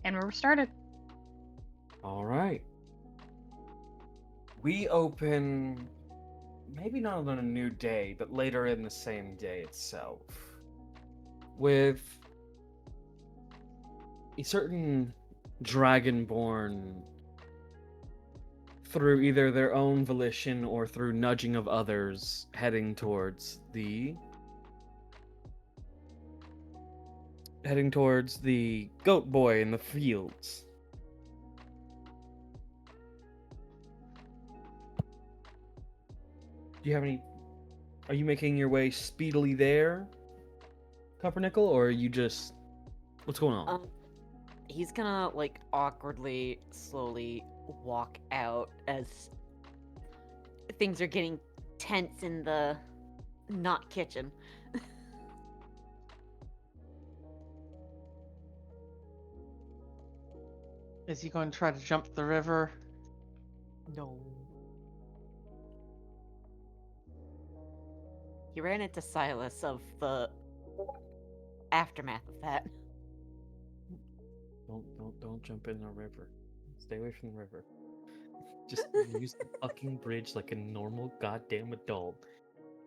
And we're started. All right. We open maybe not on a new day, but later in the same day itself with a certain dragonborn through either their own volition or through nudging of others heading towards the goat boy in the fields. Do you have any Are you making your way speedily there, Cupronickel, or are you just what's going on? He's gonna like awkwardly, slowly walk out as things are getting tense in the not kitchen. Is he going to try to jump the river? No. He ran into Silas of the aftermath of that. Don't jump in the river. Stay away from the river. Just use the fucking bridge like a normal goddamn adult.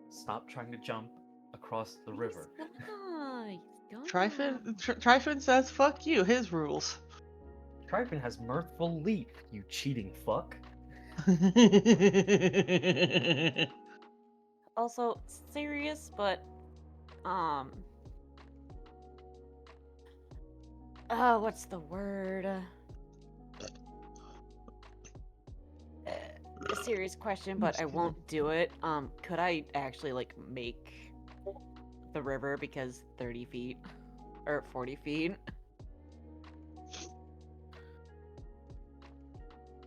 Stop trying to jump across the river. He's Tryphon says, fuck you, his rules. Tryphon has mirthful leap, you cheating fuck. Also serious, but what's the word? A serious question, but I won't do it. Could I actually like make the river because 30 feet or 40 feet?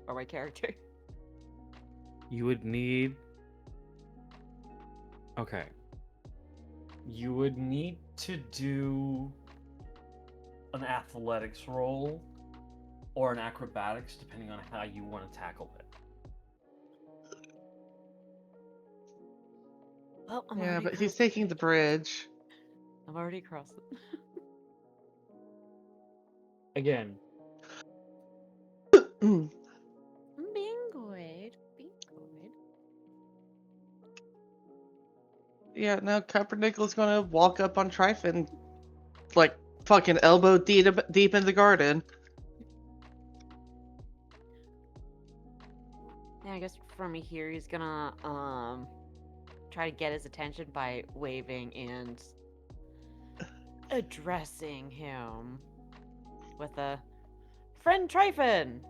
Or my character? You would need. Okay. You would need to do an athletics roll or an acrobatics, depending on how you want to tackle it. Well, Yeah, but he's taking the bridge. I'm already across it. Again, Being good. Being good. Yeah, now Cupronickel's gonna walk up on Tryphon, like fucking elbow deep in the garden. Yeah, I guess from here he's gonna try to get his attention by waving and addressing him with a friend Tryphon.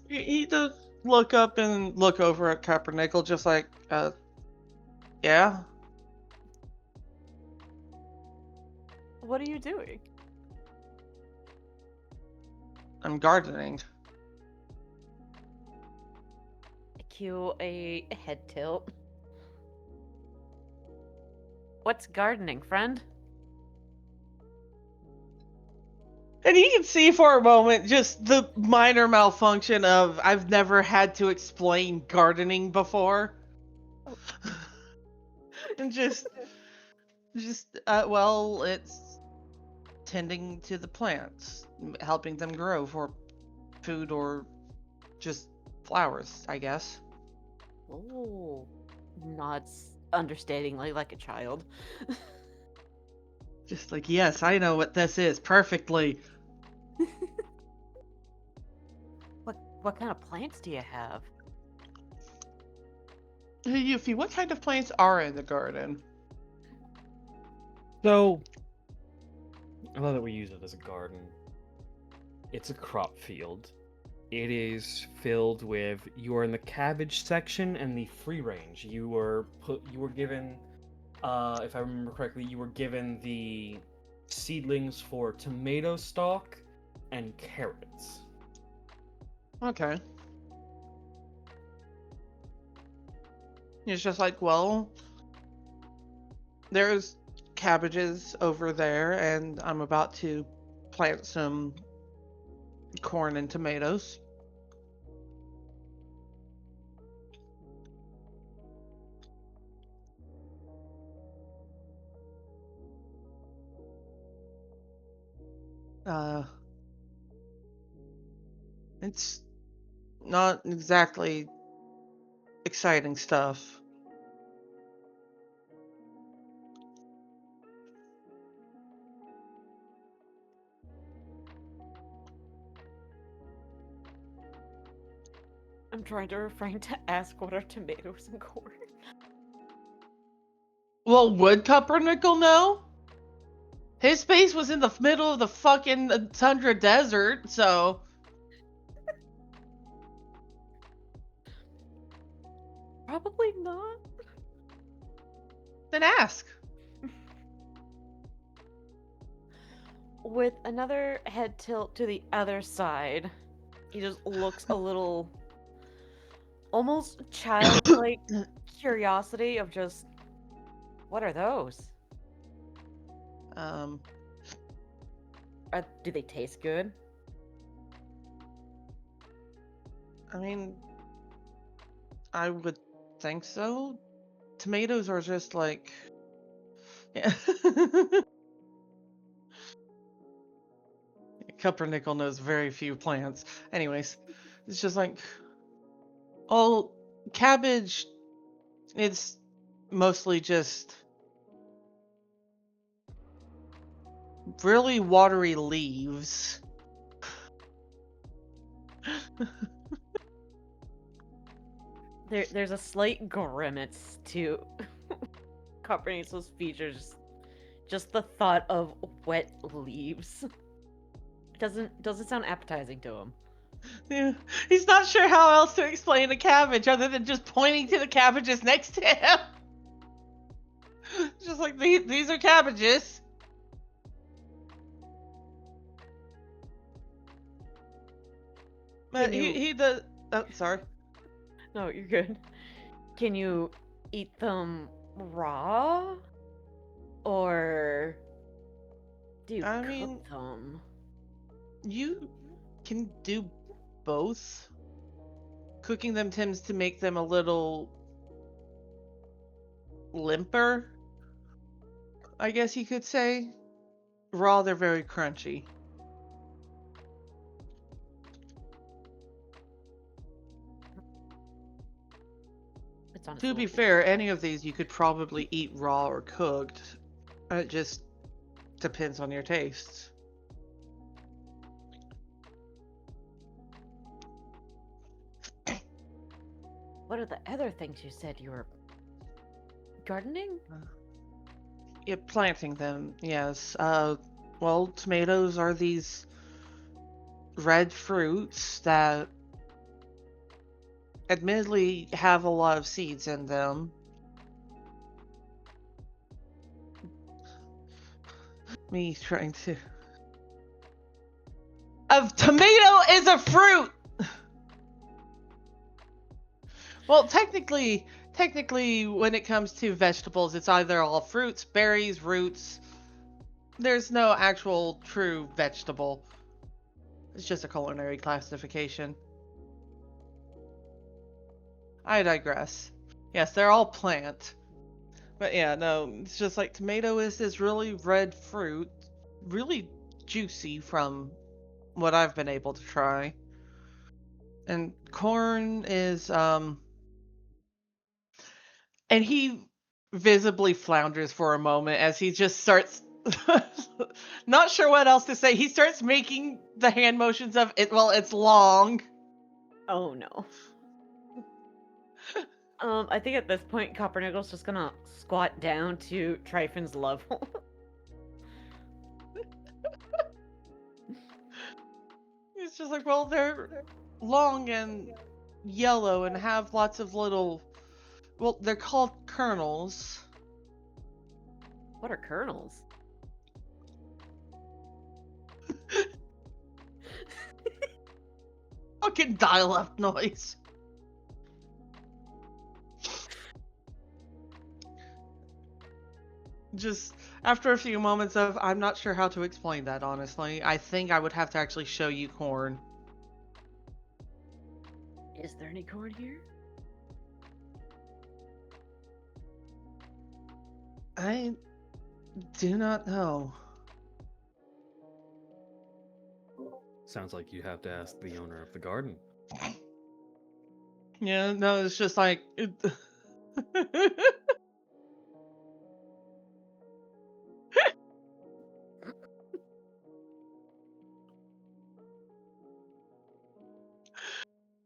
He does look up and look over at Cupronickel, just like, yeah. What are you doing? I'm gardening. Cue a head tilt. What's gardening, friend? And you can see for a moment just the minor malfunction of I've never had to explain gardening before. Oh. And well, it's tending to the plants, helping them grow for food or just flowers, I guess. Oh, nods understandingly like a child. Just like, yes, I know what this is perfectly. What kind of plants do you have? Hey, Yufi, what kind of plants are in the garden? so I love that we use it as a garden. It's a crop field. It is filled with. You are in the cabbage section and the free range. You were given, if I remember correctly, you were given the seedlings for tomato stalk and carrots. Okay. It's just like, well, there's cabbages over there, and I'm about to plant some corn and tomatoes. Uh, it's not exactly exciting stuff. I'm trying to refrain to ask what are tomatoes and corn. Well, would Cupronickel know? His base was in the middle of the fucking tundra desert, so Probably not. then ask. With another head tilt to the other side, he just looks a little almost childlike curiosity of just, what are those? Um, Do they taste good? I mean, I would think so. Tomatoes are just like, yeah. Cupronickel knows very few plants. Anyways, it's just like, oh, cabbage. It's mostly just really watery leaves. There's a slight grimace to Coppernickel's features. Just the thought of wet leaves doesn't sound appetizing to him. Yeah. He's not sure how else to explain a cabbage other than just pointing to the cabbages next to him. Just like these are cabbages. But Can you? he does. Oh, sorry. No, you're good. Can you eat them raw, or do you I cook mean, them? you can do both. Cooking them tends to make them a little limper, I guess you could say. Raw, they're very crunchy. It's honestly To be fair, any of these you could probably eat raw or cooked. It just depends on your tastes. What are the other things you said you were gardening? Yeah, planting them, yes. Well, tomatoes are these red fruits that admittedly have a lot of seeds in them. Me trying to... A tomato is a fruit! Well, technically, when it comes to vegetables, it's either all fruits, berries, roots. There's no actual true vegetable. It's just a culinary classification. I digress. Yes, they're all plant. But yeah, no, it's just like tomato is this really red fruit, really juicy from what I've been able to try. And corn is and he visibly flounders for a moment as he just starts not sure what else to say. He starts making the hand motions of it. Well, it's long. Oh no. I think at this point, Coppernickel's just gonna squat down to Tryphon's level. It's just like, well, they're long and yellow and have lots of little, well, they're called kernels. What are kernels? Fucking dial-up noise. Just after a few moments of, I'm not sure how to explain that, honestly. I think I would have to actually show you corn. Is there any corn here? I do not know. Sounds like you have to ask the owner of the garden. Yeah, no, it's just like.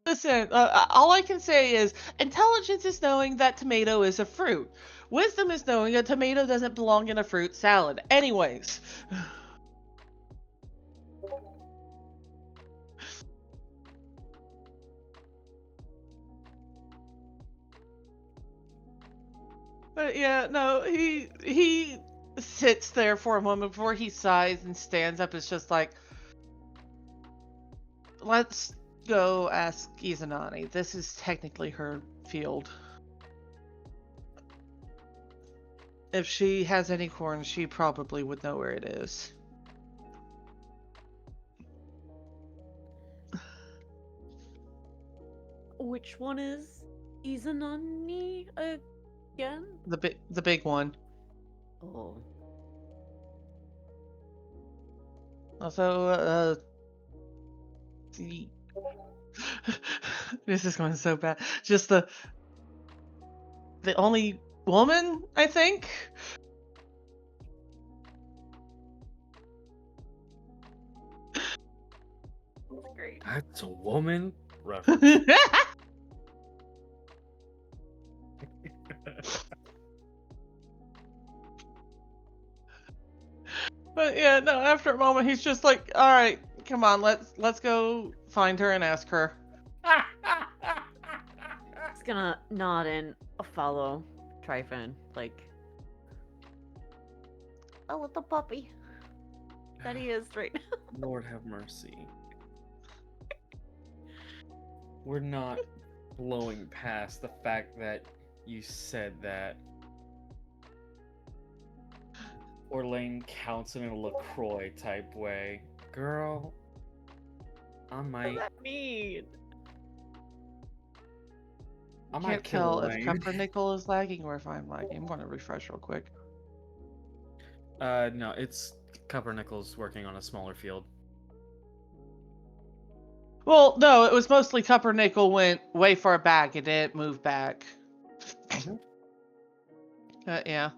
Listen, all I can say is intelligence is knowing that tomato is a fruit. Wisdom is knowing a tomato doesn't belong in a fruit salad. Anyways. But yeah, no, he sits there for a moment before he sighs and stands up. It's just like, let's go ask Izanani. This is technically her field. If she has any corn, she probably would know where it is. Which one is Izanani again? The big one. Oh. Also, the this is going so bad. Just the only woman, I think. That's great. That's a woman? Reference. But yeah, no. After a moment, he's just like, "All right, come on, let's go find her and ask her." He's gonna nod and follow Tryphon, like a little puppy that he is right now. Lord have mercy. We're not blowing past the fact that you said that Orlain counts in a LaCroix type way. Girl, I What might does that mean? Can't kill tell if Orlain. Cupronickel is lagging or if I'm lagging. I'm going to refresh real quick. No, it's Cupronickel's working on a smaller field. Well, no, it was mostly Cupronickel went way far back. It didn't move back. Yeah.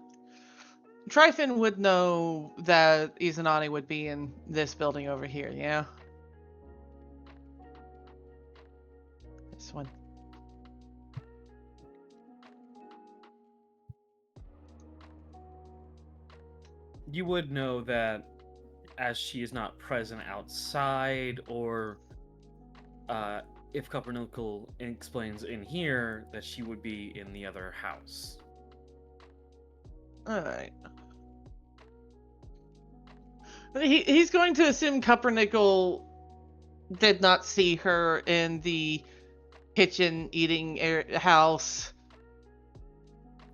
Tryphon would know that Izanani would be in this building over here, yeah? This one. You would know that as she is not present outside, or if Cupronickel explains in here, that she would be in the other house. Alright. He's going to assume Cupronickel did not see her in the kitchen eating house,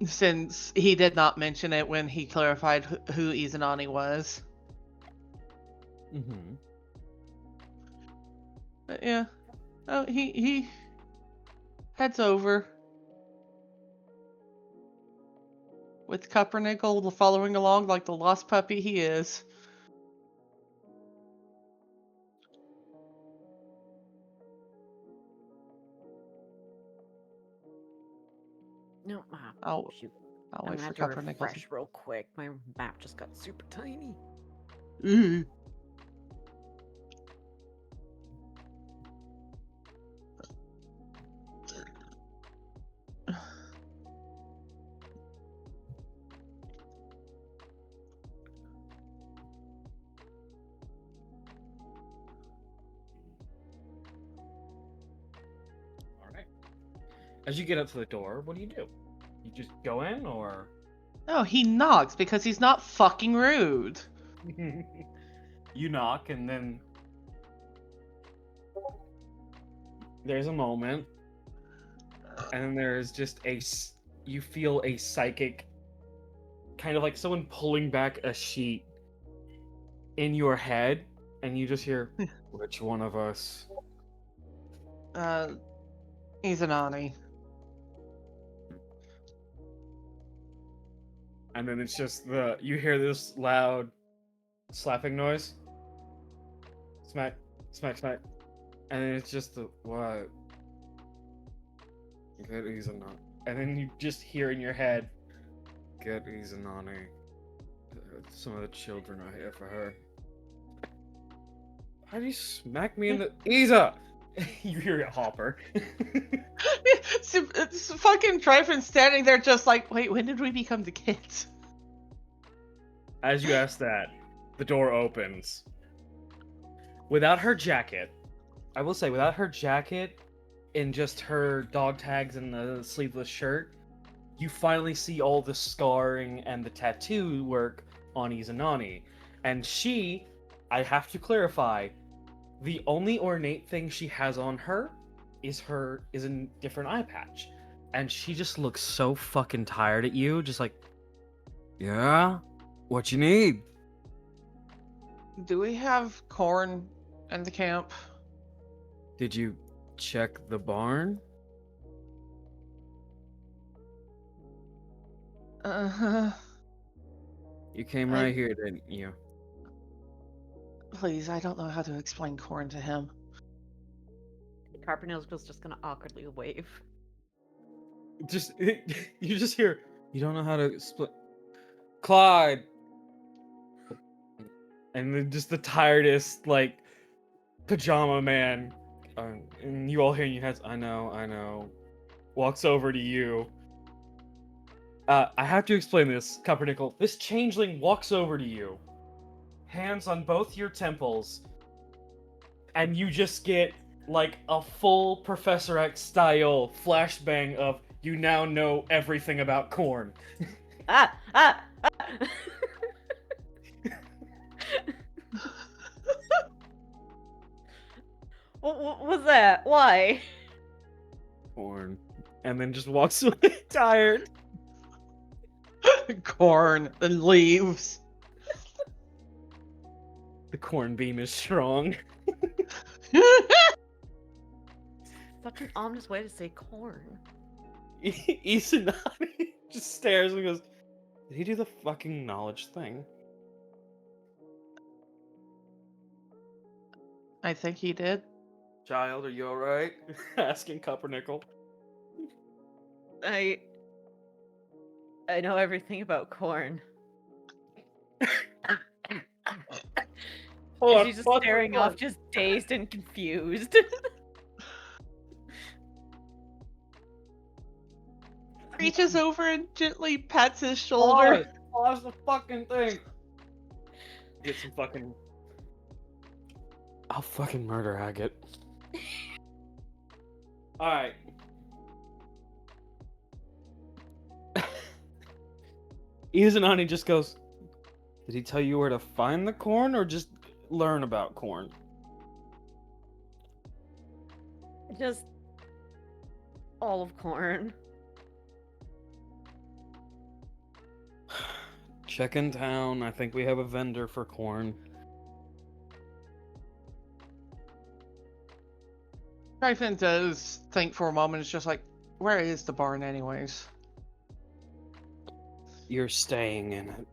since he did not mention it when he clarified who Izanani was. Mm-hmm. But yeah. Oh, he heads over. With Cupronickel following along like the lost puppy he is. No, I'll shoot. I'll I'm wait gonna for have to Cupronickel. refresh real quick. My map just got super tiny. Alright. As you get up to the door, what do? You just go in, or? No, he knocks because he's not fucking rude. You knock, and then there's a moment, and then there's just you feel a psychic, kind of like someone pulling back a sheet in your head, and you just hear, which one of us? Izanani. And then it's just you hear this loud slapping noise. Smack, smack, smack. And then it's just the, what? Good easy not. And then you just hear in your head, good easy Nani. Some of the children are here for her. How do you smack me in the Isa? You hear it, Hopper. It's fucking Tryphon standing there just like, wait, when did we become the kids? As you ask that, the door opens. Without her jacket, I will say, without her jacket and just her dog tags and the sleeveless shirt, you finally see all the scarring and the tattoo work on Izanani. And she, I have to clarify, the only ornate thing she has on her is a different eye patch. And she just looks so fucking tired at you, just like, yeah? What you need? Do we have corn in the camp? Did you check the barn? Uh-huh. You came right here, didn't you? Please, I don't know how to explain corn to him. Cupronickel's just gonna awkwardly wave. Just you just hear, you don't know how to split Clyde. And then just the tiredest, like, pajama man, and you all hear in your heads, I know, walks over to you. I have to explain this, Cupronickel. This changeling walks over to you, hands on both your temples, and you just get, like, a full Professor X style flashbang of, you now know everything about corn. Ah! Ah! Ah! What was that? Why? Corn. And then just walks away tired. Corn and leaves. The corn beam is strong. Such an ominous way to say corn. Isanami just stares and goes, did he do the fucking knowledge thing? I think he did. Child, are you alright? Asking Cupronickel. I know everything about corn. Hold on, She's just fuck, staring hold on. off, just dazed and confused. Reaches over and gently pats his shoulder. Pause the fucking thing. Get some fucking... I'll fucking murder Agate. Alright. Izanani just goes, did he tell you where to find the corn or just learn about corn? Just all of corn. Check in town. I think we have a vendor for corn. Tryphon does think for a moment. It's just like, where is the barn anyways? You're staying in it.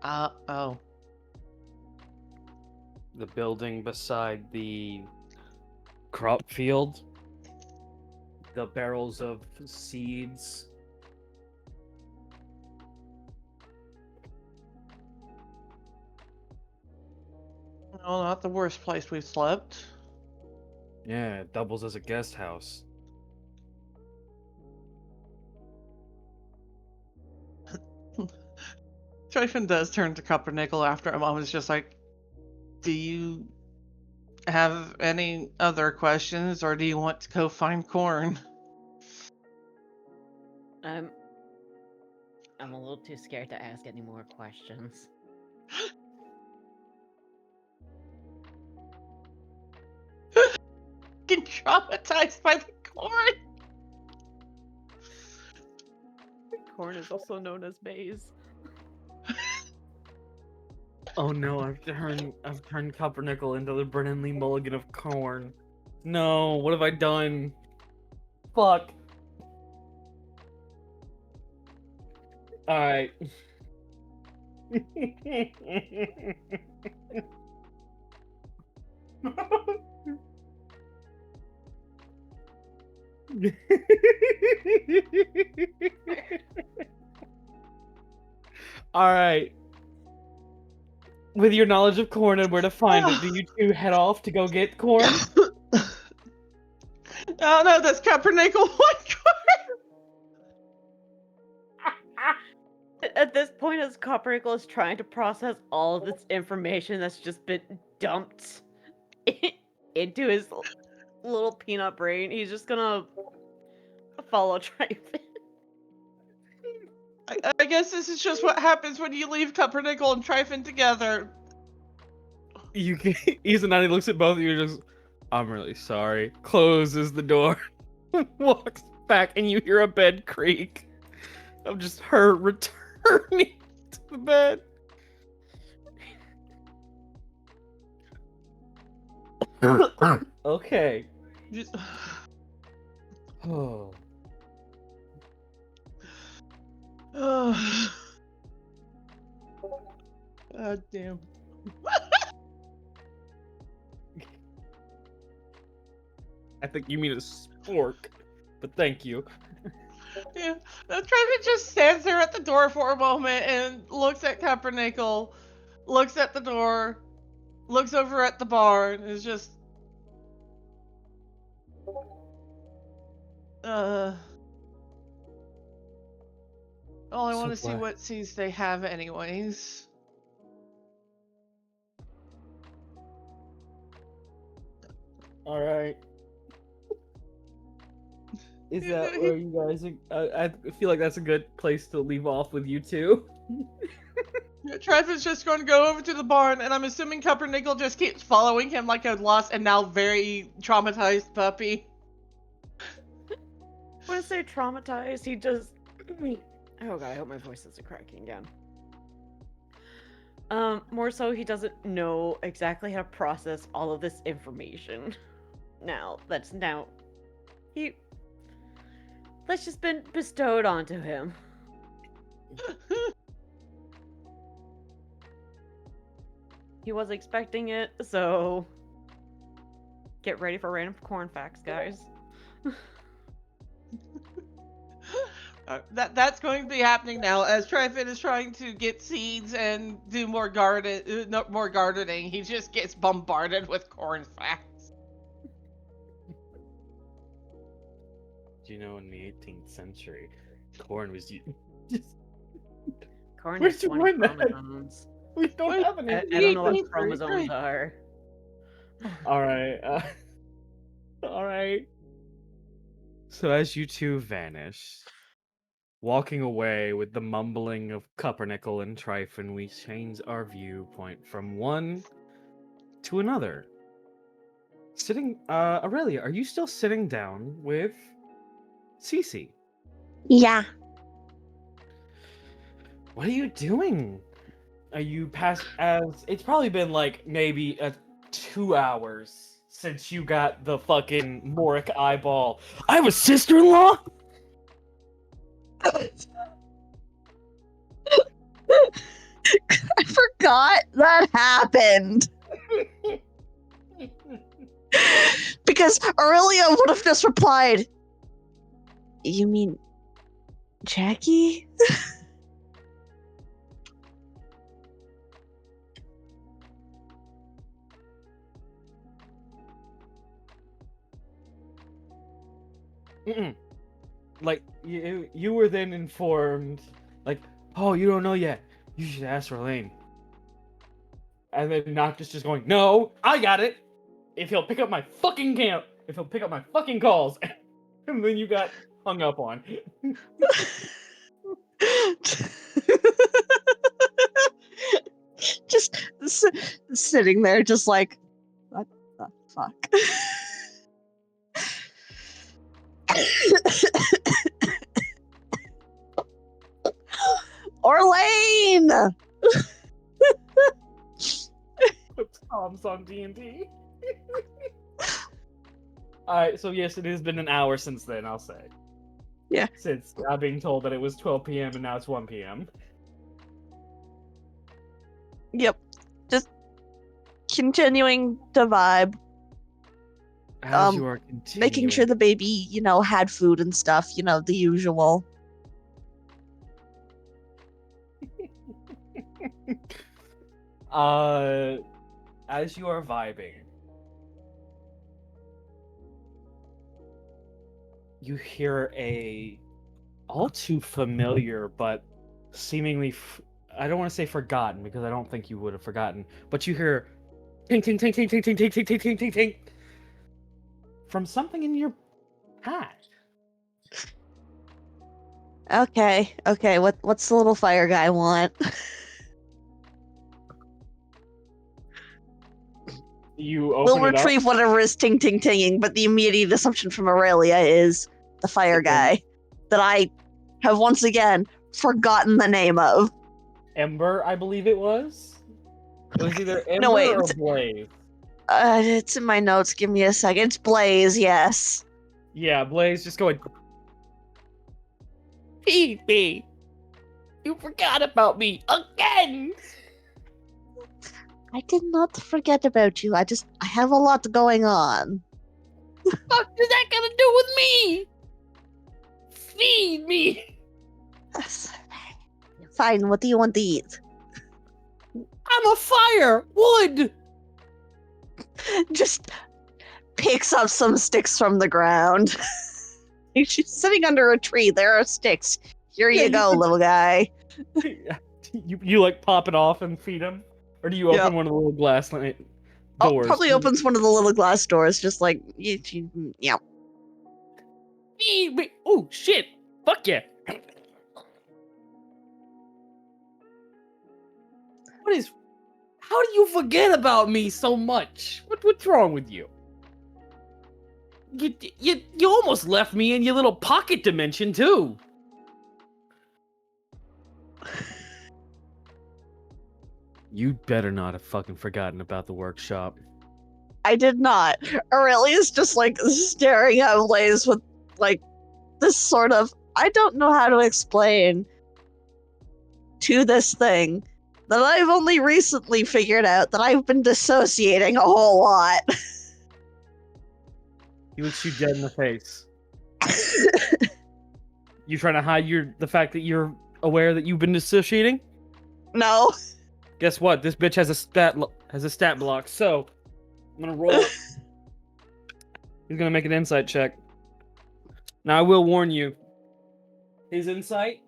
Oh. The building beside the crop field. The barrels of seeds. No, not the worst place we've slept. Yeah, it doubles as a guest house. Tryphon does turn to Cupronickel after a moment. It's just like, do you have any other questions, or do you want to go find corn? I'm a little too scared to ask any more questions. Getting traumatized by the corn. Corn is also known as maize. Oh no, I've turned Cupronickel into the Brennan Lee Mulligan of corn. No, what have I done? Fuck. Alright. All right. With your knowledge of corn and where to find it, do you two head off to go get corn? Oh no, that's Cupronickel. What? At this point, as Cupronickel is trying to process all of this information that's just been dumped into his little peanut brain, he's just gonna follow Tryphon. I guess this is just what happens when you leave Cupronickel and Tryphon together. Izanani looks at both of you and just, I'm really sorry. Closes the door. Walks back and you hear a bed creak. Of just her returning to the bed. Okay. Just- Oh. God damn. I think you mean a spork, but thank you. Yeah. Tryphon just stands there at the door for a moment and looks at Cupronickel, looks at the door, looks over at the bar, and is just I So want to see what? what seeds they have anyways. All right. Is that where you guys are? I feel like that's a good place to leave off with you two. Tryphon's just going to go over to the barn, and I'm assuming Cupronickel just keeps following him like a lost and now very traumatized puppy. When I say traumatized, he just... Oh god, I hope my voice isn't cracking again. More so, he doesn't know exactly how to process all of this information. That's just been bestowed onto him. He was expecting it, so get ready for random corn facts, guys. That's going to be happening now as Tryphon is trying to get seeds and do more gardening. He just gets bombarded with corn facts. Do you know in the 18th century, corn was just. Corn Where'd has you 20 learn that? chromosomes. We don't Wait, have any. I don't know what 18th chromosomes century. are. All right. All right. So as you two vanish, walking away with the mumbling of Cupronickel and Tryphon, we change our viewpoint from one to another. Aurelia, are you still sitting down with Cece? Yeah. What are you doing? Are you it's probably been like maybe 2 hours since you got the fucking Moric eyeball. I have a sister-in-law? I forgot that happened. Because Aurelia would have just replied, "You mean Jackie?" Mm-mm. Like you were then informed, like, oh, you don't know yet. You should ask Orlain. And then Noctis just going, no, I got it. If he'll pick up my fucking calls, and then you got hung up on. Just sitting there, just like, what the fuck? Orlain! Tom's on D&D. Alright, so yes, it has been an hour since then, I'll say. Yeah. Since I'm being told that it was 12 p.m. and now it's 1 p.m. Yep. Just continuing to vibe, As you are continuing, making sure the baby, had food and stuff, the usual. As you are vibing, you hear a all too familiar but seemingly I don't want to say forgotten because I don't think you would have forgotten, but you hear ting ting ting ting ting ting ting ting ting ting ting ting from something in your past. Okay, what's the little fire guy want? You open We'll it up. retrieve whatever is ting-ting-tinging, but the immediate assumption from Aurelia is the fire guy that I have once again forgotten the name of. Ember, I believe it was. It was either Ember wait, or it's- Blaze. It's in my notes. Give me a second. It's Blaze, yes. Yeah, Blaze just going. Phoebe, you forgot about me again. I did not forget about you. I have a lot going on. What is that gonna do with me? Feed me. Fine, what do you want to eat? I'm a fire. Wood. Just picks up some sticks from the ground. She's sitting under a tree. There are sticks. Here Yeah, you go, little guy. You like pop it off and feed him, or do you open one of the little glass doors? Probably opens one of the little glass doors, just like, yeah. Feed me. Oh shit! Fuck yeah! What is? How do you forget about me so much? What's wrong with you? You almost left me in your little pocket dimension too. You'd better not have fucking forgotten about the workshop. I did not. Aurelia's just like staring at Blaze with like this sort of, I don't know how to explain to this thing that I've only recently figured out that I've been dissociating a whole lot. He looks you dead in the face. You trying to hide the fact that you're aware that you've been dissociating? No. Guess what? This bitch has a stat block. So I'm gonna roll. He's gonna make an insight check. Now I will warn you. His insight,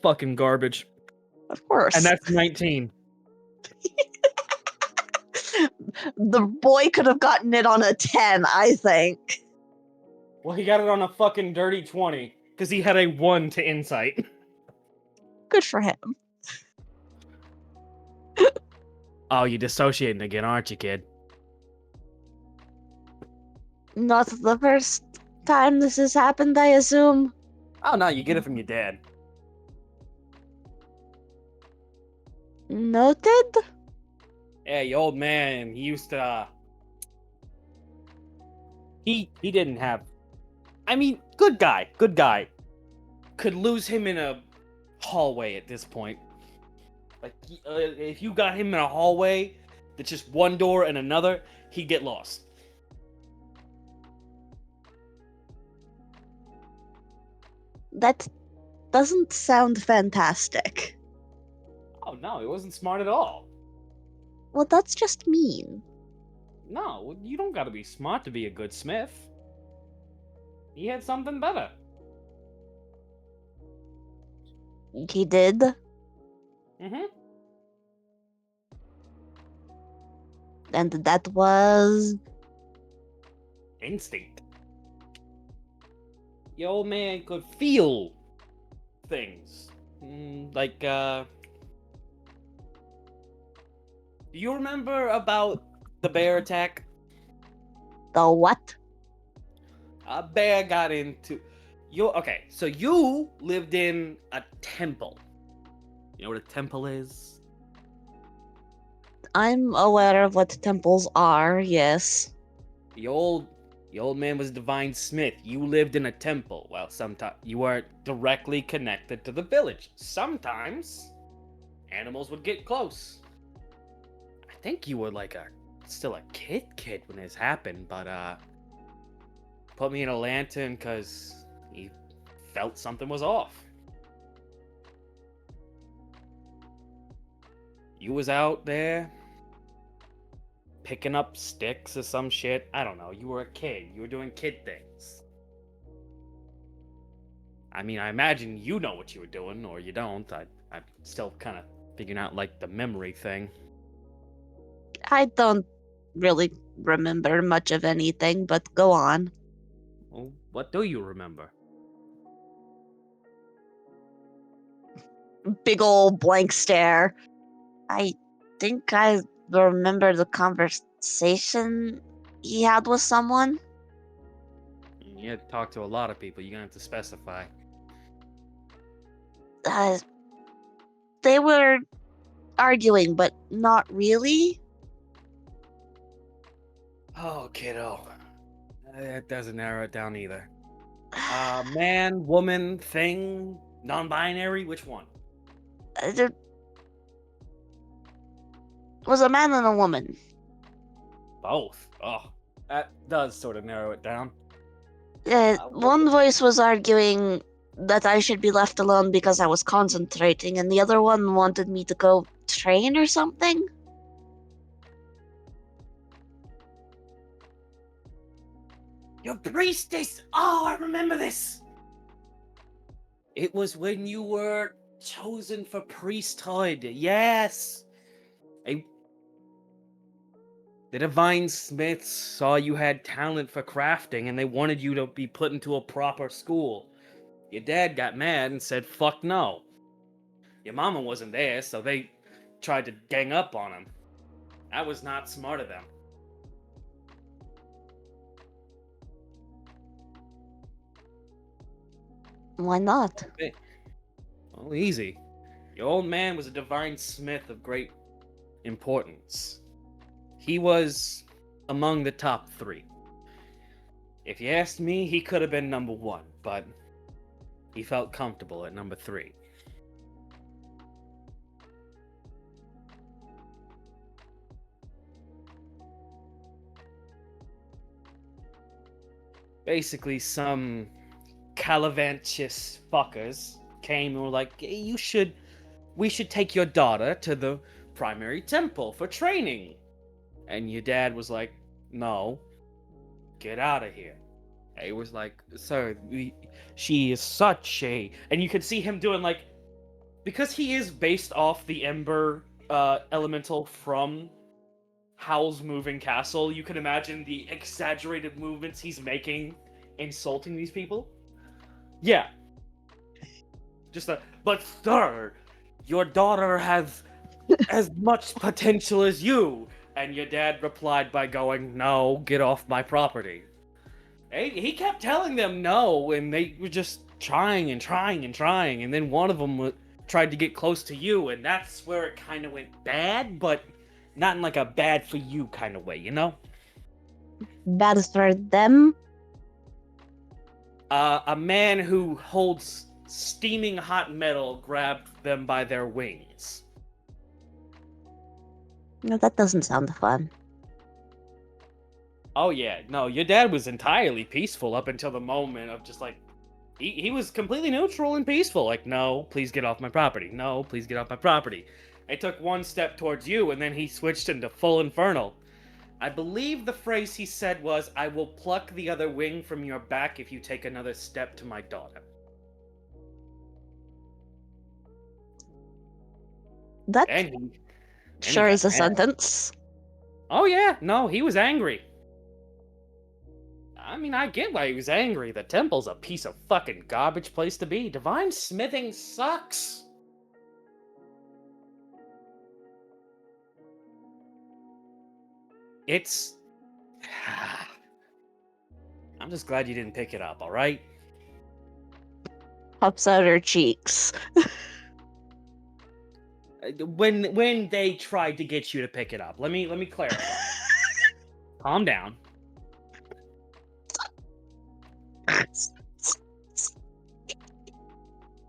fucking garbage. Of course. And that's 19. The boy could have gotten it on a 10, I think. Well, he got it on a fucking dirty 20 because he had a 1 to insight. Good for him. Oh, you're dissociating again, aren't you, kid? Not the first time this has happened, I assume. Oh no, you get it from your dad. Noted? Yeah, your old man, he used to, he didn't have, I mean, good guy. Could lose him in a hallway at this point. Like, if you got him in a hallway that's just one door and another, he'd get lost. That doesn't sound fantastic. Oh no, he wasn't smart at all. Well, that's just mean. No, you don't gotta be smart to be a good smith. He had something better. He did? Mm-hmm. And that was... Instinct. Your old man could feel things. Like, do you remember about the bear attack? The what? A bear got into... Okay, so you lived in a temple. You know what a temple is? I'm aware of what temples are, yes. The old man was a divine smith. You lived in a temple. Well, sometimes you weren't directly connected to the village. Sometimes animals would get close. I think you were like still a kid when this happened, but put me in a lantern because he felt something was off. You was out there picking up sticks or some shit. I don't know. You were a kid. You were doing kid things. I mean, I imagine you know what you were doing, or you don't. I'm still kind of figuring out, like, the memory thing. I don't really remember much of anything, but go on. Well, what do you remember? Big old blank stare. I think I remember the conversation he had with someone. You had to talk to a lot of people. You're gonna have to specify. They were arguing, but not really. Oh, kiddo. That doesn't narrow it down either. Man, woman, thing, non-binary, which one? There was a man and a woman. Both. Oh, that does sort of narrow it down. One voice was arguing that I should be left alone because I was concentrating, and the other one wanted me to go train or something. Your priestess! Oh, I remember this! It was when you were chosen for priesthood. Yes! The Divine Smiths saw you had talent for crafting, and they wanted you to be put into a proper school. Your dad got mad and said, fuck no. Your mama wasn't there, so they tried to gang up on him. That was not smart of them. Why not? Well, easy. Your old man was a Divine Smith of great importance. He was among the top 3. If you asked me, he could have been number 1, but he felt comfortable at number 3. Basically, some Calavantius fuckers came and were like, hey, we should take your daughter to the primary temple for training. And your dad was like, no, get out of here. And he was like, sir, she is such a... And you could see him doing like... Because he is based off the Ember elemental from Howl's Moving Castle, you can imagine the exaggerated movements he's making, insulting these people. Yeah. But sir, your daughter has as much potential as you. And your dad replied by going, no, get off my property. He kept telling them no, and they were just trying and trying and trying. And then one of them tried to get close to you, and that's where it kind of went bad, but not in like a bad for you kind of way, you know? Bad for them? A man who holds steaming hot metal grabbed them by their wings. No, that doesn't sound fun. Oh yeah, no, your dad was entirely peaceful up until the moment of just like, he was completely neutral and peaceful. Like, no, please get off my property. No, please get off my property. It took one step towards you, and then he switched into full infernal. I believe the phrase he said was, I will pluck the other wing from your back if you take another step to my daughter. That sure is a sentence. Oh yeah, no, he was angry. I mean, I get why he was angry. The temple's a piece of fucking garbage place to be. Divine smithing sucks. It's... I'm just glad you didn't pick it up, alright? Pops out her cheeks. When they tried to get you to pick it up, let me clarify. Calm down.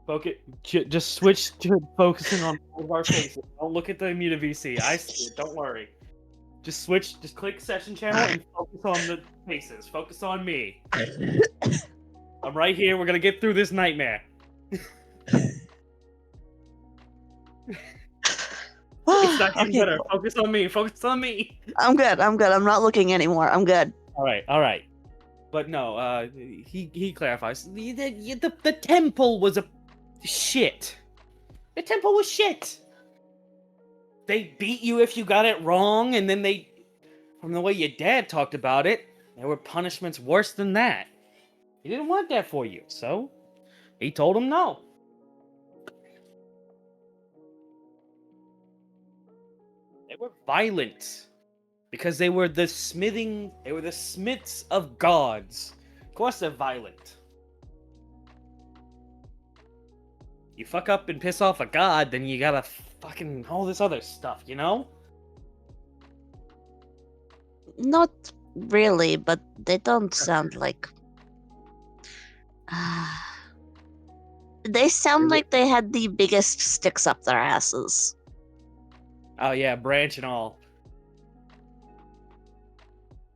Focus. Just switch to focusing on both of our faces. Don't look at the Muta VC. I see it. Don't worry. Just switch. Just click session channel and focus on the faces. Focus on me. I'm right here. We're gonna get through this nightmare. It's not getting Okay, better. Focus on me. Focus on me. I'm good. I'm not looking anymore. I'm good. All right. But no, he clarifies. The temple was a shit. The temple was shit. They beat you if you got it wrong, and then from the way your dad talked about it, there were punishments worse than that. He didn't want that for you, so he told him no. They were violent because they were the smiths of gods. Of course they're violent. You fuck up and piss off a god, then you gotta fucking all this other stuff, you know? Not really, but they don't sound like. They sound like they had the biggest sticks up their asses. Oh yeah, branch and all.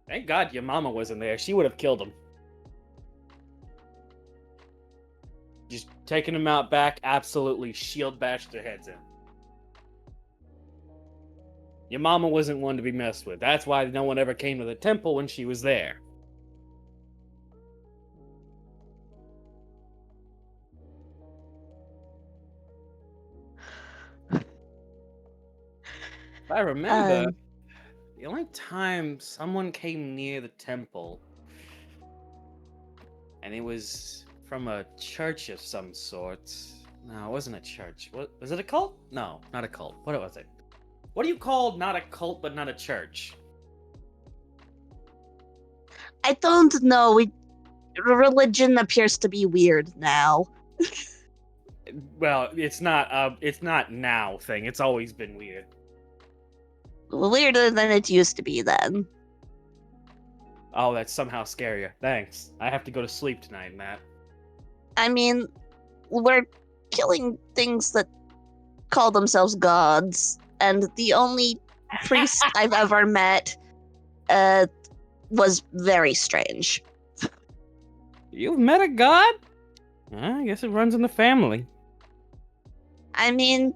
Thank God your mama wasn't there. She would have killed him. Just taking them out back, absolutely shield bashed their heads in. Your mama wasn't one to be messed with. That's why no one ever came to the temple when she was there. If I remember, the only time someone came near the temple, and it was from a church of some sort. No, it wasn't a church. What was it? A cult? No, not a cult. What was it? What do you call not a cult but not a church? I don't know. Religion appears to be weird now. Well, it's not now thing. It's always been weird. Weirder than it used to be then. Oh, that's somehow scarier. Thanks. I have to go to sleep tonight, Matt. I mean, we're killing things that call themselves gods, and the only priest I've ever met was very strange. You've met a god? I guess it runs in the family. I mean,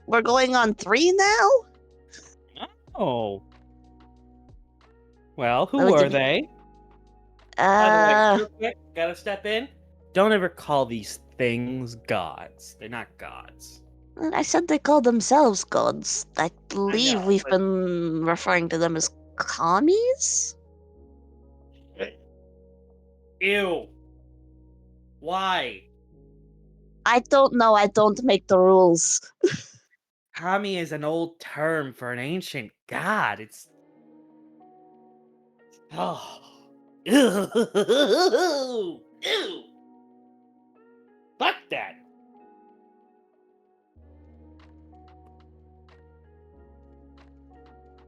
we're going on 3 now? Oh. Well, who That'll are give you- they? By the way, real quick, gotta step in. Don't ever call these things gods. They're not gods. I said they call themselves gods. I believe we've but- been referring to them as commies? Ew. Why? I don't know. I don't make the rules. Kami is an old term for an ancient god. It's. Oh. Ew. Ew. Fuck that.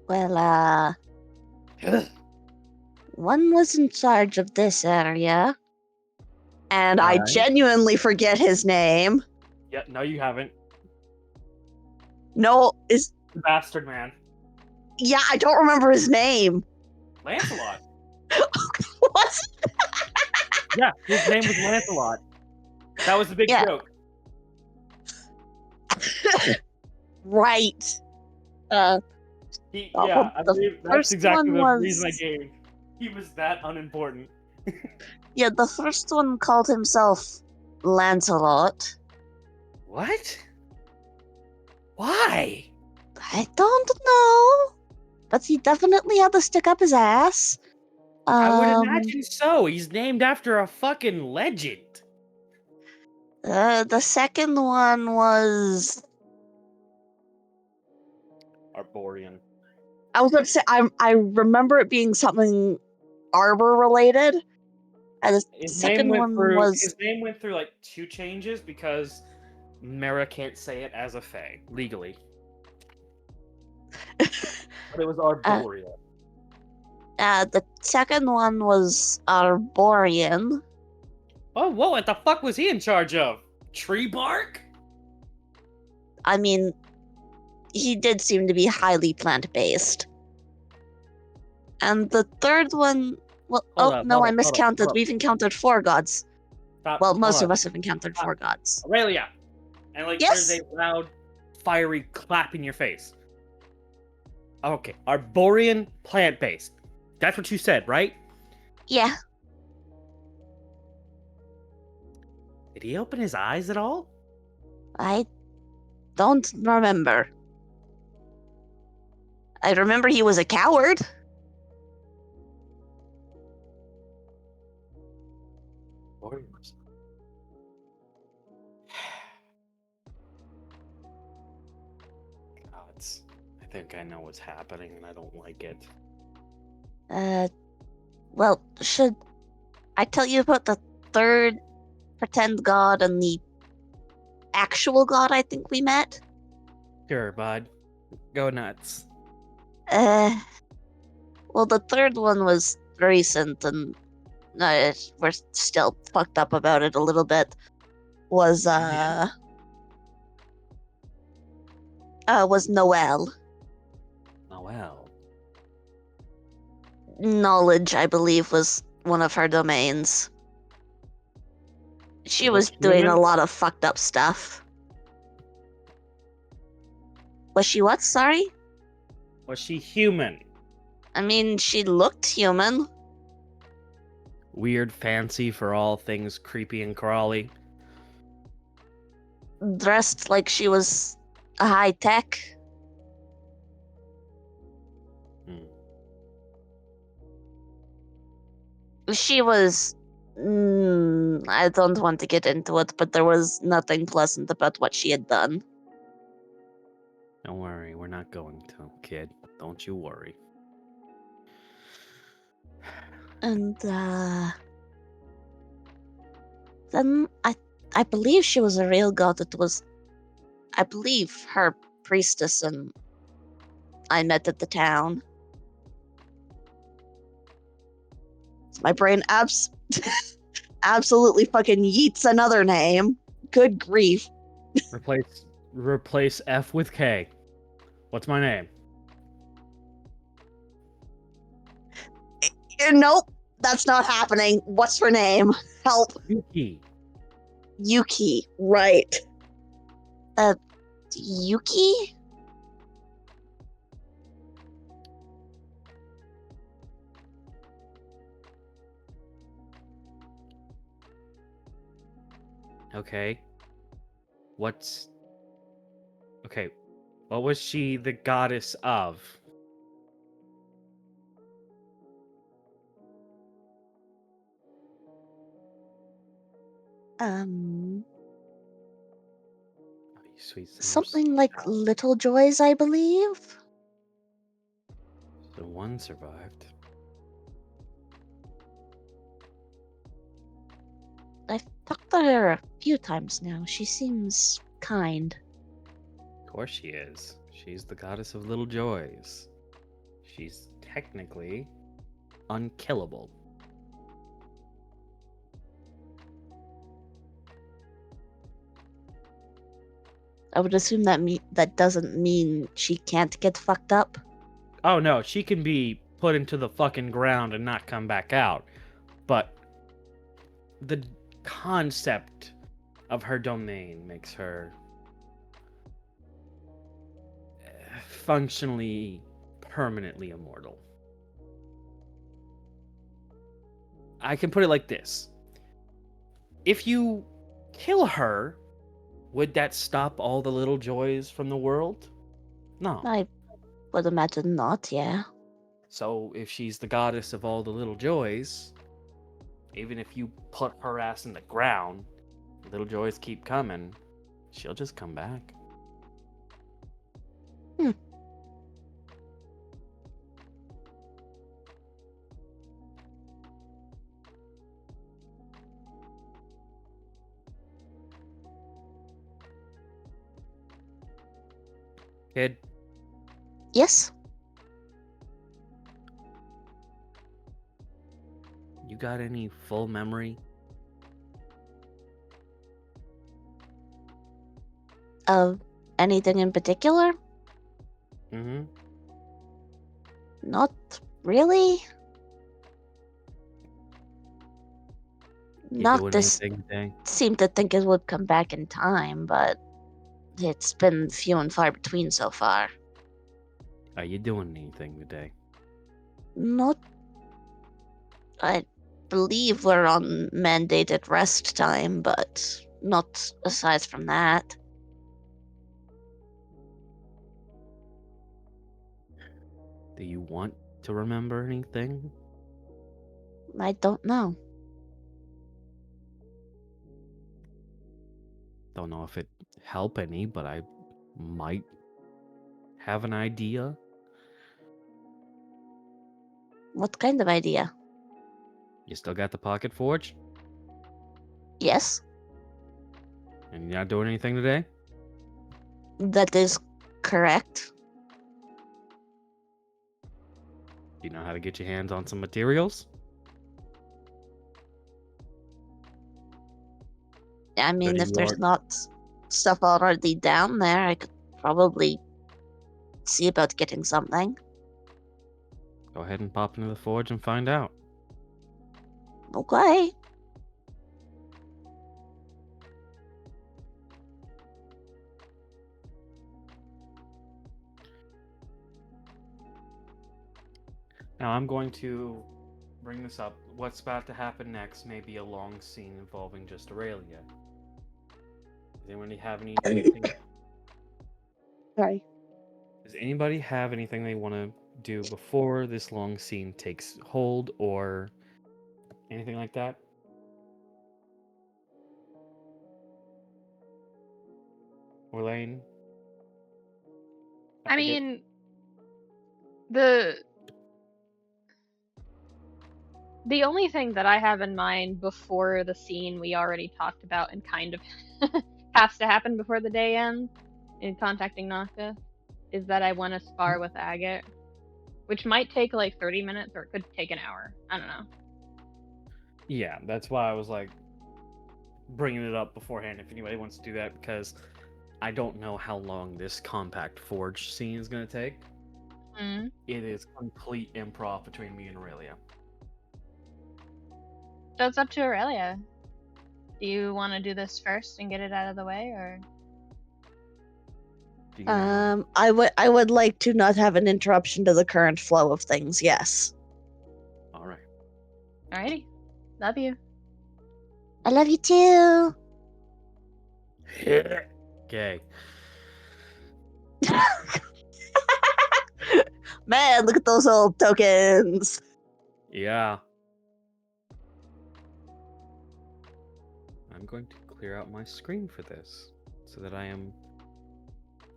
Well, Ugh. one was in charge of this area. And I Alright. genuinely forget his name. Yeah, no, you haven't. No, is. Bastard man. Yeah, I don't remember his name. Lancelot. What? Yeah, his name was Lancelot. That was the big Yeah. joke. Right. Yeah, well, I the believe that's first exactly one the reason I was- gave. He was that unimportant. Yeah, the first one called himself Lancelot. What? Why? I don't know. But he definitely had to stick up his ass. I would imagine so. He's named after a fucking legend. The second one was. Arborean. I was going to say, I remember it being something arbor related. And the His second name went one through. was. His name went through like 2 changes because Mara can't say it as a fae legally. But it was Arboreal. The second one was Arborean. Oh, whoa! What the fuck was he in charge of? Tree bark? I mean, he did seem to be highly plant based. And the third one, well, Hold oh up, no, hold I up, hold up, miscounted. hold up. We've encountered 4 gods. Stop. Well, hold most of on. us have encountered 4 gods. Aurelia! And there's Yes? a loud, fiery clap in your face. Okay, Arborean plant-based. That's what you said, right? Yeah. Did he open his eyes at all? I don't remember. I remember he was a coward. Warriors. Gods. I think I know what's happening and I don't like it. Well, should I tell you about the 3rd pretend god and the actual god I think we met? Sure, bud. Go nuts. Well, the 3rd one was recent, and we're still fucked up about it a little bit. Was Noelle. Noelle. Knowledge, I believe, was one of her domains. She She was looked doing a human? lot of fucked up stuff. Was she what? Sorry? Was she human? I mean, she looked human. Weird fancy for all things creepy and crawly. Dressed like she was a high tech. Hmm. She was. I don't want to get into it, but there was nothing pleasant about what she had done. Don't worry, we're not going to, kid. Don't you worry. And, then I believe she was a real god. It was, I believe, her priestess and I met at the town. My brain absolutely fucking yeets another name. Good grief. Replace F with K. What's my name? Nope, that's not happening. What's her name? Help. Yuki. Yuki, right. Yuki? Okay. Okay. What was she the goddess of? Oh, you sweet Something like Little Joys, I believe? So one survived. I've talked to her a few times now. She seems kind. Of course she is. She's the goddess of little joys. She's technically unkillable. I would assume that doesn't mean she can't get fucked up. Oh no, she can be put into the fucking ground and not come back out. But the concept of her domain makes her functionally, permanently immortal. I can put it like this. If you kill her, would that stop all the little joys from the world? No. I would imagine not, yeah. So if she's the goddess of all the little joys, even if you put her ass in the ground, little joys keep coming, she'll just come back. Kid, Yes? you got any full memory? Of anything in particular? Mm-hmm. Not Really? You Not doing this. anything today? Seemed to think it would come back in time, but it's been few and far between so far. Are you doing anything today? Not. I believe we're on mandated rest time, but not aside from that. Do you want to remember anything? I don't know. Don't know if it help any, but I might have an idea. What kind of idea? You still got the pocket forge? Yes, And you're not doing anything today? that is correct. Do you know how to get your hands on some materials? I mean, do if you there's want- not stuff already down there, I could probably see about getting something. Go ahead and pop into the forge and find out. Okay. Now I'm going to bring this up. What's about to happen next may be a long scene involving just Aurelia. Does anybody have anything? Sorry. Does anybody have anything they want to do before this long scene takes hold or anything like that? Orlain? I get- mean, the only thing that I have in mind before the scene we already talked about and kind of has to happen before the day ends in contacting Naka is that I want to spar with Agate, which might take like 30 minutes or it could take an hour. I don't know. Yeah, that's why I was like bringing it up beforehand if anybody wants to do that, because I don't know how long this compact forge scene is going to take. Mm. It is complete improv between me and Aurelia. So it's up to Aurelia. Do you want to do this first and get it out of the way, or? Do you wanna- I would like to not have an interruption to the current flow of things. Yes. All right. Alrighty. Love you. I love you too. Okay. Man, look at those old tokens. Yeah. I'm going to clear out my screen for this so that I am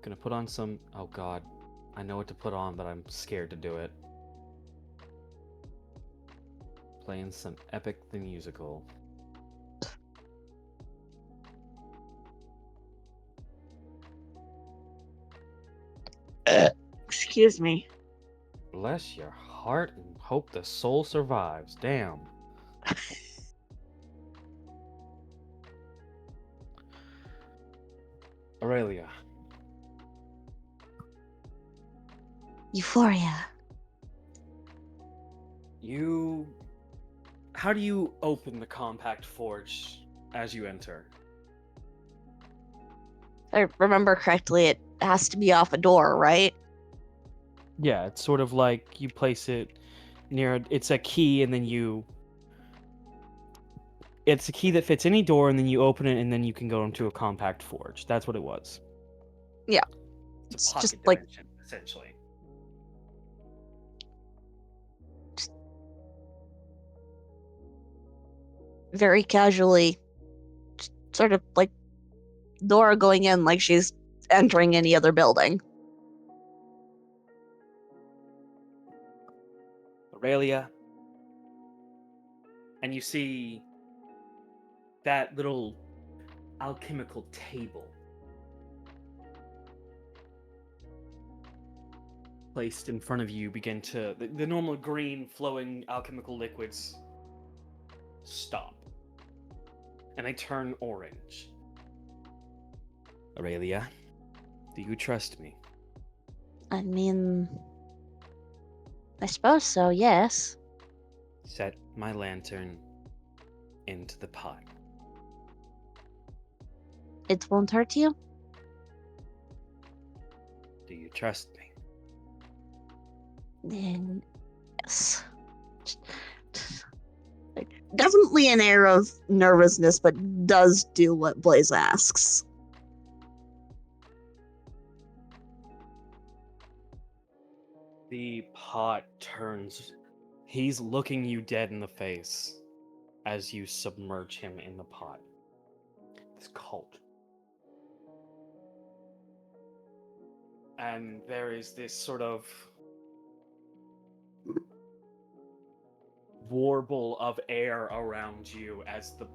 going to put on some. Oh god. I know what to put on, but I'm scared to do it. Playing some Epic the Musical. Excuse me. Bless your heart and hope the soul survives. Damn. Aurelia. Euphoria. How do you open the compact forge as you enter? If I remember correctly, it has to be off a door, right? Yeah, it's sort of like you place it near. It's a key, and then it's a key that fits any door, and then you open it, and then you can go into a compact forge. That's what it was. Yeah. It's It's a just pocket like- dimension, essentially. Very casually, sort of like Dora going in like she's entering any other building. Aurelia, and you see that little alchemical table placed in front of you begin to the normal green flowing alchemical liquids stop and they turn orange. Aurelia, do you trust me? I mean, I suppose so, yes. Set my lantern into the pot. It won't hurt you? Do you trust me? Then, yes. Definitely an air of nervousness, but does do what Blaze asks. The pot turns. He's looking you dead in the face as you submerge him in the pot. This cult. And there is this sort of warble of air around you as the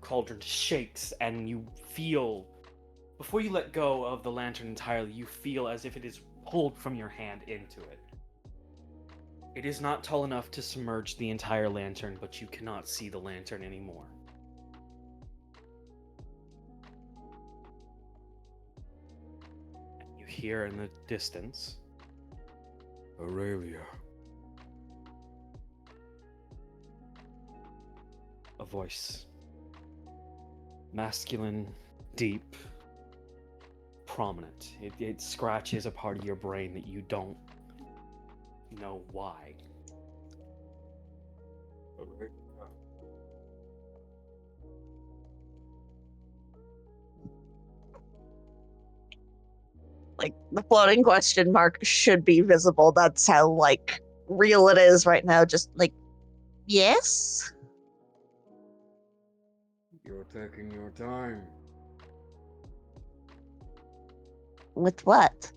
cauldron shakes, and you feel, before you let go of the lantern entirely, you feel as if it is pulled from your hand into it. It is not tall enough to submerge the entire lantern, but you cannot see the lantern anymore. And you hear in the distance, Aurelia. A voice. Masculine, deep, prominent. It scratches a part of your brain that you don't know why. Like, the floating question mark should be visible. That's how, like, real it is right now. Just, like, yes? You're taking your time. With what?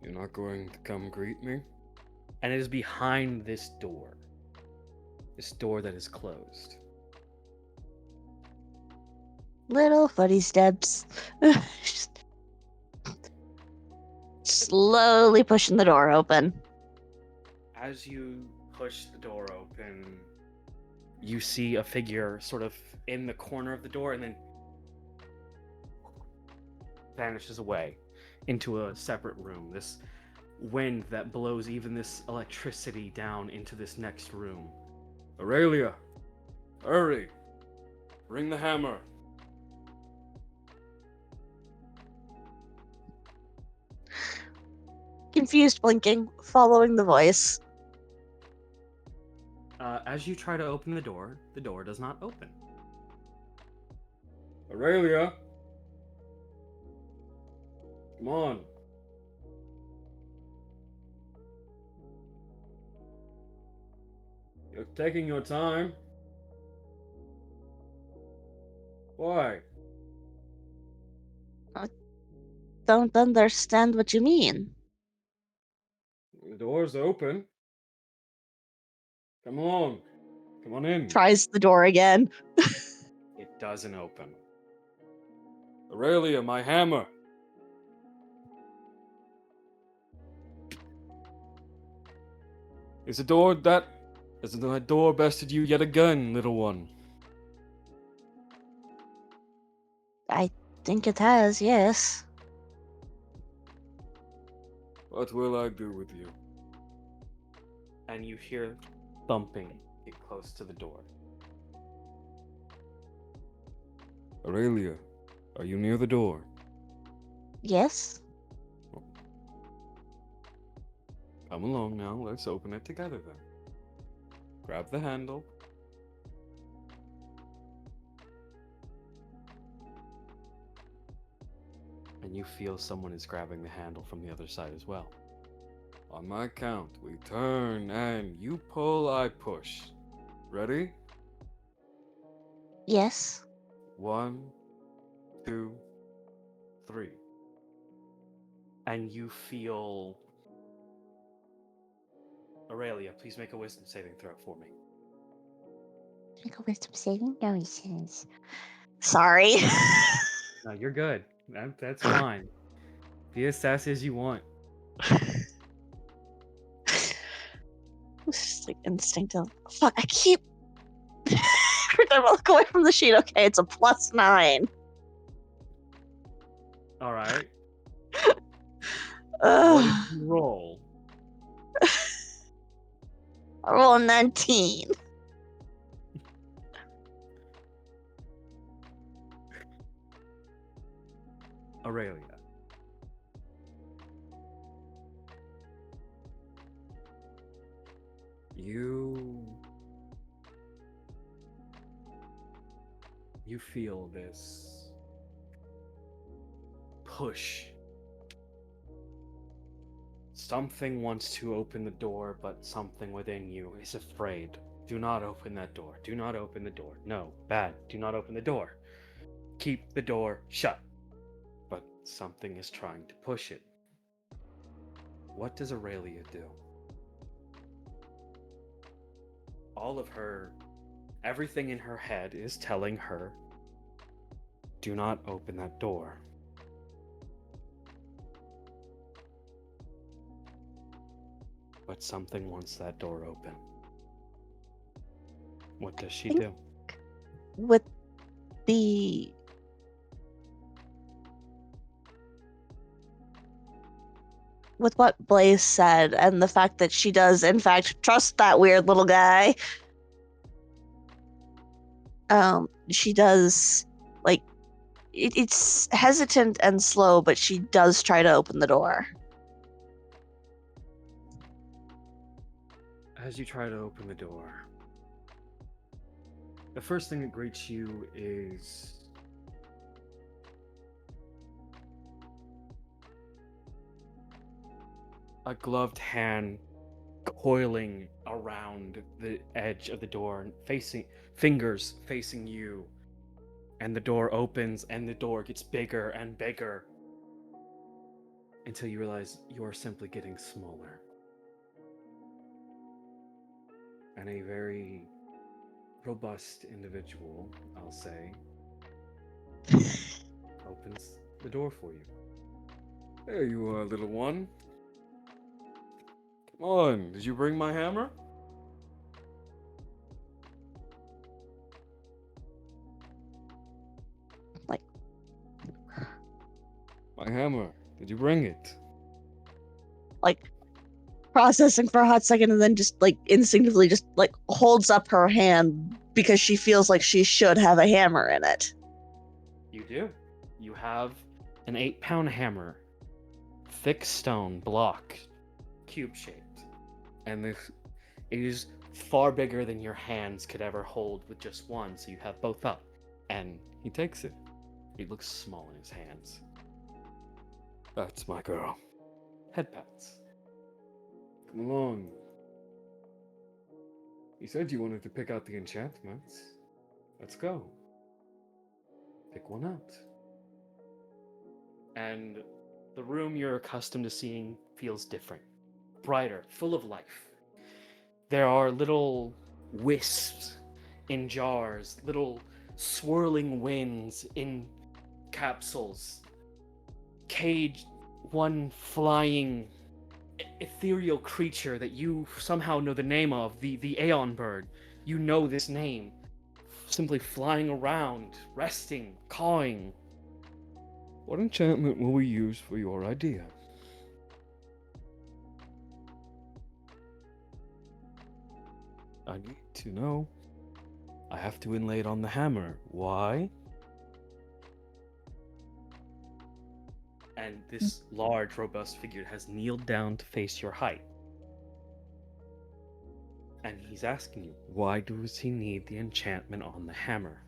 You're not going to come greet me? And it is behind this door. This door that is closed. Little footy steps. Slowly pushing the door open. As you push the door open, you see a figure sort of in the corner of the door and then vanishes away into a separate room. This wind that blows even this electricity down into this next room. Aurelia, hurry! Bring the hammer. Confused blinking, following the voice. As you try to open the door does not open. Aurelia! Come on. You're taking your time. Why? Don't understand what you mean. The door's open. Come on. Come on in. Tries the door again. It doesn't open. Aurelia, my hammer. Has the door bested you yet again, little one? I think it has, yes. What will I do with you? And you hear thumping get close to the door. Aurelia, are you near the door? Yes? Come along now, let's open it together then. Grab the handle. And you feel someone is grabbing the handle from the other side as well. On my count, we turn and you pull, I push. Ready? Yes. 1, 2, 3. And you feel... Aurelia, please make a wisdom saving throw for me. Make a wisdom saving? No, he says. Sorry. No, you're good. That's fine. Be as sassy as you want. It's just like instinctive. Fuck, I keep... Every time I look away from the sheet, okay, it's a +9. All right. What did you roll? Roll 19. Aurelia. You feel this push. Something wants to open the door, but something within you is afraid. Do not open that door. Do not open the door. No, bad. Do not open the door. Keep the door shut. But something is trying to push it. What does Aurelia do? Everything in her head is telling her, do not open that door. But something wants that door open. What does she do? With the with what Blaze said and the fact that she does in fact trust that weird little guy, she does, like, it's hesitant and slow, but she does try to open the door. As you try to open the door, the first thing that greets you is a gloved hand coiling around the edge of the door and fingers facing you. And the door opens and the door gets bigger and bigger until you realize you are simply getting smaller. And a very robust individual, I'll say, opens the door for you. There you are, little one. Come on, did you bring my hammer? Like, My hammer, did you bring it? like processing for a hot second and then just like instinctively just like holds up her hand because she feels like she should have a hammer in it. You do. You have an 8-pound hammer, thick stone block, cube-shaped. And it is far bigger than your hands could ever hold with just one, so you have both up. And he takes it. He looks small in his hands. That's my girl. Head pats. Come along. You said you wanted to pick out the enchantments. Let's go. Pick one out. And the room you're accustomed to seeing feels different. Brighter, full of life. There are little wisps in jars, little swirling winds in capsules. One flying ethereal creature that you somehow know the name of, the Aeon bird. You know this name. Simply flying around, resting, cawing. What enchantment will we use for your idea? I need to know. I have to inlay it on the hammer. Why? And this large, robust figure has kneeled down to face your height. And he's asking you, why does he need the enchantment on the hammer?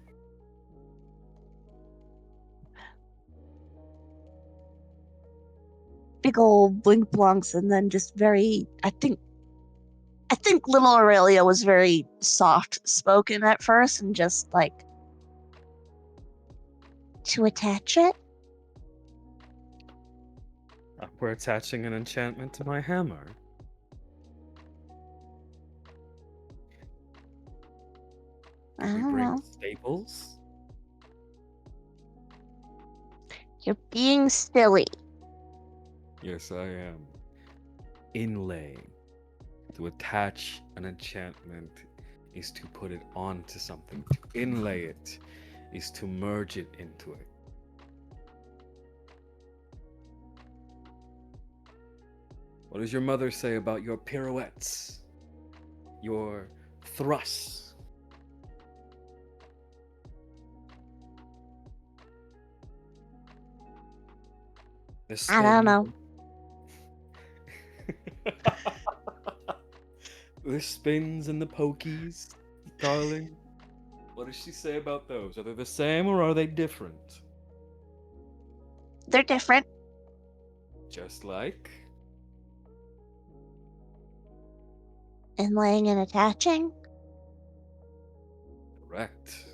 Big old blink blonks and then just very, I think little Aurelia was very soft spoken at first and just like, to attach it? We're attaching an enchantment to my hammer. I We don't bring know. staples? You're being silly. Yes, I am. Inlay. To attach an enchantment is to put it onto something. To inlay it is to merge it into it. What does your mother say about your pirouettes? your thrusts. I don't know. The spins and the pokies, darling. What does she say about those? Are they the same or are they different? They're different. Just like? Inlaying and attaching. Correct.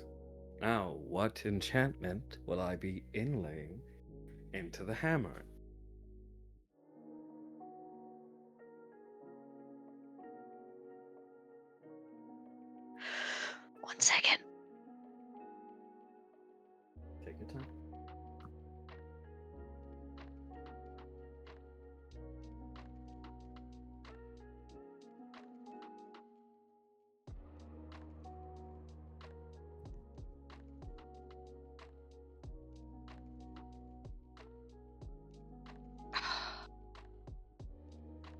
Now, what enchantment will I be inlaying into the hammer? One second. Take your time.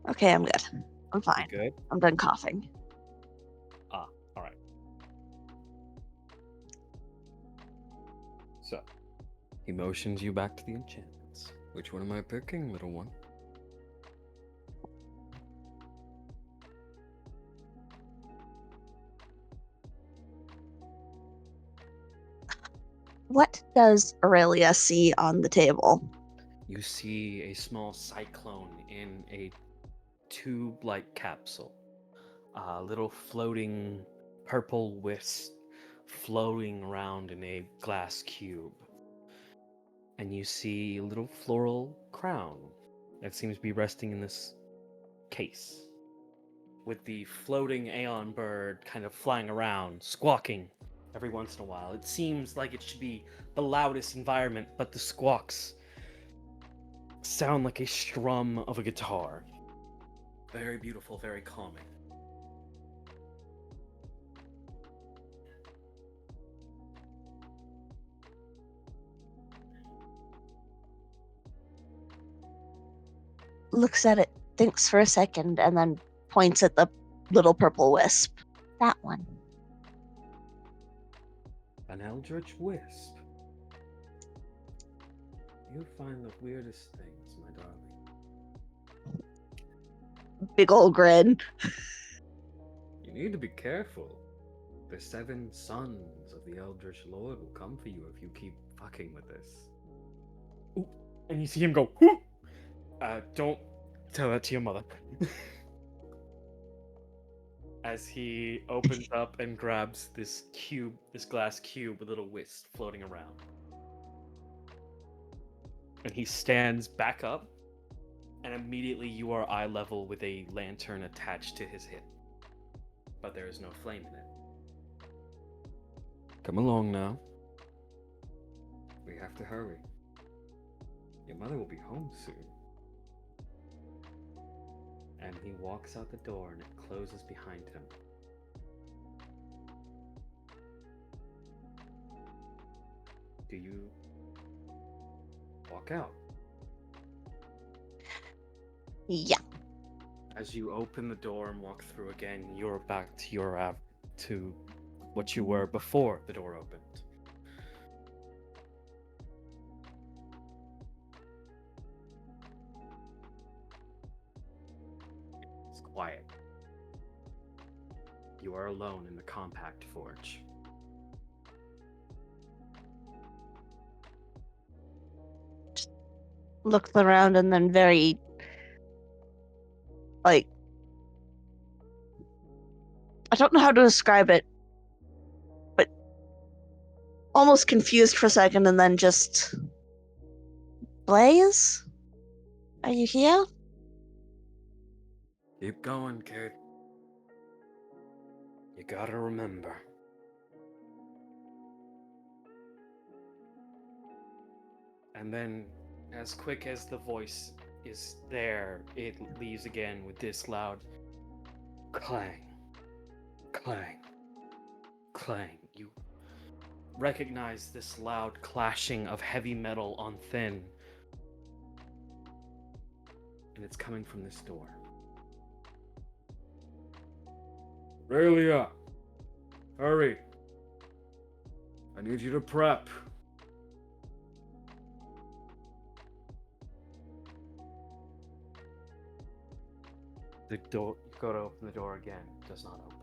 Okay, I'm good. I'm You fine. good? I'm done coughing. Ah, alright. So, he motions you back to the enchantments. Which one am I picking, little one? What does Aurelia see on the table? You see a small cyclone in a tube-like capsule. A little floating purple wisp floating around in a glass cube. And you see a little floral crown that seems to be resting in this case. With the floating Aeon bird kind of flying around, squawking every once in a while. It seems like it should be the loudest environment, but the squawks sound like a strum of a guitar. Very beautiful, very calming. Looks at it, thinks for a second, and then points at the little purple wisp. That one. An eldritch wisp. You find the weirdest things, my darling. Big ol' grin. You need to be careful. The 7 sons of the Eldritch Lord will come for you if you keep fucking with this. Ooh, and you see him go, whoop! Don't tell that to your mother. As he opens up and grabs this cube, this glass cube with little wisp floating around. And he stands back up, and immediately you are eye level with a lantern attached to his hip. But there is no flame in it. Come along now. We have to hurry. Your mother will be home soon. And he walks out the door and it closes behind him. Do you walk out? Yeah. As you open the door and walk through again, you're back to your to what you were before the door opened. It's quiet. You are alone in the compact forge. Looks around and then very, like, I don't know how to describe it, but almost confused for a second and then just, Blaze? Are you here? Keep going, kid. You gotta remember. And then, as quick as the voice is there, it leaves again with this loud clang, clang, clang. You recognize this loud clashing of heavy metal on thin. And it's coming from this door. Aurelia, hurry. I need you to prep. The door, you go to open the door again, it does not open.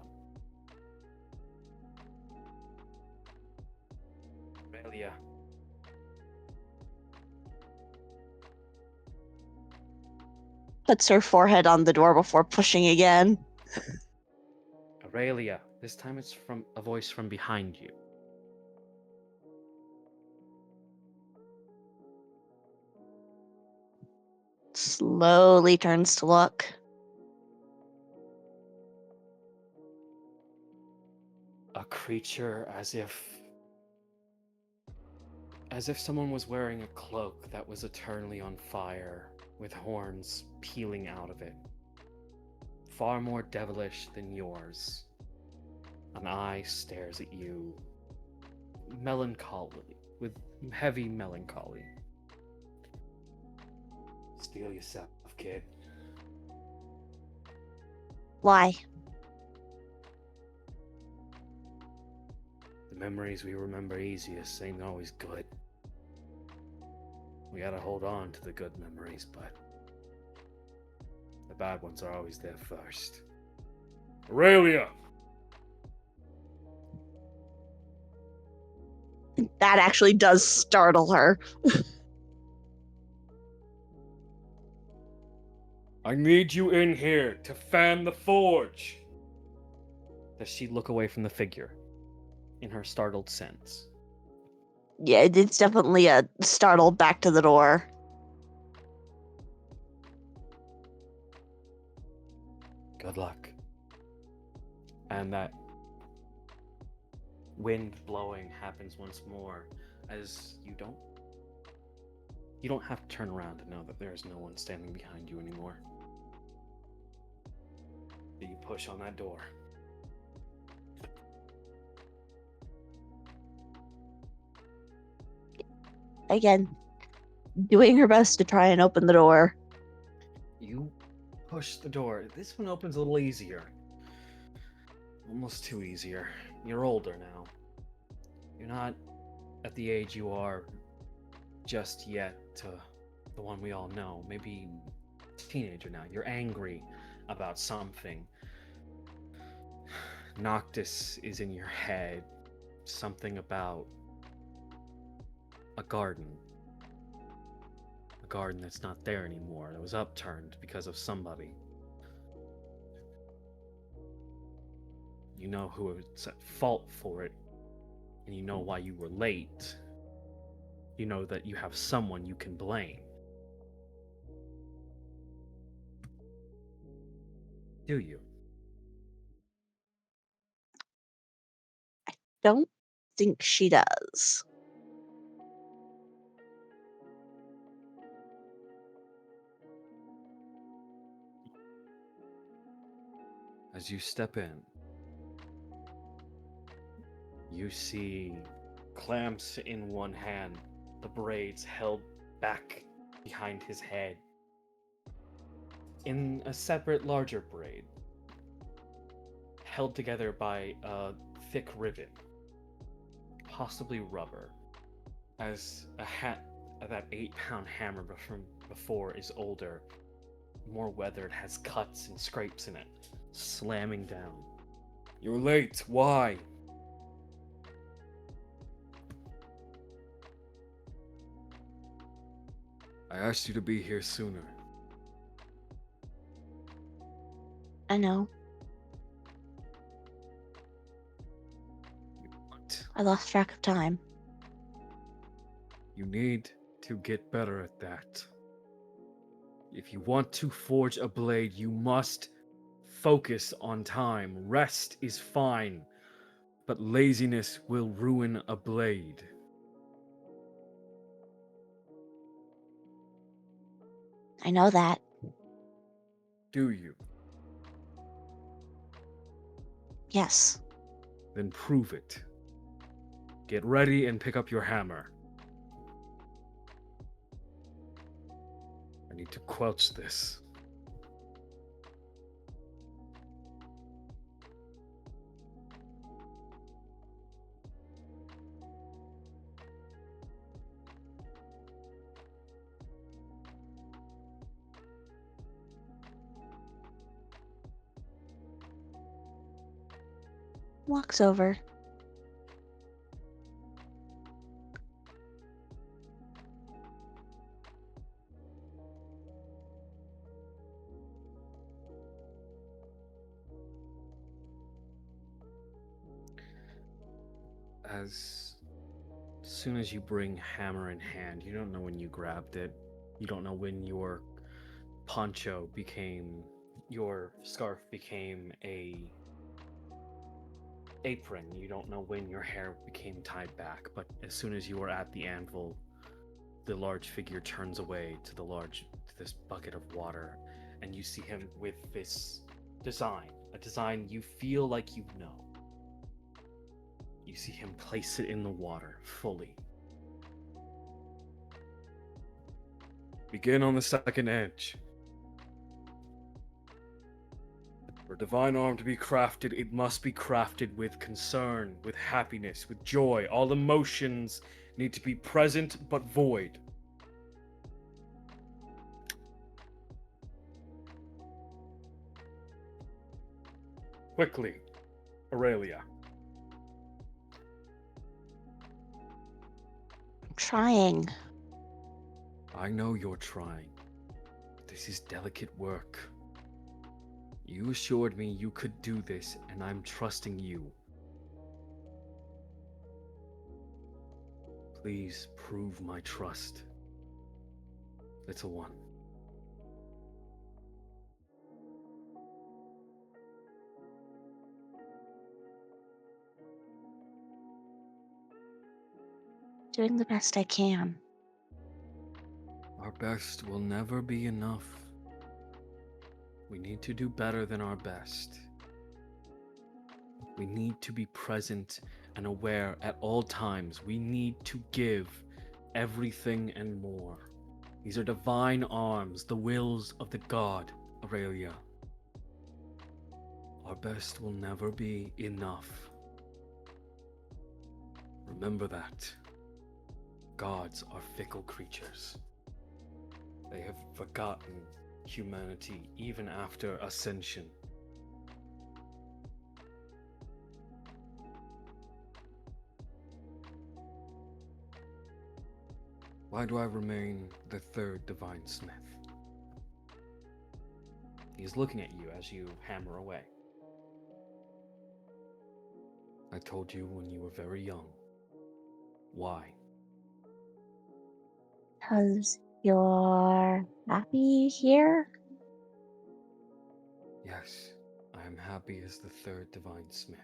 Aurelia. Puts her forehead on the door before pushing again. Aurelia. This time it's from a voice from behind you. Slowly turns to look. A creature as if someone was wearing a cloak that was eternally on fire, with horns peeling out of it. Far more devilish than yours. An eye stares at you, melancholy, with heavy melancholy. Steel yourself, kid. Why? The memories we remember easiest ain't always good. We gotta hold on to the good memories, but the bad ones are always there first. Aurelia! That actually does startle her. I need you in here to fan the forge! Does she look away from the figure in her startled sense? Yeah, it's definitely a startled back to the door. Good luck. And that wind blowing happens once more as you don't have to turn around to know that there is no one standing behind you anymore. You push on that door. Again, doing her best to try and open the door. You push the door. This one opens a little easier. Almost too easier. You're older now. You're not at the age you are just yet to the one we all know. Maybe teenager now. You're angry about something. Noctis is in your head. Something about a garden. A garden that's not there anymore. That was upturned because of somebody. You know who was at fault for it, and you know why you were late. You know that you have someone you can blame. Do you? Don't think she does. As you step in, you see clamps in one hand, the braids held back behind his head. In a separate, larger braid, held together by a thick ribbon, possibly rubber, as that 8-pound hammer from before is older, more weathered, has cuts and scrapes in it, slamming down. You're late, why? I asked you to be here sooner. I know. What? I lost track of time. You need to get better at that. If you want to forge a blade, you must focus on time. Rest is fine, but laziness will ruin a blade. I know that. Do you? Yes. Then prove it. Get ready and pick up your hammer. I need to quench this. Walks over. As soon as you bring hammer in hand, you don't know when you grabbed it. You don't know when your your scarf became a apron. You don't know when your hair became tied back, but as soon as you are at the anvil, the large figure turns away to this bucket of water, and you see him with this design, a design you feel like you know. You see him place it in the water fully. Begin on the second edge. For divine arm to be crafted, it must be crafted with concern, with happiness, with joy. All emotions need to be present but void. Quickly, Aurelia. I'm trying. I know you're trying. This is delicate work. You assured me you could do this, and I'm trusting you. Please prove my trust. Little one. Doing the best I can. Our best will never be enough. We need to do better than our best. We need to be present and aware at all times. We need to give everything and more. These are divine arms, the wills of the god, Aurelia. Our best will never be enough. Remember that. Gods are fickle creatures. They have forgotten humanity even after ascension. Why do I remain the third divine smith? He's looking at you as you hammer away. I told you when you were very young. Why? Because you're happy here? Yes, I am happy as the third divine smith.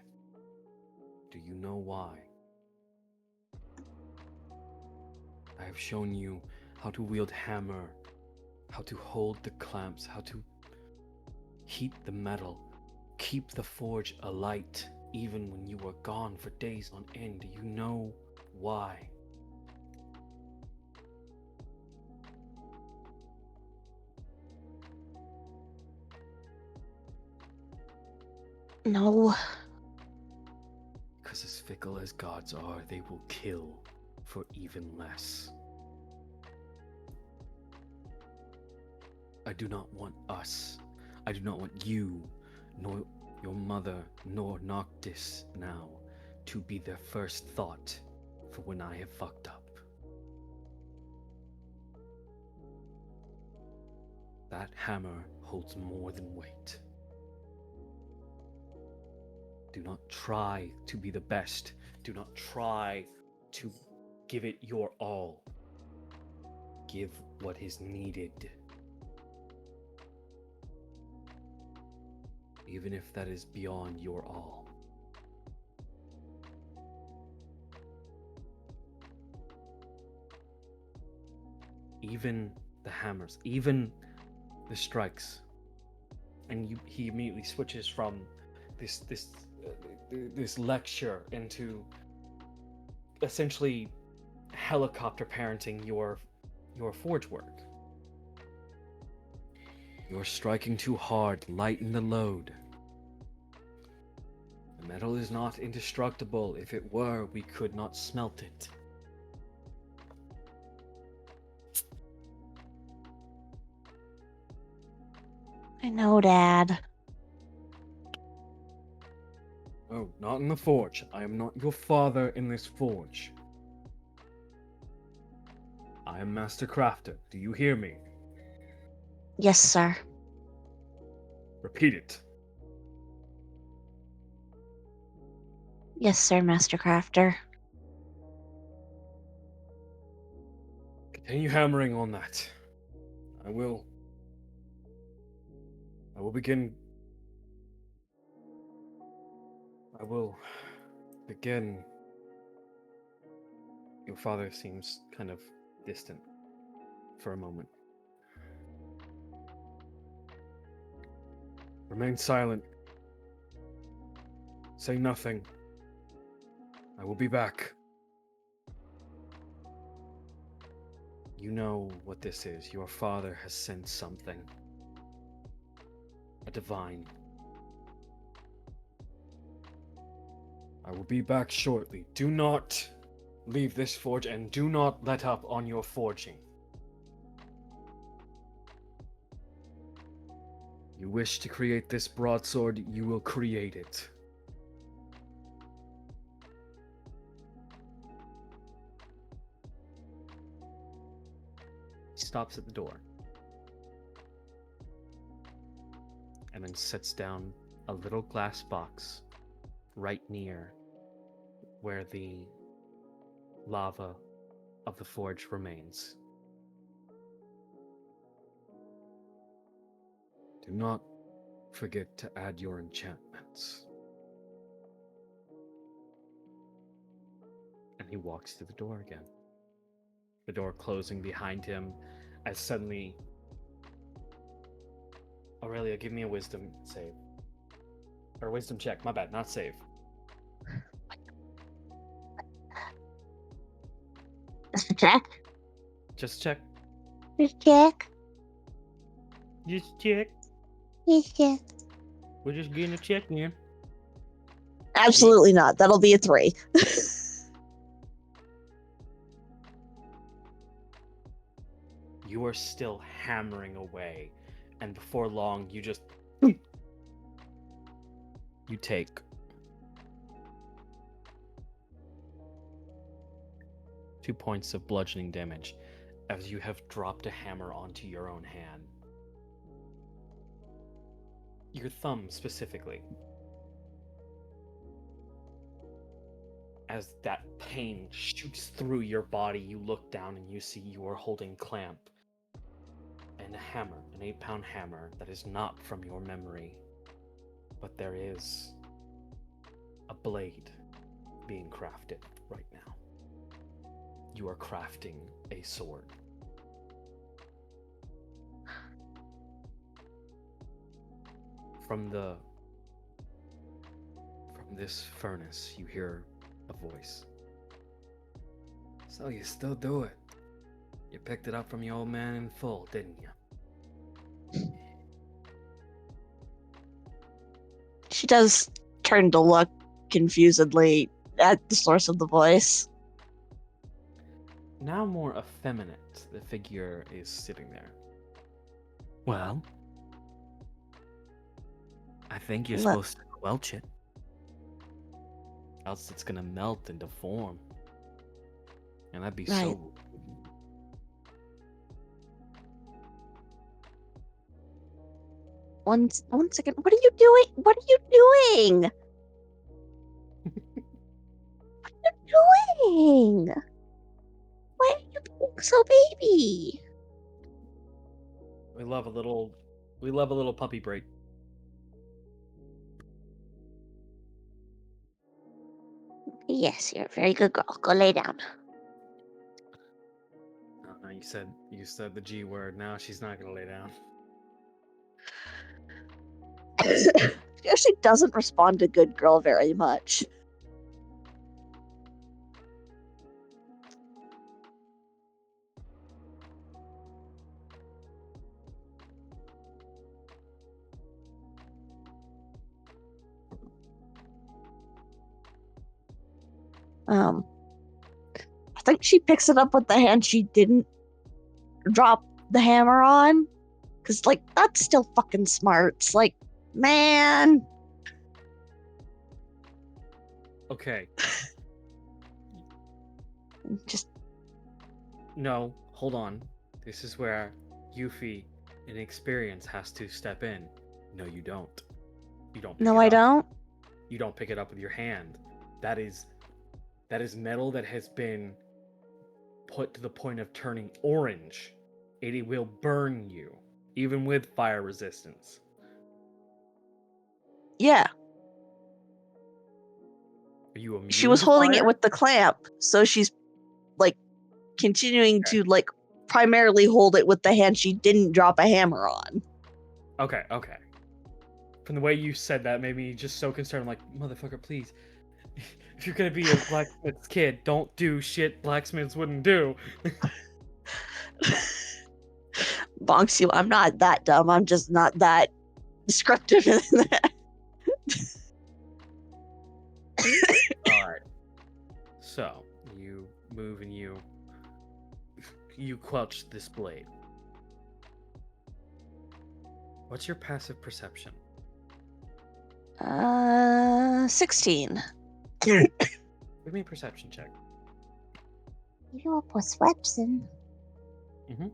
Do you know why? I have shown you how to wield hammer, how to hold the clamps, how to heat the metal, keep the forge alight even when you were gone for days on end. Do you know why? No. Because as fickle as gods are, they will kill for even less. I do not want us, I do not want you, nor your mother, nor Noctis now, to be their first thought for when I have fucked up. That hammer holds more than weight. Do not try to be the best. Do not try to give it your all. Give what is needed. Even if that is beyond your all. Even the hammers, even the strikes. And he immediately switches from this lecture into essentially helicopter parenting your forge work. You're striking too hard. Lighten the load. The metal is not indestructible. If it were, we could not smelt it. I know, Dad. Oh, not in the forge. I am not your father in this forge. I am Master Crafter. Do you hear me? Yes, sir. Repeat it. Yes, sir, Master Crafter. Continue hammering on that. I will begin. I will begin. Your father seems kind of distant for a moment. Remain silent. Say nothing. I will be back. You know what this is. Your father has sent something. A divine. I will be back shortly. Do not leave this forge and do not let up on your forging. You wish to create this broadsword, you will create it. He stops at the door and then sets down a little glass box right near where the lava of the forge remains. Do not forget to add your enchantments. And he walks to the door again. The door closing behind him as suddenly... Aurelia, give me a wisdom save. Or wisdom check, my bad, not save. Just check. Just check. Just check. Just check. Just check. We're just getting a check in. Absolutely not. That'll be a 3. You are still hammering away, and before long, you just... You take 2 points of bludgeoning damage as you have dropped a hammer onto your own hand. Your thumb, specifically. As that pain shoots through your body, you look down and you see you are holding clamp and a hammer, an 8-pound hammer that is not from your memory, but there is a blade being crafted right now. You are crafting a sword. From this furnace, you hear a voice. So you still do it. You picked it up from your old man in full, didn't you? She does turn to look confusedly at the source of the voice. Now more effeminate, the figure is sitting there. Well, I think you're Look. supposed to squelch it. Else it's gonna melt into form. And that'd be Right. so... One second. What are you doing? What are you doing? What are you doing? Why are you being so baby? We love a little puppy break. Yes, you're a very good girl. Go lay down. No, you said the G word. Now she's not gonna lay down. She actually doesn't respond to good girl very much. I think she picks it up with the hand she didn't drop the hammer on. Cause like that's still fucking smart. It's like, man. Okay. Just No, hold on. This is where Yufi, in experience, has to step in. No, you don't. You don't pick no, it I up. don't. You don't pick it up with your hand. That is metal that has been put to the point of turning orange. It will burn you, even with fire resistance. Yeah, Are you immune she was to holding it fire? with the clamp, so she's like continuing to like primarily hold it with the hand she didn't drop a hammer on. Okay. From the way you said that made me just so concerned. I'm like, motherfucker, please. If you're gonna be a blacksmith's kid, don't do shit blacksmiths wouldn't do. Bonks you. I'm not that dumb. I'm just not that descriptive in that. Alright. So, you move and you quelch this blade. What's your passive perception? 16. Give me a perception check. Your perception. Mm-hmm.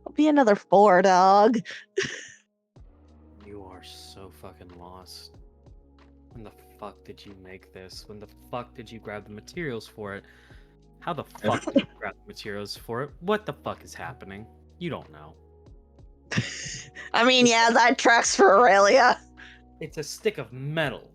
I'll be another 4, dog. You are so fucking lost. When the fuck did you make this? When the fuck did you grab the materials for it? How the fuck did you grab the materials for it? What the fuck is happening? You don't know. I mean, yeah, that tracks for Aurelia. It's a stick of metal.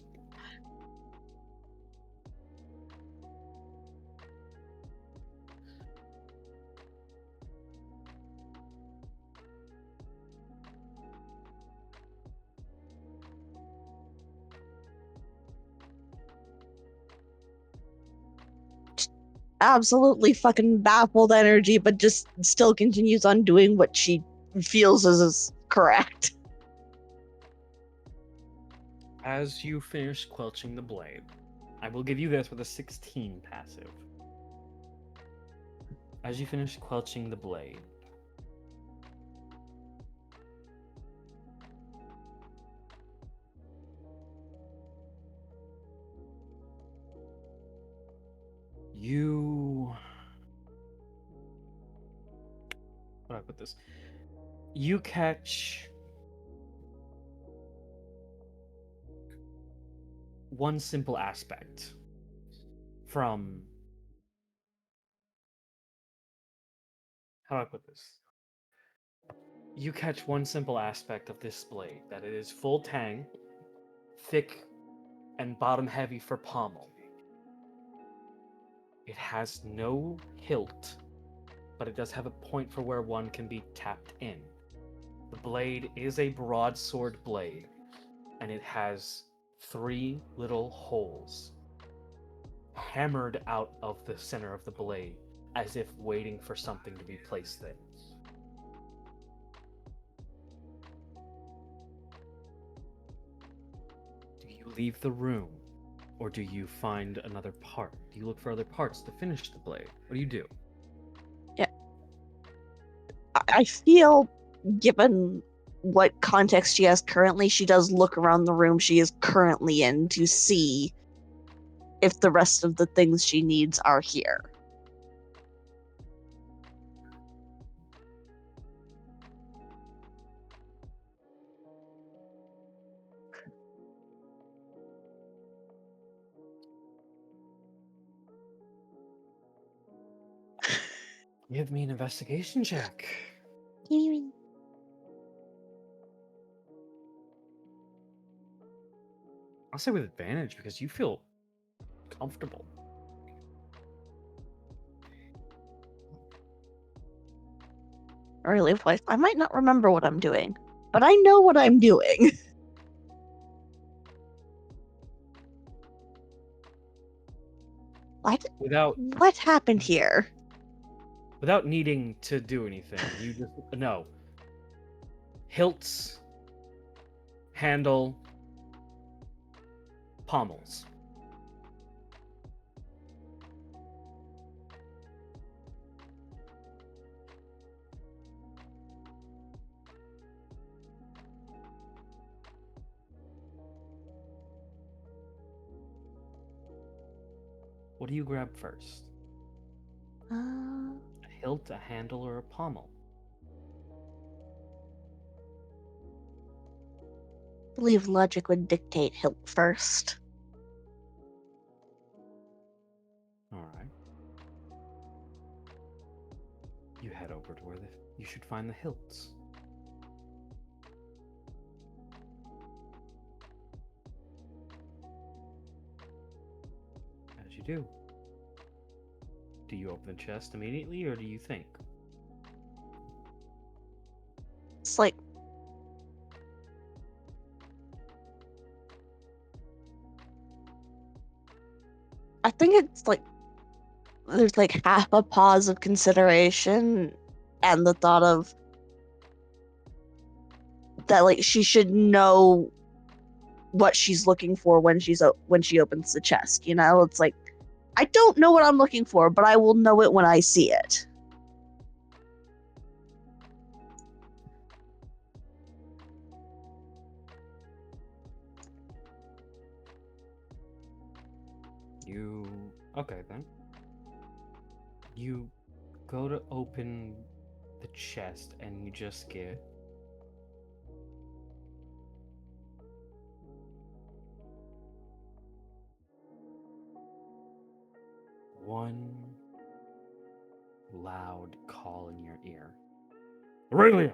Absolutely fucking baffled energy, but just still continues on doing what she feels is correct. As you finish quelching the blade, I will give you this with a 16 passive. As you finish quelching the blade, you... How do I put this? You catch one simple aspect from... How do I put this? You catch one simple aspect of this blade, that it is full tang, thick, and bottom heavy for pommel. It has no hilt, but it does have a point for where one can be tapped in. The blade is a broadsword blade, and it has 3 little holes hammered out of the center of the blade, as if waiting for something to be placed there. Do you leave the room, or do you find another part? Do you look for other parts to finish the blade? What do you do? I feel, given what context she has currently, she does look around the room she is currently in to see if the rest of the things she needs are here. Give me an investigation check. I'll say with advantage because you feel comfortable. Early voice. I might not remember what I'm doing, but I know what I'm doing. What happened here? Without needing to do anything, you just no. Hilts, handle, pommels. What do you grab first? I A hilt, a handle, or a pommel? believe logic would dictate hilt first. Alright. You head over to where you should find the hilts. As you do. Do you open the chest immediately, or do you think? It's like I think it's like there's like half a pause of consideration and the thought of that like she should know what she's looking for when she opens the chest, you know? It's like I don't know what I'm looking for, but I will know it when I see it. Okay then. You go to open the chest and you just get one loud call in your ear. Aurelia!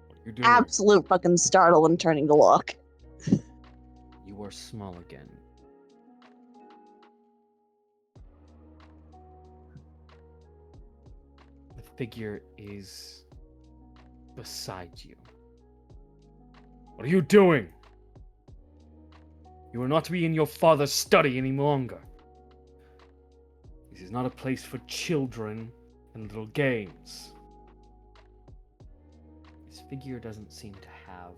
What are you doing? Absolute fucking startle and turning to look. You are small again. The figure is beside you. What are you doing? You are not to be in your father's study any longer. This is not a place for children and little games. This figure doesn't seem to have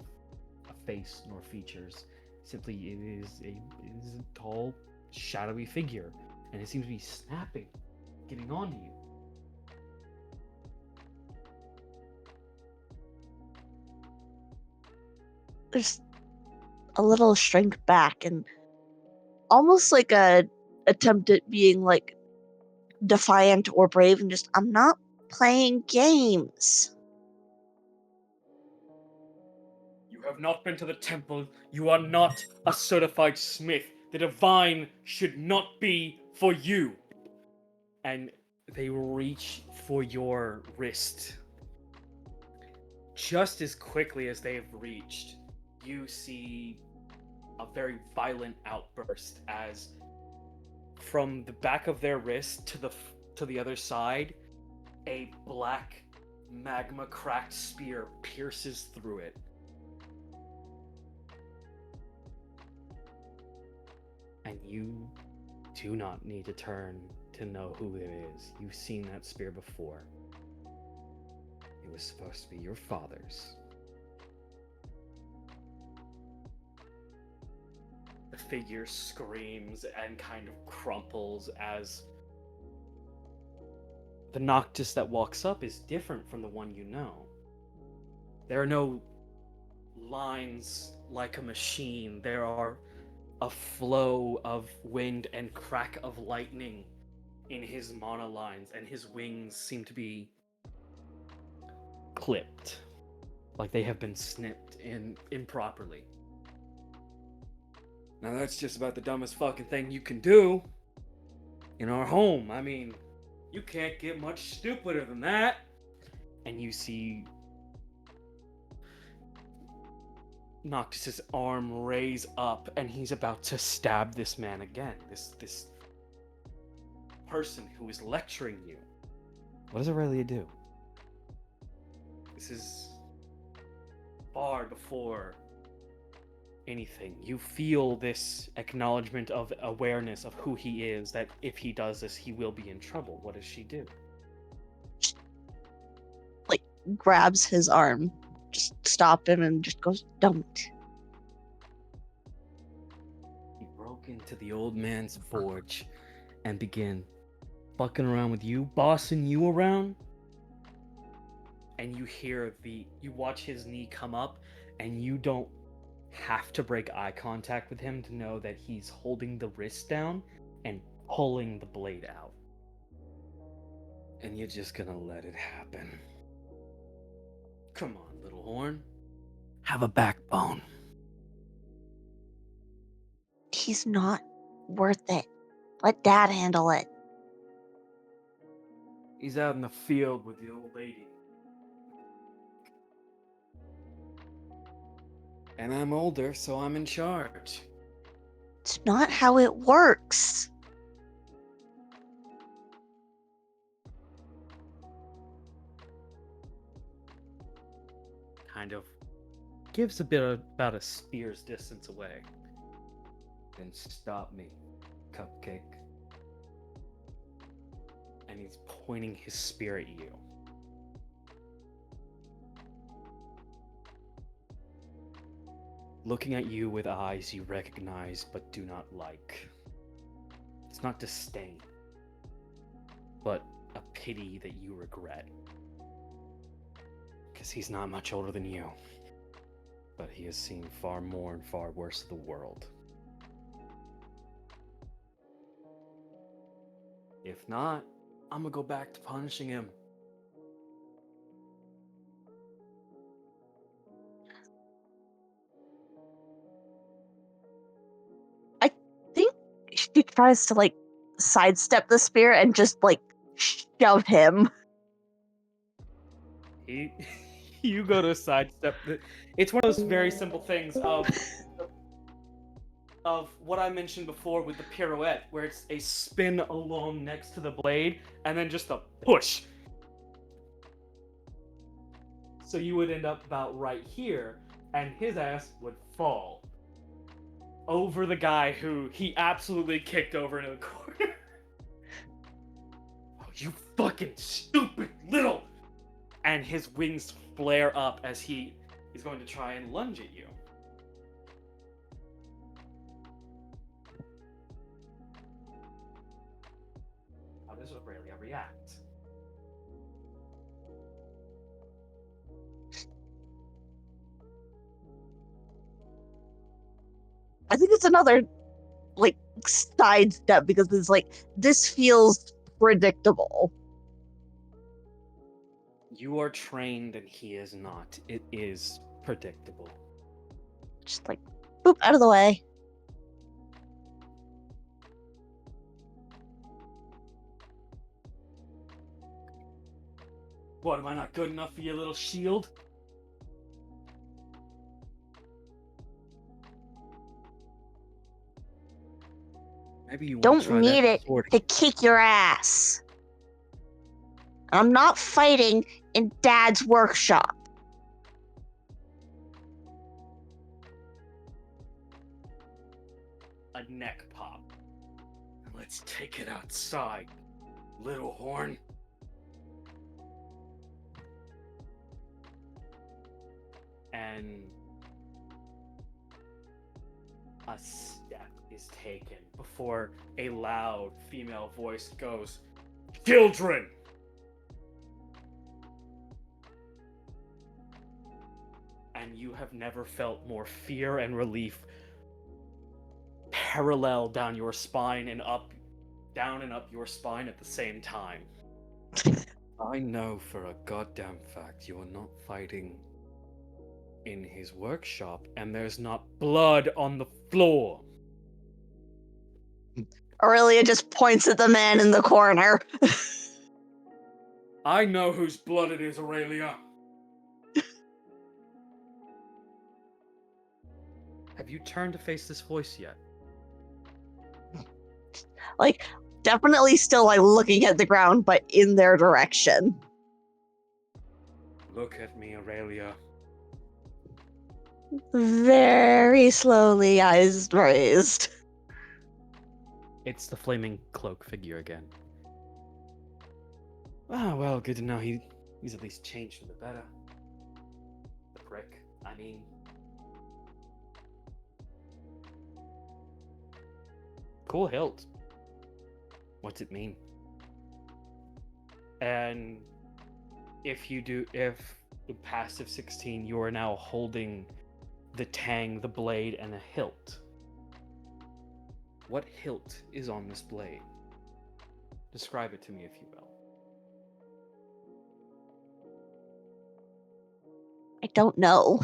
a face nor features. Simply, it is a tall, shadowy figure, and it seems to be snapping, getting onto you. There's a little shrink back and almost like a attempt at being like defiant or brave and just I'm not playing games. You have not been to the temple. You are not a certified smith. The divine should not be for you. And they reach for your wrist. Just as quickly as they have reached, you see a very violent outburst as from the back of their wrist to the other side, a black magma cracked spear pierces through it. And you do not need to turn to know who it is. You've seen that spear before. It was supposed to be your father's. The figure screams and kind of crumples as the Noctis that walks up is different from the one you know. There are no lines like a machine. There are a flow of wind and crack of lightning in his monolines, and his wings seem to be clipped, like they have been snipped improperly. Now that's just about the dumbest fucking thing you can do in our home. I mean, you can't get much stupider than that. And you see Noctis's arm raise up, and he's about to stab this man again. This person who is lecturing you. What does Aurelia do? This is far before anything. You feel this acknowledgement of awareness of who he is, that if he does this, he will be in trouble. What does she do? Like grabs his arm, just stop him and just goes, "Don't." He broke into the old man's forge and began fucking around with you, bossing you around. And you hear you watch his knee come up, and you don't have to break eye contact with him to know that he's holding the wrist down and pulling the blade out. And you're just gonna let it happen. Come on, little horn. Have a backbone. He's not worth it. Let Dad handle it. He's out in the field with the old lady. And I'm older, so I'm in charge. It's not how it works. Kind of gives a bit of, about a spear's distance away. Then stop me, Cupcake. And he's pointing his spear at you. Looking at you with eyes you recognize but do not like. It's not disdain, but a pity that you regret. Because he's not much older than you. But he has seen far more and far worse of the world. If not, I'm gonna go back to punishing him. I think she tries to, like, sidestep the spear and just, like, shove him. You go to sidestep. It's one of those very simple things of what I mentioned before with the pirouette, where it's a spin along next to the blade, and then just a push. So you would end up about right here, and his ass would fall over the guy who he absolutely kicked over into the corner. Oh, you fucking stupid little! And his wings flare up as he is going to try and lunge at you. How does Aurelia react? I think it's another, like, sidestep because it's like, this feels predictable. You are trained and he is not. It is predictable. Just like, boop, out of the way. What, am I not good enough for your little shield? Maybe you want to Don't try need that it sword. to kick your ass. I'm not fighting in Dad's workshop. A neck pop. Let's take it outside, little horn. And a step is taken before a loud female voice goes, "Children!" And you have never felt more fear and relief parallel down your spine and up, down and up your spine at the same time. I know for a goddamn fact you are not fighting in his workshop, and there's not blood on the floor. Aurelia just points at the man in the corner. I know whose blood it is, Aurelia. Have you turned to face this voice yet? Like, definitely still, like, looking at the ground, but in their direction. Look at me, Aurelia. Very slowly, eyes raised. It's the flaming cloak figure again. Ah, well, good to know he's at least changed for the better. The prick, I mean. Cool hilt. What's it mean? And if passive 16, you are now holding the tang, the blade, and a hilt. What hilt is on this blade? Describe it to me, if you will. I don't know.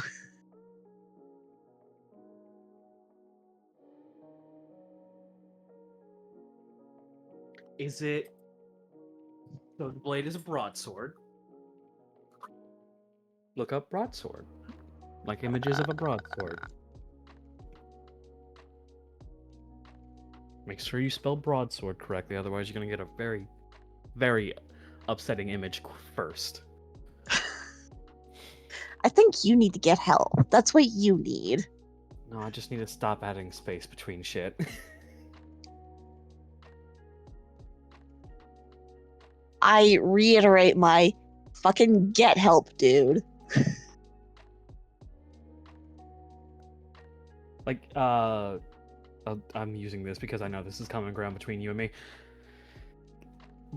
Is it... So the blade is a broadsword. Look up broadsword. Like images of a broadsword. Make sure you spell broadsword correctly, otherwise you're going to get a very, very upsetting image first. I think you need to get help. That's what you need. No, I just need to stop adding space between shit. I reiterate my fucking get help, dude. Like, I'm using this because I know this is common ground between you and me.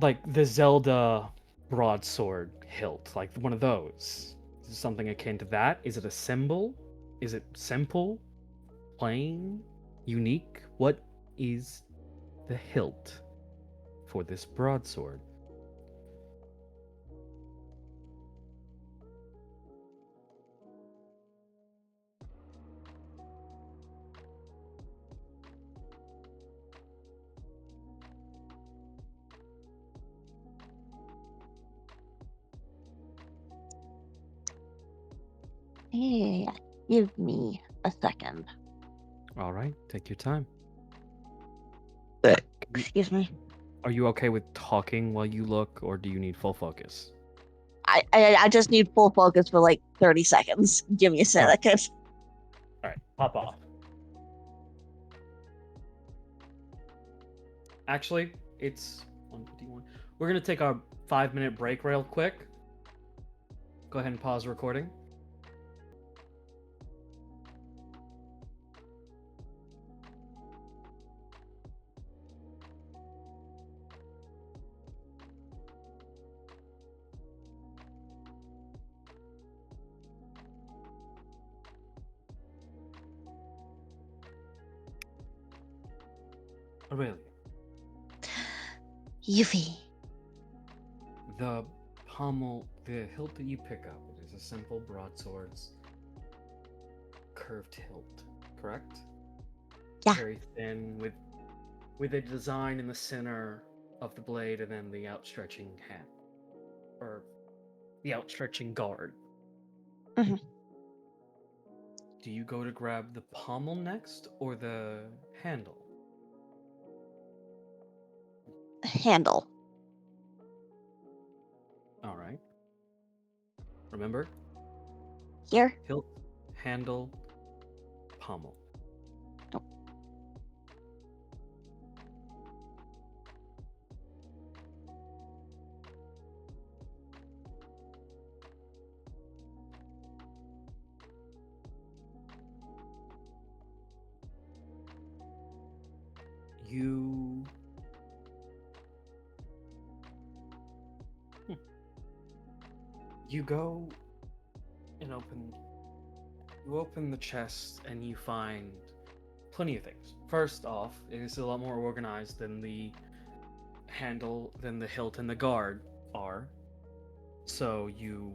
Like the Zelda broadsword hilt, like one of those. Is it something akin to that? Is it a symbol? Is it simple? Plain? Unique? What is the hilt for this broadsword? Yeah, give me a second. All right, take your time. Excuse me. Are you okay with talking while you look, or do you need full focus? I just need full focus for like 30 seconds. Give me a second. All right, pop off. Actually, it's 1:51. We're gonna take our 5-minute break real quick. Go ahead and pause recording. Aurelia, Yufi. the pommel, the hilt that you pick up, it is a simple broadsword's curved hilt, correct? Yeah. Very thin, with a design in the center of the blade, and then the outstretching hand, or the outstretching guard. Mhm. Do you go to grab the pommel next, or the handle? Handle. All right. Remember, Here. hilt, handle, pommel. Nope. You you go and open the chest, and you find plenty of things. First off, it is a lot more organized than the handle, than the hilt and the guard are. So you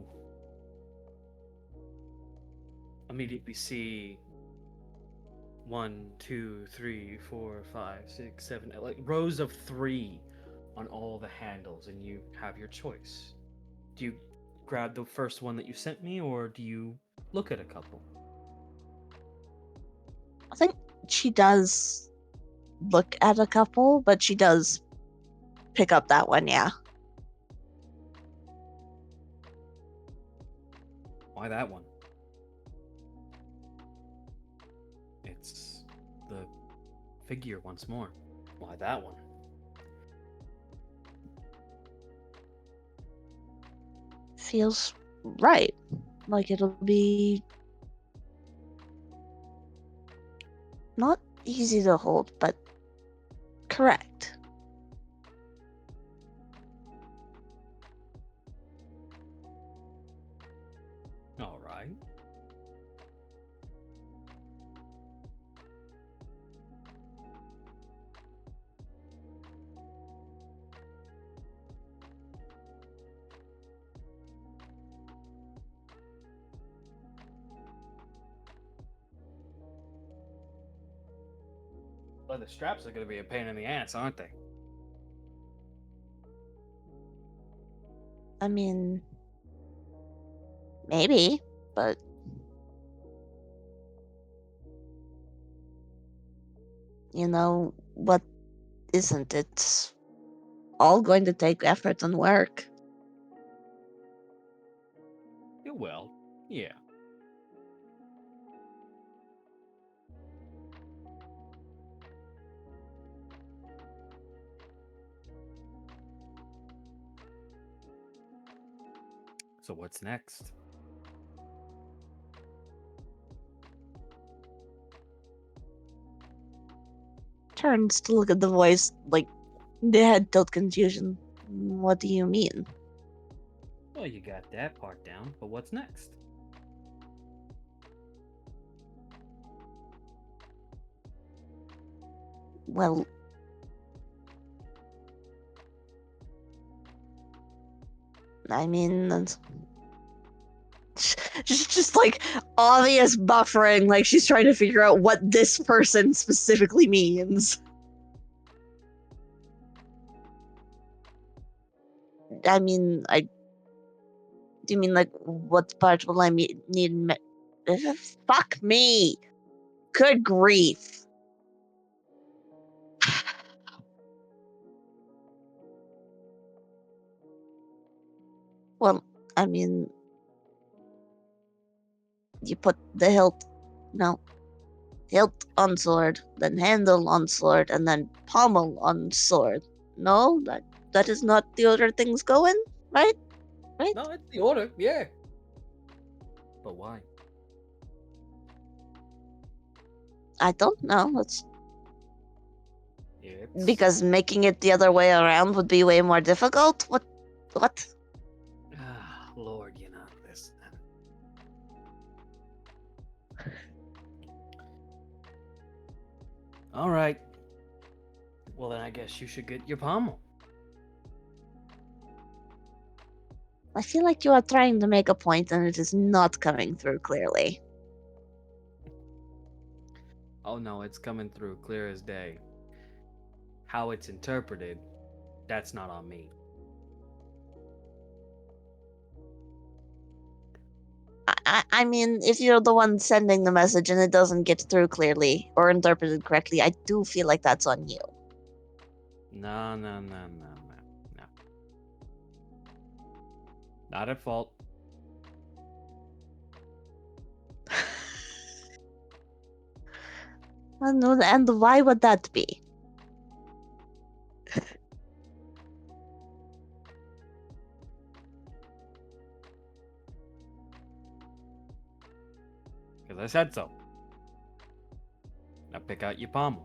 immediately see 1, 2, 3, 4, 5, 6, 7, like rows of 3 on all the handles, and you have your choice. Do you grab the first one that you sent me, or do you look at a couple? I think she does look at a couple, but she does pick up that one, yeah. Why that one? It's the figure once more. Why that one? Feels right. Like it'll be not easy to hold, but correct. All right. Leather straps are gonna be a pain in the ass, aren't they? I mean, maybe, but you know what isn't it? All going to take effort and work. It will. Yeah. So what's next? Turns to look at the voice, like the head tilt confusion. What do you mean? Well, you got that part down, but what's next? Well, I mean, just like obvious buffering, like she's trying to figure out what this person specifically means. I mean, do you mean like what part will I need? Fuck me! Good grief! Well, I mean, you put the hilt on sword, then handle on sword, and then pommel on sword. No, that is not the order things go in, right? Right? No, it's the order, yeah. But why? I don't know. It's It's because making it the other way around would be way more difficult. What? Ah, Lord, you're not listening. All right. Well, then I guess you should get your pommel. I feel like you are trying to make a point and it is not coming through clearly. Oh no, it's coming through clear as day. How it's interpreted, that's not on me. I mean, if you're the one sending the message and it doesn't get through clearly or interpreted correctly, I do feel like that's on you. No. Not at fault. And why would that be? Because I said so. Now pick out your pommel.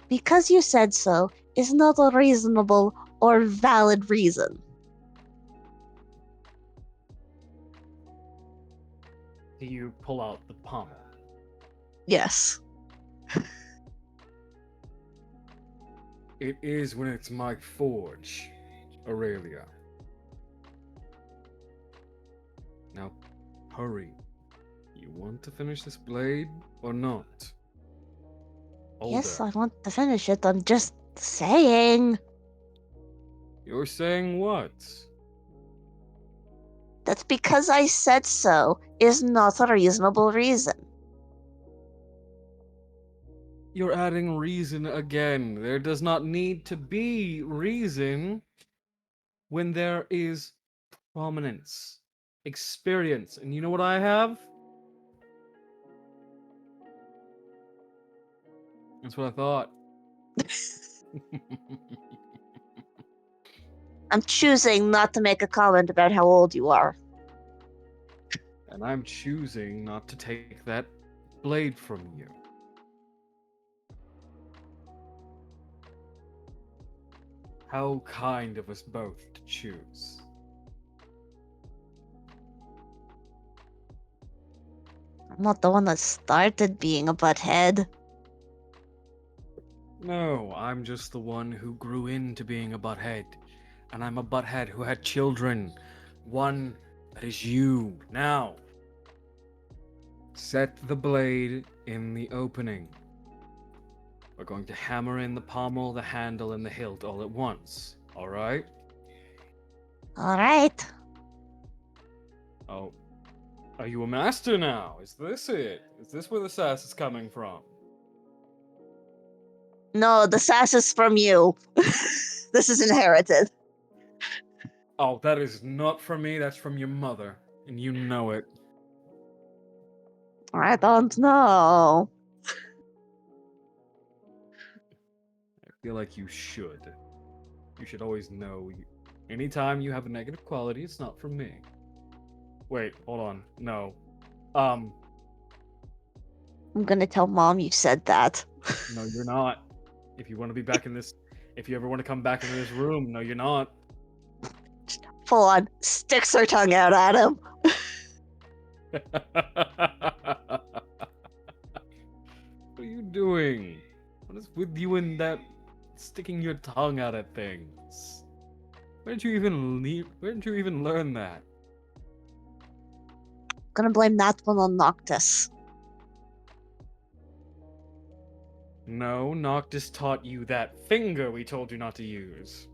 Because you said so is not a reasonable or valid reason. Do you pull out the pommel? Yes. It is when it's my forge, Aurelia. Now, hurry. You want to finish this blade or not? Yes, Older. I want to finish it. I'm just saying You're saying what? that because I said so is not a reasonable reason. You're adding reason again. There does not need to be reason when there is prominence, experience. And you know what I have? That's what I thought. I'm choosing not to make a comment about how old you are. And I'm choosing not to take that blade from you. How kind of us both to choose. I'm not the one that started being a butthead. No, I'm just the one who grew into being a butthead. And I'm a butthead who had children. One that is you. Now, set the blade in the opening. We're going to hammer in the pommel, the handle, and the hilt all at once. All right? All right. Oh, are you a master now? Is this it? Is this where the sass is coming from? No, the sass is from you. This is inherited. Oh, that is not from me. That's from your mother, and you know it. I don't know. I feel like you should. You should always know. Anytime you have a negative quality, it's not from me. Wait, hold on. No. I'm gonna tell Mom you said that. No, you're not. If you want to be back in this, if you ever want to come back into this room, no, you're not. Full on sticks her tongue out at him. What are you doing? What is with you and that sticking your tongue out at things? Where did you even learn that? Gonna blame that one on Noctis. No, Noctis taught you that finger we told you not to use.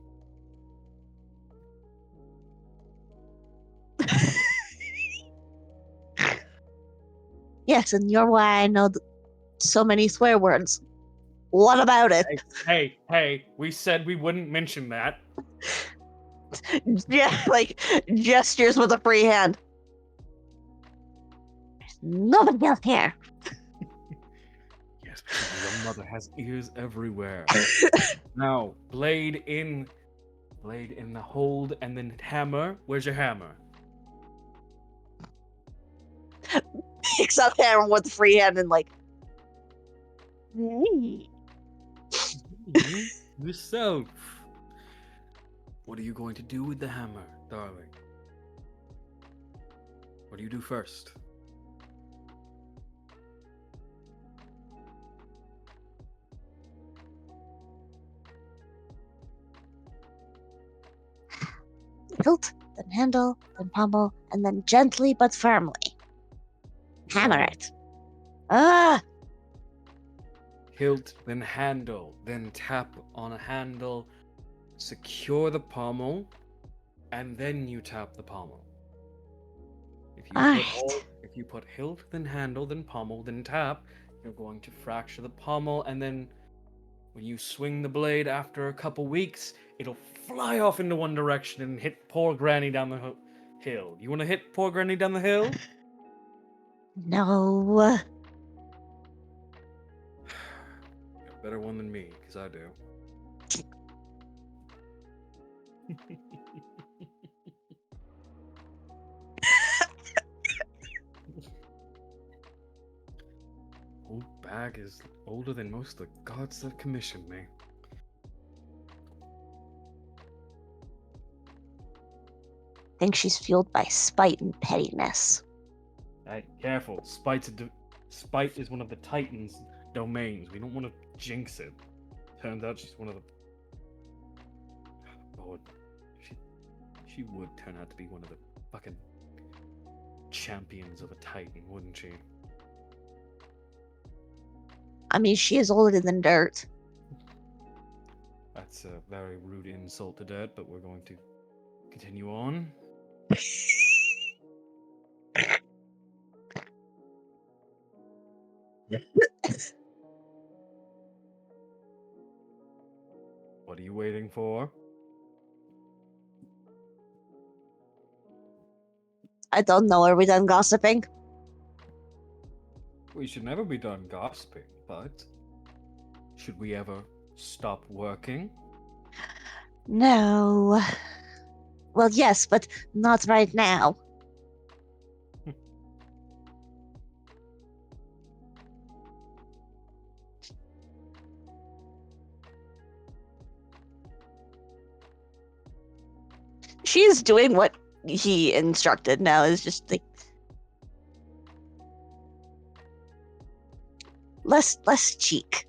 Yes, and you're why I know so many swear words. What about it? Hey, we said we wouldn't mention that. Yeah, like gestures with a free hand. There's nobody else here. Yes, your mother has ears everywhere. Now, blade in the hold, and then hammer. Where's your hammer? Picks up hammer with a free hand and like. Yourself. What are you going to do with the hammer, darling? What do you do first? Hilt, then handle, then pommel, and then gently but firmly hammer it. Ah! Hilt, then handle, then tap on a handle, secure the pommel, and then you tap the pommel. If you put hilt, then handle, then pommel, then tap, you're going to fracture the pommel, and then when you swing the blade after a couple weeks, it'll fly off into one direction and hit poor Granny down the hill. You want to hit poor Granny down the hill? No. You're a better one than me, because I do. Old bag is older than most of the gods that commissioned me. Think she's fueled by spite and pettiness. Hey, careful. Spite is one of the Titans' domains. We don't want to jinx it. Turns out she's one of the... Lord. She would turn out to be one of the fucking champions of a Titan, wouldn't she? I mean, she is older than dirt. That's a very rude insult to dirt, but we're going to continue on. What are you waiting for? I don't know. Are we done gossiping? We should never be done gossiping, but should we ever stop working? No. Well, yes, but not right now. She's doing what he instructed now, is just like less cheek,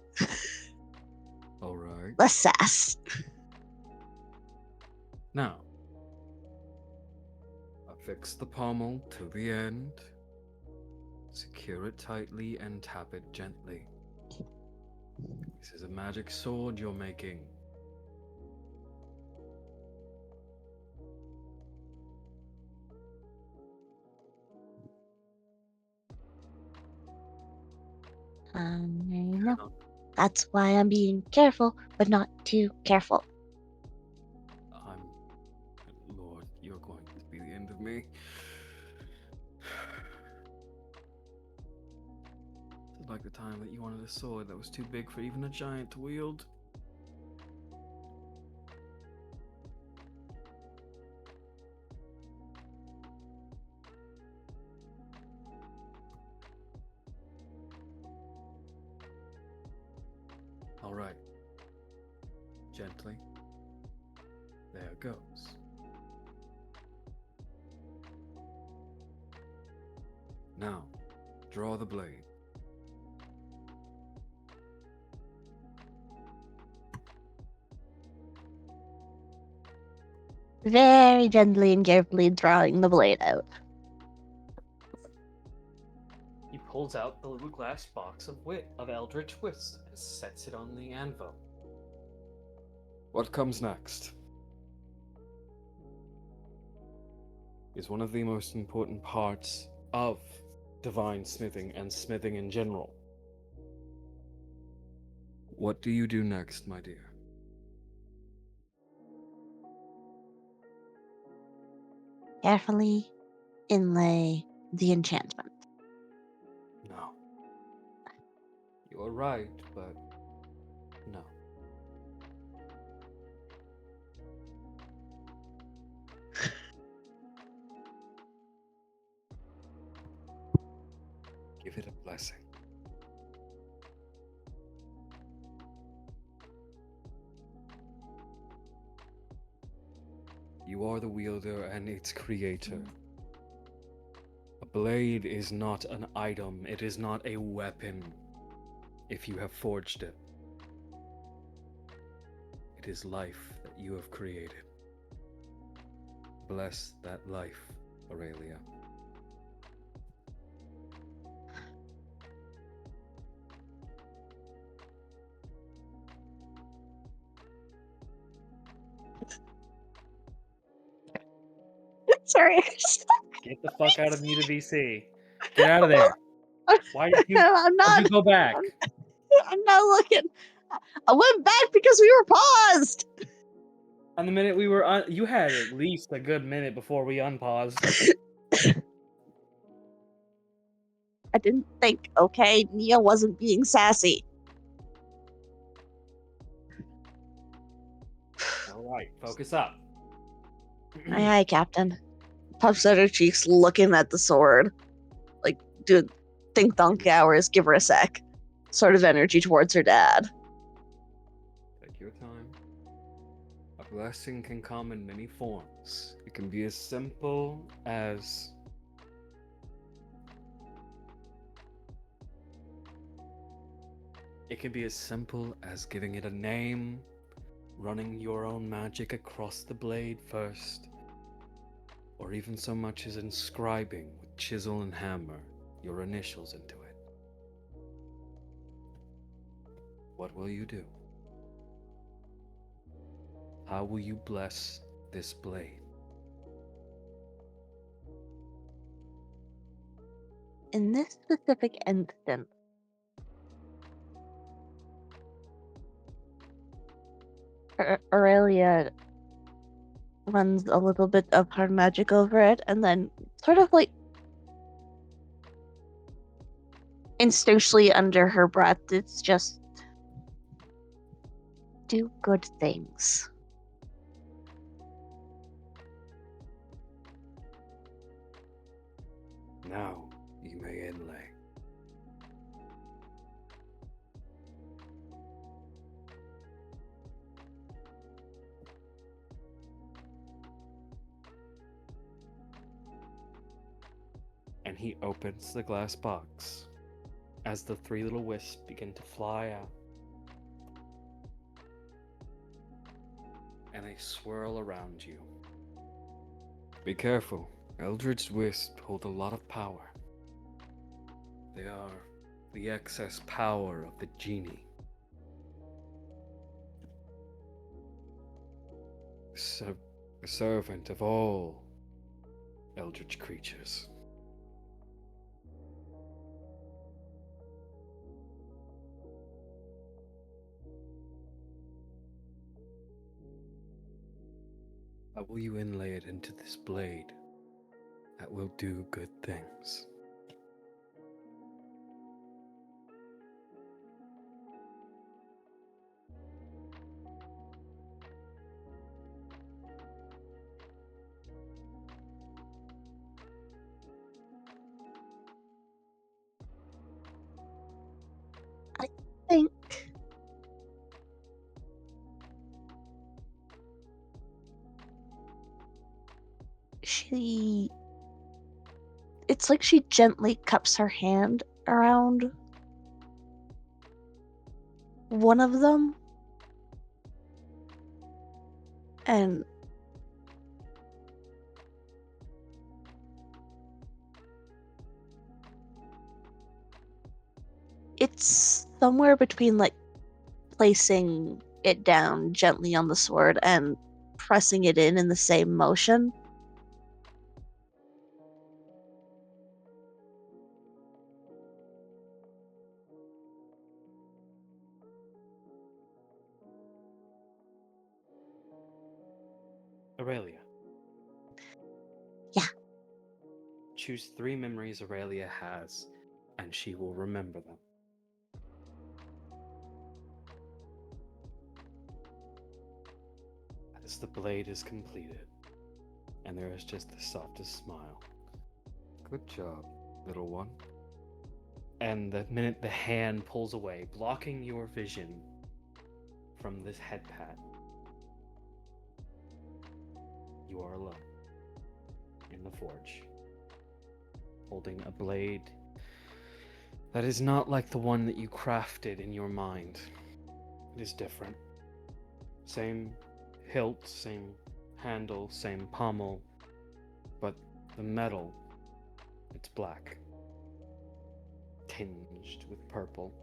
All right. less sass. Now, affix the pommel to the end, secure it tightly, and tap it gently. This is a magic sword you're making. I know. That's why I'm being careful, but not too careful. Lord, you're going to be the end of me. It's like the time that you wanted a sword that was too big for even a giant to wield. All right. Gently. There it goes. Now, draw the blade. Very gently and carefully drawing the blade out. He pulls out the little glass box of Eldritch Whist and sets it on the anvil. What comes next is one of the most important parts of divine smithing and smithing in general. What do you do next, my dear? Carefully inlay the enchantment. No. You're right, but no. Give it a blessing. You are the wielder and its creator. A blade is not an item, it is not a weapon if you have forged it. It is life that you have created. Bless that life, Aurelia. Sorry. Get the fuck out of Muta VC. Get out of there. Why did you go back? I'm not looking. I went back because we were paused. And the minute we were you had at least a good minute before we unpaused. I didn't think, okay? Nia wasn't being sassy. Alright, focus up. Aye, aye, Captain. Puffs out her cheeks, looking at the sword. Like, dude, think donk hours, give her a sec. Sort of energy towards her dad. Take your time. A blessing can come in many forms. It can be as simple as giving it a name, running your own magic across the blade first, or even so much as inscribing with chisel and hammer your initials into it. What will you do? How will you bless this blade? In this specific instance, Aurelia runs a little bit of her magic over it, and then sort of like instinctually under her breath, it's just do good things. Now you may inlay. And he opens the glass box as the three little wisps begin to fly out. And they swirl around you. Be careful. Eldritch Wisp hold a lot of power. They are the excess power of the genie. a servant of all eldritch creatures. How will you inlay it into this blade that will do good things? Think she. It's like she gently cups her hand around one of them. And it's somewhere between like placing it down gently on the sword and pressing it in the same motion. Aurelia. Yeah. Choose 3 memories Aurelia has, and she will remember them. As the blade is completed, and there is just the softest smile. Good job, little one. And the minute the hand pulls away, blocking your vision from this head pat, you are alone in the forge, holding a blade that is not like the one that you crafted in your mind. It is different. Same hilt, same handle, same pommel, but the metal, it's black, tinged with purple.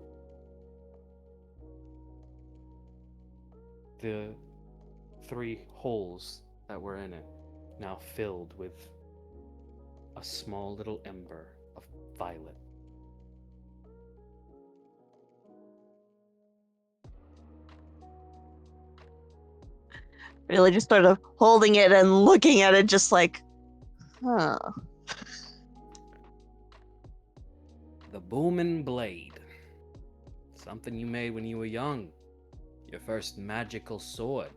The 3 holes that were in it now filled with a small little ember of violet. Really just sort of holding it and looking at it just like, huh. The Booming Blade. Something you made when you were young. Your first magical sword.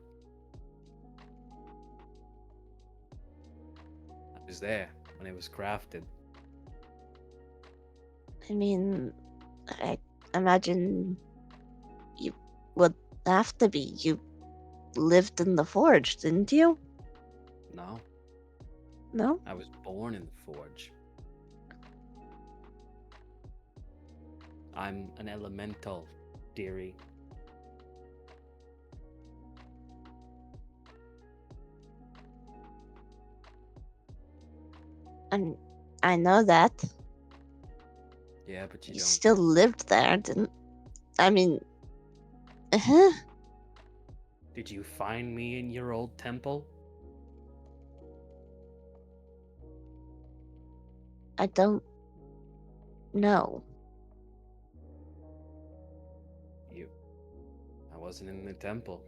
I was there when it was crafted. I mean, I imagine you would have to be. You lived in the forge, didn't you? No, No? I was born in the forge. I'm an elemental, dearie. And I know that. Yeah, but you You don't. still lived there, didn't? I mean, uh-huh. Did you find me in your old temple? I don't know. I wasn't in the temple.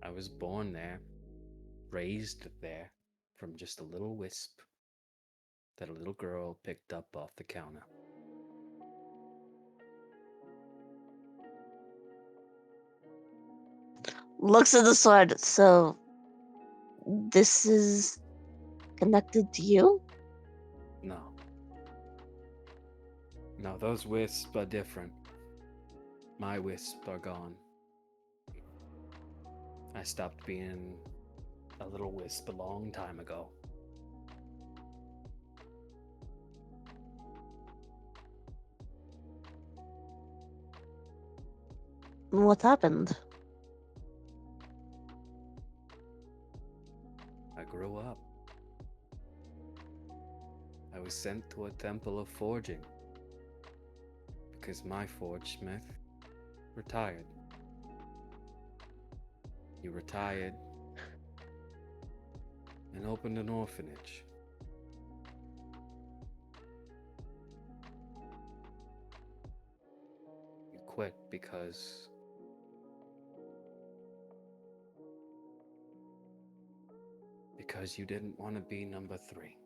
I was born there, raised there, from just a little wisp that a little girl picked up off the counter. Looks at the sword. So, this is connected to you? No. No, those wisps are different. My wisps are gone. I stopped being a little wisp a long time ago. What happened? I grew up. I was sent to a temple of forging because my forge smith retired. You retired and opened an orphanage. You quit because you didn't want to be number 3.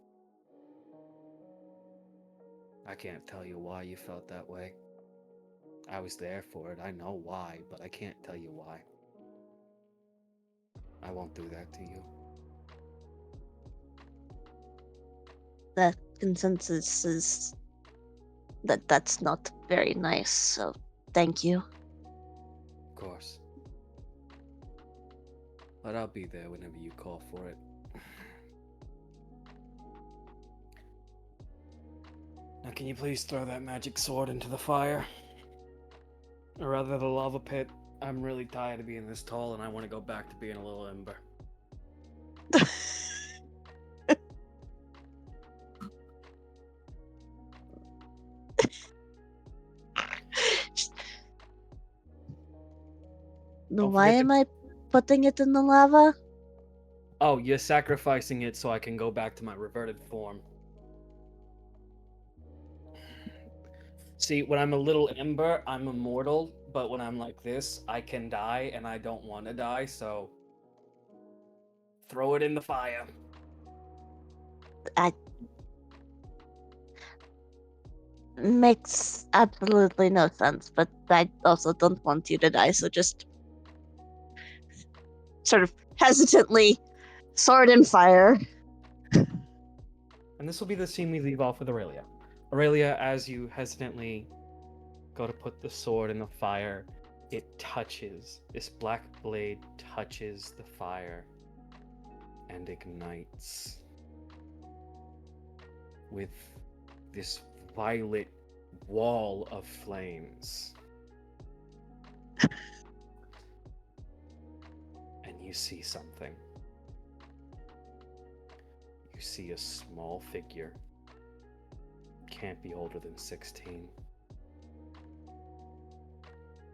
I can't tell you why you felt that way. I was there for it. I know why, but I can't tell you why. I won't do that to you. The consensus is that that's not very nice, so thank you. Of course. But I'll be there whenever you call for it. Now, can you please throw that magic sword into the fire? Or rather, the lava pit. I'm really tired of being this tall, and I want to go back to being a little ember. Don't Why forget am I putting it in the lava? Oh, you're sacrificing it so I can go back to my reverted form. See, when I'm a little ember, I'm immortal, but when I'm like this, I can die, and I don't want to die, so throw it in the fire. Makes absolutely no sense, but I also don't want you to die, so just sort of hesitantly sword and fire. And this will be the scene we leave off with Aurelia. Aurelia, as you hesitantly go to put the sword in the fire, it touches, this black blade touches the fire and ignites with this violet wall of flames. And you see something. You see a small figure. Can't be older than 16.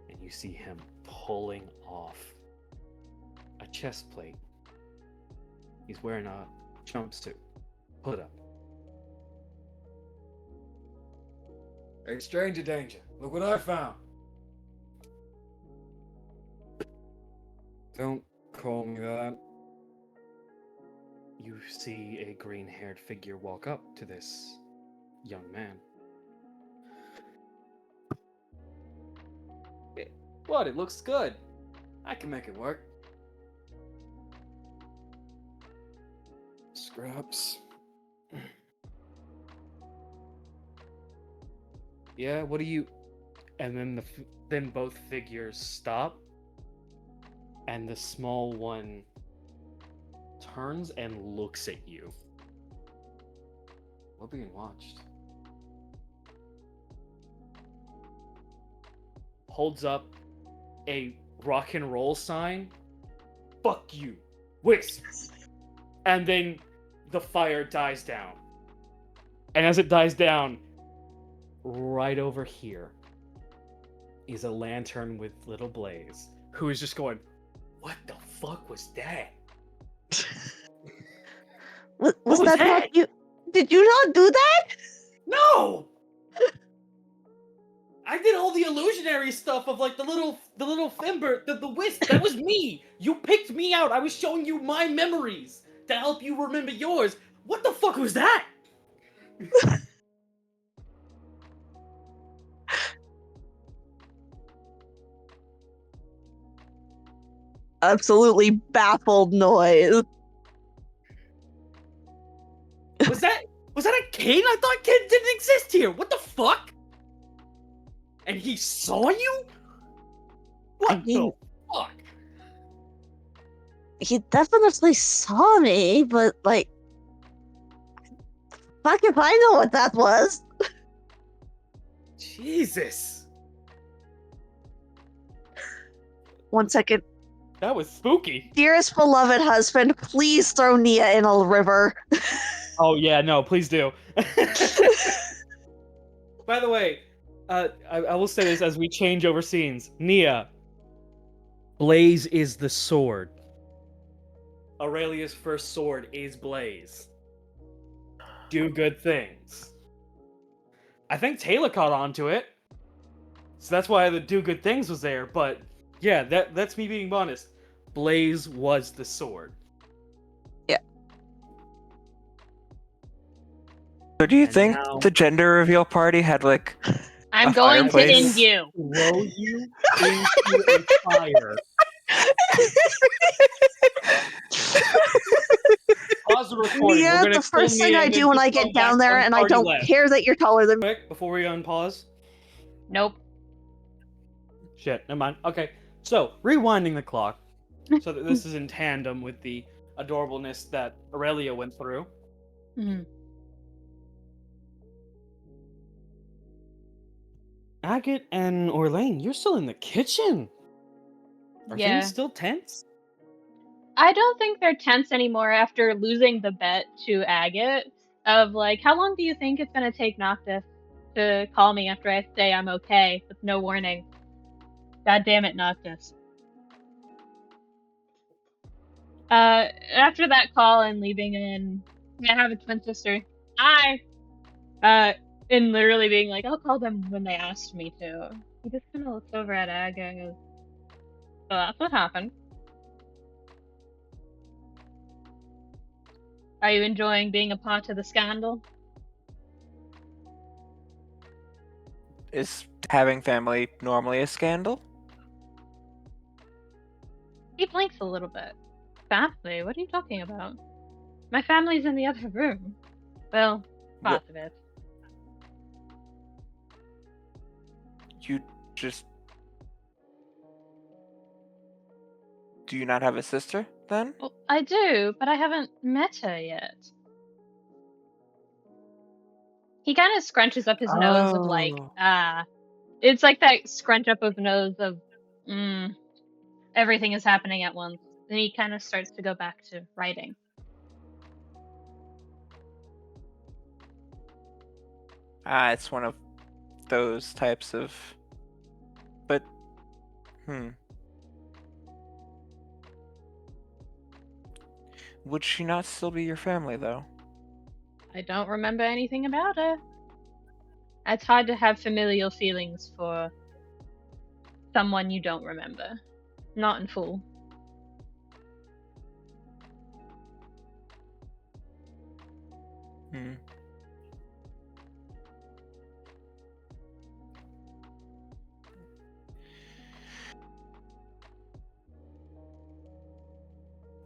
And you see him pulling off a chest plate. He's wearing a jumpsuit. Hood up. Hey, stranger danger. Look what I found. Don't call me that. You see a green-haired figure walk up to this young man. What? It looks good. I can make it work. Scraps. Yeah, what do you... And then then both figures stop, and the small one turns and looks at you. We're being watched. Holds up a rock and roll sign. Fuck you. Wisp. And then the fire dies down. And as it dies down, right over here is a lantern with little Blaze, who is just going, what the fuck was that? Was that not you? Did you not do that? No! I did all the illusionary stuff of like the little Fimber, the wisp. That was me. You picked me out. I was showing you my memories to help you remember yours. What the fuck was that? Absolutely baffled noise. Was that a Kane? I thought Kane didn't exist here. What the fuck? And he saw you? What the fuck? He definitely saw me, but like, fuck if I know what that was. Jesus. 1 second. That was spooky. Dearest beloved husband, please throw Nia in a river. Oh yeah, no, please do. By the way, I will say this as we change over scenes. Nia, Blaze is the sword. Aurelia's first sword is Blaze. Do good things. I think Tala caught on to it. So that's why the do good things was there, but yeah, that's me being honest. Blaze was the sword. So do you And think now- the gender reveal party had like I'm a going to fireplace? end you. Throw you into a fire. Pause the recording. Yeah, We're gonna the first kill thing me I and do then when just I go get back down there, when and I party don't left. care that you're taller than me. Quick, before we unpause. Nope. Shit, never mind. Okay, so rewinding the clock, so that this is in tandem with the adorableness that Aurelia went through. Mhm. Agate and Orlain, you're still in the kitchen. Are Yeah. things still tense? I don't think they're tense anymore after losing the bet to Agate of like, how long do you think it's gonna take Noctis to call me after I say I'm okay with no warning? God damn it, Noctis. After that call and leaving in, I have a twin sister. And literally being like, I'll call them when they asked me to. He just kind of looks over at Agate and goes, so that's what happened. Are you enjoying being a part of the scandal? Is having family normally a scandal? He blinks a little bit. Family? What are you talking about? My family's in the other room. Well, part of it. You just... Do you not have a sister, then? Well, I do, but I haven't met her yet. He kind of scrunches up his nose of like, Oh. It's like that scrunch up of nose of, everything is happening at once. Then he kind of starts to go back to writing. It's one of those types of... But... Would she not still be your family, though? I don't remember anything about her. It's hard to have familial feelings for someone you don't remember. Not in full.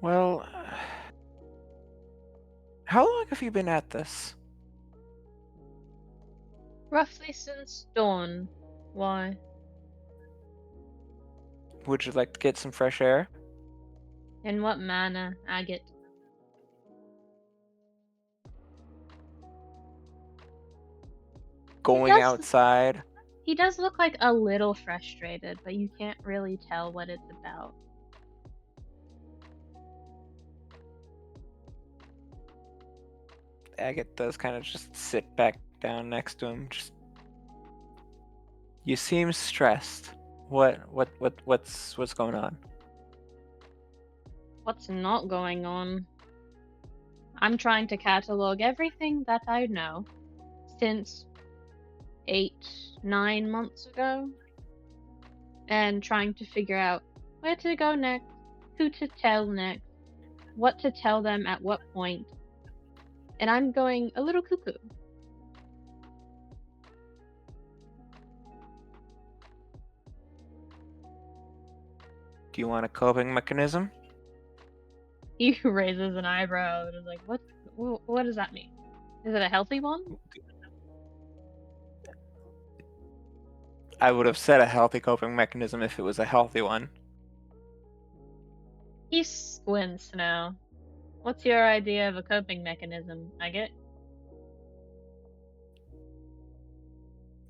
Well... How long have you been at this? Roughly since dawn. Why? Would you like to get some fresh air? In what manner, Agate? Going does- outside? He does look like a little frustrated, but you can't really tell what it's about. Agate does kind of just sit back down next to him. Just... You seem stressed. What's going on? What's not going on? I'm trying to catalog everything that I know since 8-9 months ago, and trying to figure out where to go next, who to tell next, what to tell them at what point, and I'm going a little cuckoo. Do you want a coping mechanism? He raises an eyebrow and is like, what does that mean? Is it a healthy one? I would have said a healthy coping mechanism if it was a healthy one. He squints now. What's your idea of a coping mechanism, Agate?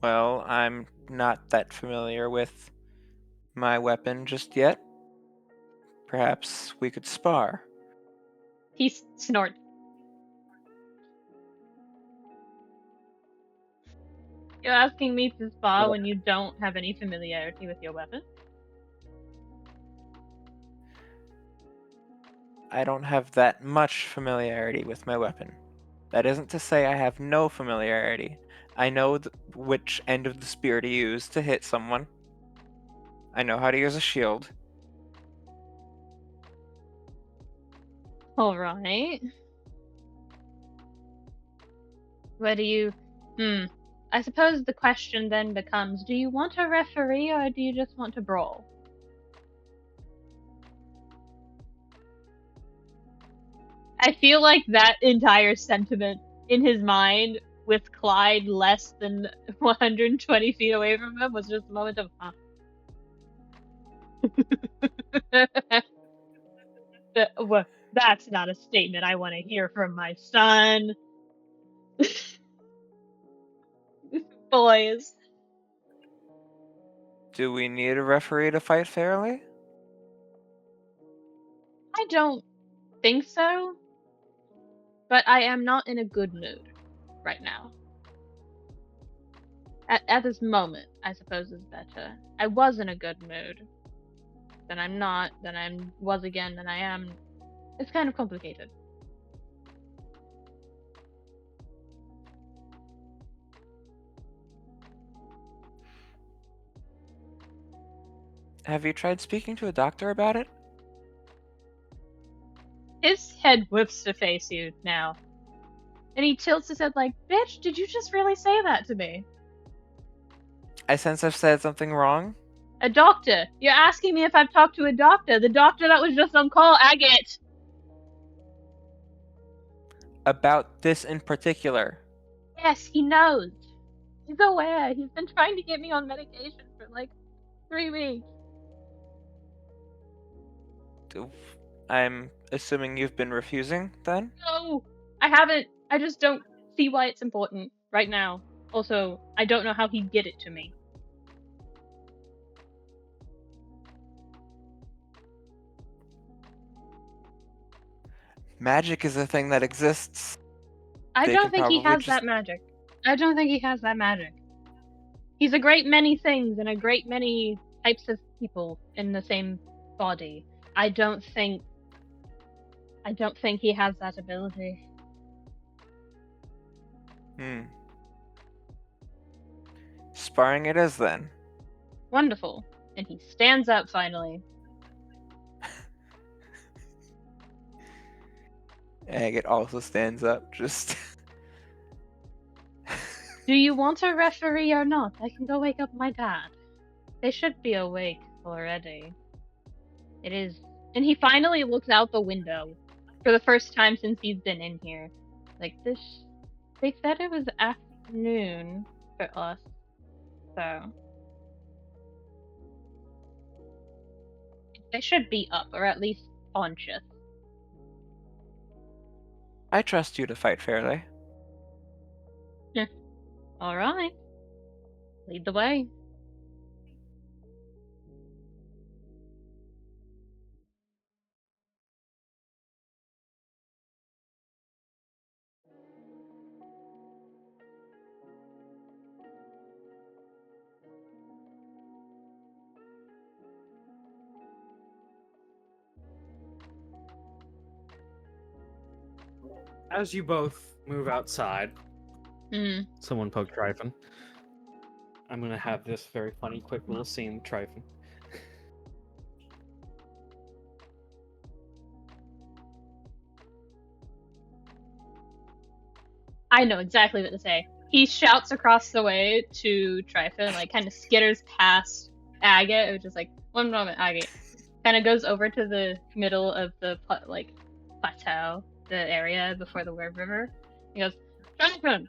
Well, I'm not that familiar with my weapon just yet. Perhaps we could spar. He snorts. You're asking me to spar when you don't have any familiarity with your weapon? I don't have that much familiarity with my weapon. That isn't to say I have no familiarity. I know which end of the spear to use to hit someone. I know how to use a shield. All right. What do you... I suppose the question then becomes, do you want a referee or do you just want to brawl? I feel like that entire sentiment in his mind, with Clyde less than 120 feet away from him, was just a moment of, huh. Well, that's not a statement I want to hear from my son. Boys. Do we need a referee to fight fairly? I don't think so, but I am not in a good mood right now. At this moment, I suppose is better. I was in a good mood. Then I'm not, then I was again, then I am. It's kind of complicated. Have you tried speaking to a doctor about it? His head whips to face you now. And he tilts his head like, bitch, did you just really say that to me? I sense I've said something wrong. A doctor. You're asking me if I've talked to a doctor. The doctor that was just on call, Agate. About this in particular. Yes, he knows. He's aware. He's been trying to get me on medication for like 3 weeks. I'm assuming you've been refusing, then? No, I haven't. I just don't see why it's important right now. Also, I don't know how he'd get it to me. Magic is a thing that exists. I They don't can think he probably has that magic. I don't think he has that magic. He's a great many things and a great many types of people in the same body. I don't think he has that ability. Sparring it is, then. Wonderful. And he stands up finally. Agate also stands up, just... Do you want a referee or not? I can go wake up my dad. They should be awake already. It is. And he finally looks out the window for the first time since he's been in here. Like, this. They said it was afternoon for us. So. They should be up, or at least conscious. I trust you to fight fairly. Alright. Lead the way. As you both move outside, Hmm. someone poked Tryphon. I'm gonna have this very funny, quick little scene with Tryphon. I know exactly what to say. He shouts across the way to Tryphon, like kind of skitters past Agate, which is like, one moment, Agate. Kind of goes over to the middle of the plateau, the area before the Word River. He goes, Tryphon!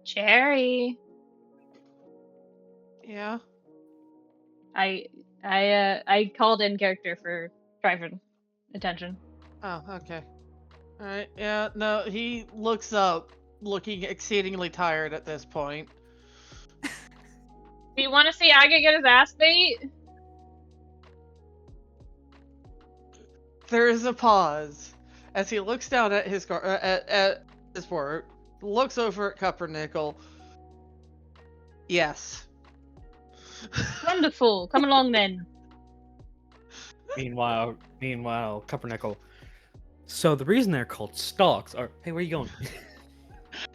Cherry! Yeah. I called in character for Tryphon. Attention. Oh, okay. Alright, yeah, no, he looks up, looking exceedingly tired at this point. Do you want to see Agate get his ass beat? There is a pause as he looks down at his at his work, looks over at Cupronickel. Yes. Wonderful. Come along then. Meanwhile, Cupronickel. So the reason they're called stalks are. Hey, where you going?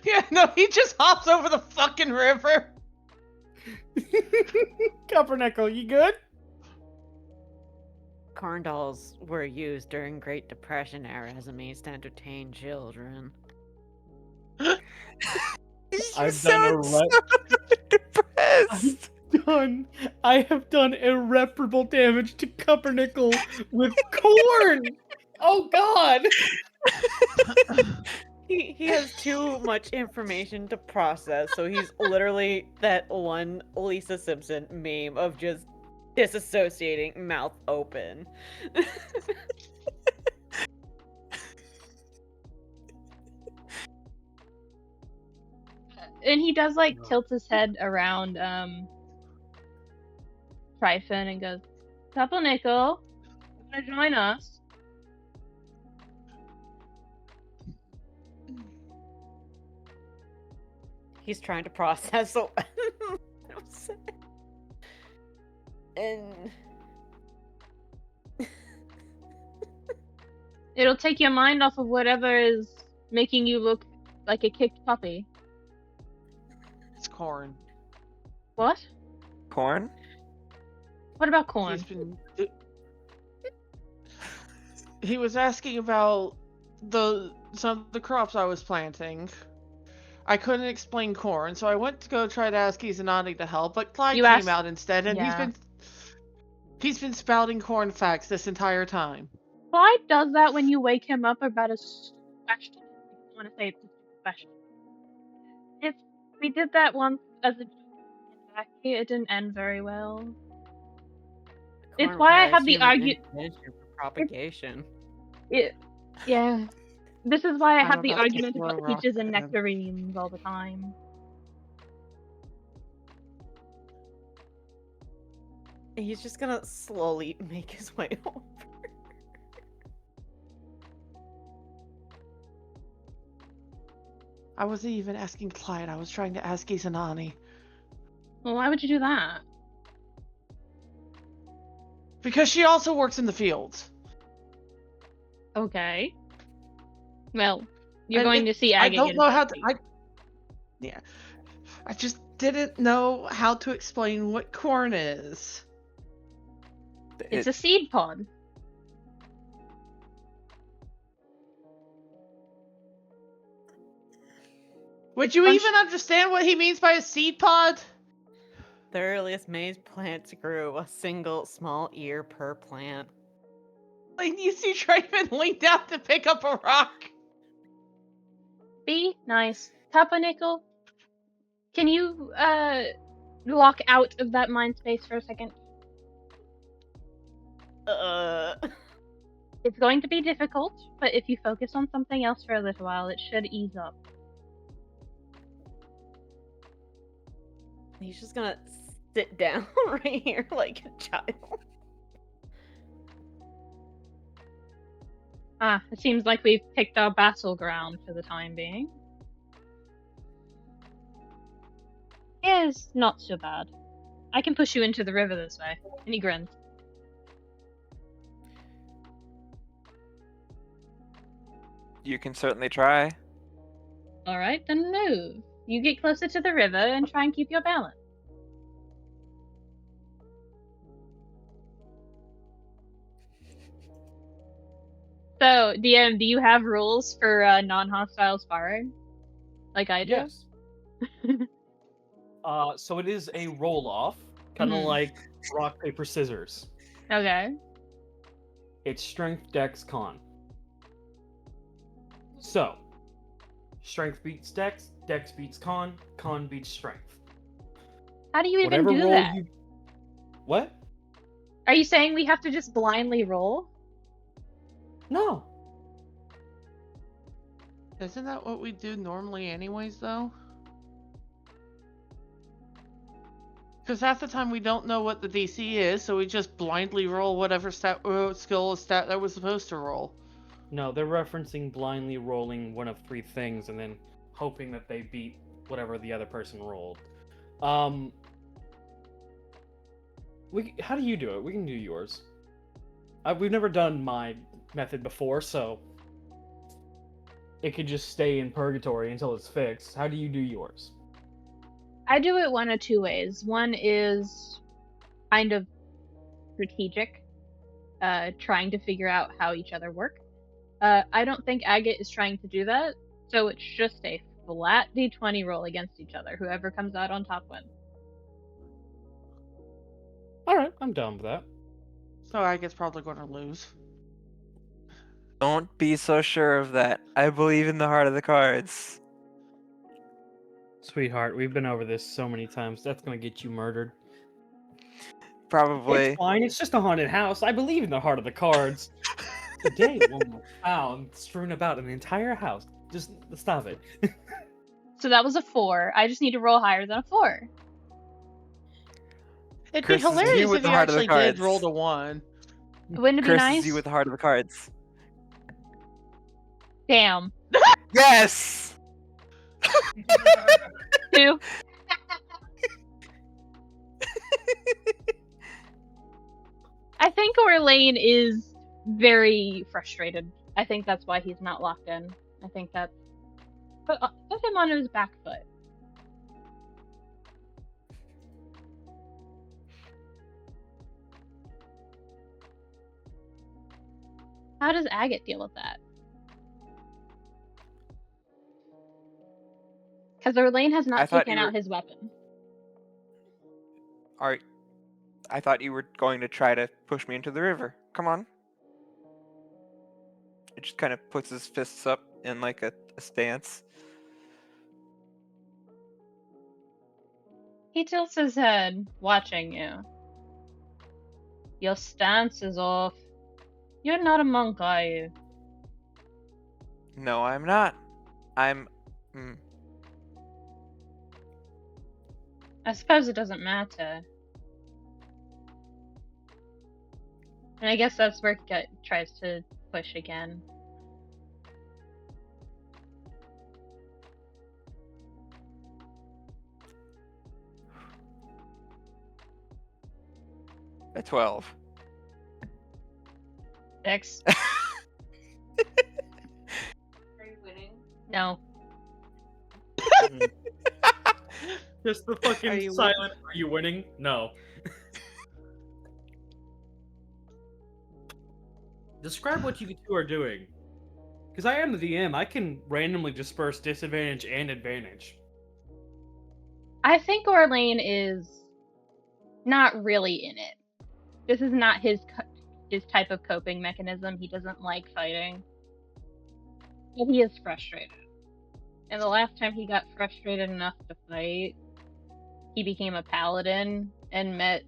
Yeah, no, he just hops over the fucking river. Cupronickel, you good? Corn dolls were used during Great Depression era as a means to entertain children. I've done depressed. I have done irreparable damage to Cupronickel with corn. Oh God. He has too much information to process, so he's literally that one Lisa Simpson meme of just disassociating, mouth open. And he does like tilt his head around Tryphon and goes, Cupronickel, you wanna join us? He's trying to process. So and It'll take your mind off of whatever is making you look like a kicked puppy. It's corn. What? Corn? What about corn? He was asking about some of the crops I was planting. I couldn't explain corn, so I went to go try to ask Izanani to help, but Clyde You came asked- out instead, and Yeah. he's been spouting corn facts this entire time. Clyde does that when you wake him up about a question. I want to say it's a question. We did that once as a joke. It didn't end very well. It's corn why I requires have the human argu- intervention for propagation. Yeah. This is why I I'm have the about to argument throw a about rock peaches and at him. nectarines all the time. He's just gonna slowly make his way over. I wasn't even asking Clyde, I was trying to ask Izanani. Well, why would you do that? Because she also works in the fields. Okay. Well, you're And going to see I Agate don't get know his how ass to. beat. Yeah. I just didn't know how to explain what corn is. It's a seed pod. Would you even understand what he means by a seed pod? The earliest maize plants grew a single small ear per plant. Like, you see Tryphon lean down to pick up a rock. Be nice. Cupronickel, can you lock out of that mind space for a second? It's going to be difficult, but if you focus on something else for a little while, it should ease up. He's just gonna sit down right here like a child. It seems like we've picked our battleground for the time being. Yes, not so bad. I can push you into the river this way. And he grins. You can certainly try. Alright, then move. You get closer to the river and try and keep your balance. So, DM, do you have rules for non-hostile sparring? Like I do? Yes. So it is a roll-off, kind of Mhm. like rock, paper, scissors. Okay. It's strength, dex, con. So, strength beats dex, dex beats con beats strength. How do you even Whatever do roll that? you... What? Are you saying we have to just blindly roll? No. Isn't that what we do normally anyways, though? Because half the time we don't know what the DC is, so we just blindly roll whatever skill or stat that we're supposed to roll. No, they're referencing blindly rolling one of 3 things and then hoping that they beat whatever the other person rolled. How do you do it? We can do yours. We've never done my method before, so it could just stay in purgatory until it's fixed. How do you do yours? I do it one of two ways. One is kind of strategic, trying to figure out how each other work. I don't think Agate is trying to do that, so it's just a flat d20 roll against each other. Whoever comes out on top wins. Alright, I'm down with that. So Agate's probably going to lose. Don't be so sure of that. I believe in the heart of the cards. Sweetheart, we've been over this so many times. That's gonna get you murdered. Probably. It's fine. It's just a haunted house. I believe in the heart of the cards. Today, one was found strewn about an entire house. Just stop it. So that was a 4. I just need to roll higher than a 4. It'd Curses be you hilarious with if the you heart of the actually did cards. roll the 1. Wouldn't it be Curses nice? you with the heart of the cards. Damn. Yes! 2. I think Orlain is very frustrated. I think that's why he's not locked in. I think that's... Put him on his back foot. How does Agate deal with that? Because Orlain has I not thought taken you out were- his weapon. Alright. I thought you were going to try to push me into the river. Come on. It just kind of puts his fists up in like a stance. He tilts his head, watching you. Your stance is off. You're not a monk, are you? No, I'm not. I'm... I suppose it doesn't matter. And I guess that's where he tries to push again. A 12. 6. Are you winning? No. Just the Are fucking you silent. Are you winning? No. Describe what you two are doing. Because I am the DM, I can randomly disperse disadvantage and advantage. I think Orlain is not really in it. This is not his type of coping mechanism. He doesn't like fighting. But he is frustrated. And the last time he got frustrated enough to fight, he became a paladin and met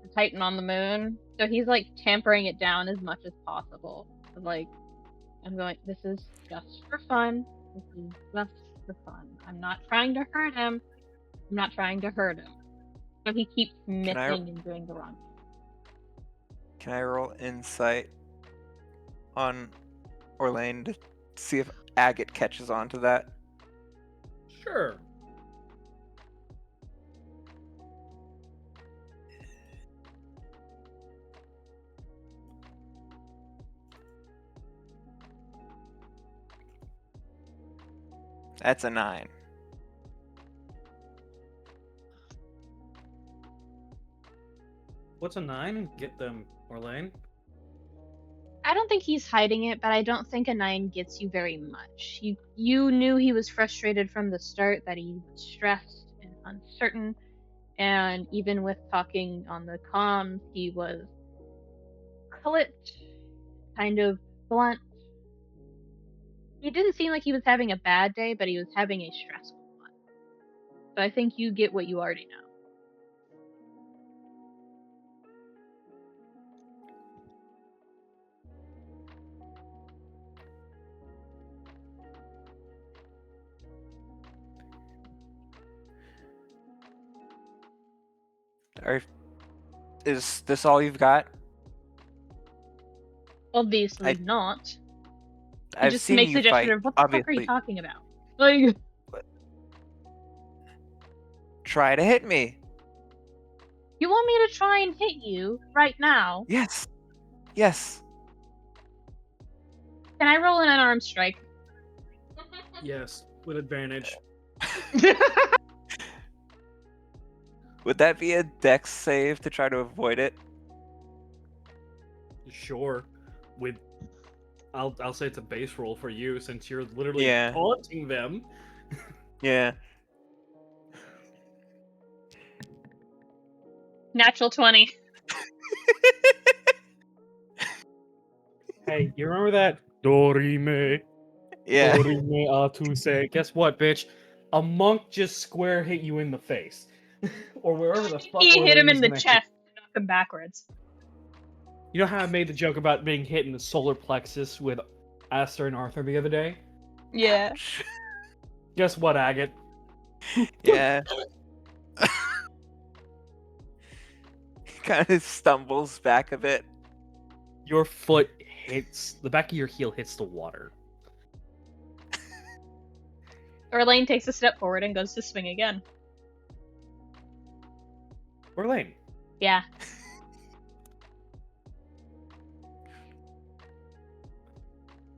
the Titan on the moon. So he's like tampering it down as much as possible. Like, I'm going, this is just for fun. This is just for fun. I'm not trying to hurt him. I'm not trying to hurt him. So he keeps missing and doing the wrong thing. Can I roll insight on Orlain to see if Agate catches on to that? Sure. That's a 9. What's a 9? Get them, Orlain. I don't think he's hiding it, but I don't think a 9 gets you very much. You knew he was frustrated from the start, that he was stressed and uncertain, and even with talking on the comms, he was clipped, kind of blunt. He didn't seem like he was having a bad day, but he was having a stressful one. So I think you get what you already know. Is this all you've got? Obviously I- not. He I've just seen makes you a gesture fight. of, what the fuck are you Obviously, talking about? Like, try to hit me. you want me to try and hit you right now? Yes. Yes. Can I roll an unarmed strike? Yes, with advantage. Would that be a dex save to try to avoid it? Sure. With I'll say it's a base roll for you since you're literally Yeah. taunting them. Yeah. Natural 20. Hey, you remember that Dorime? Yeah. Dorime Atuse. Guess what, bitch? A monk just square hit you in the face. Or wherever the fuck He hit him Orlain in is the gonna hit. chest and knocked him backwards. You know how I made the joke about being hit in the solar plexus with Aster and Arthur the other day? Yeah. Guess what, Agate? Yeah. He kind of stumbles back a bit. Your foot hits the back of your heel hits the water. Orlain takes a step forward and goes to swing again. Orlain. Yeah.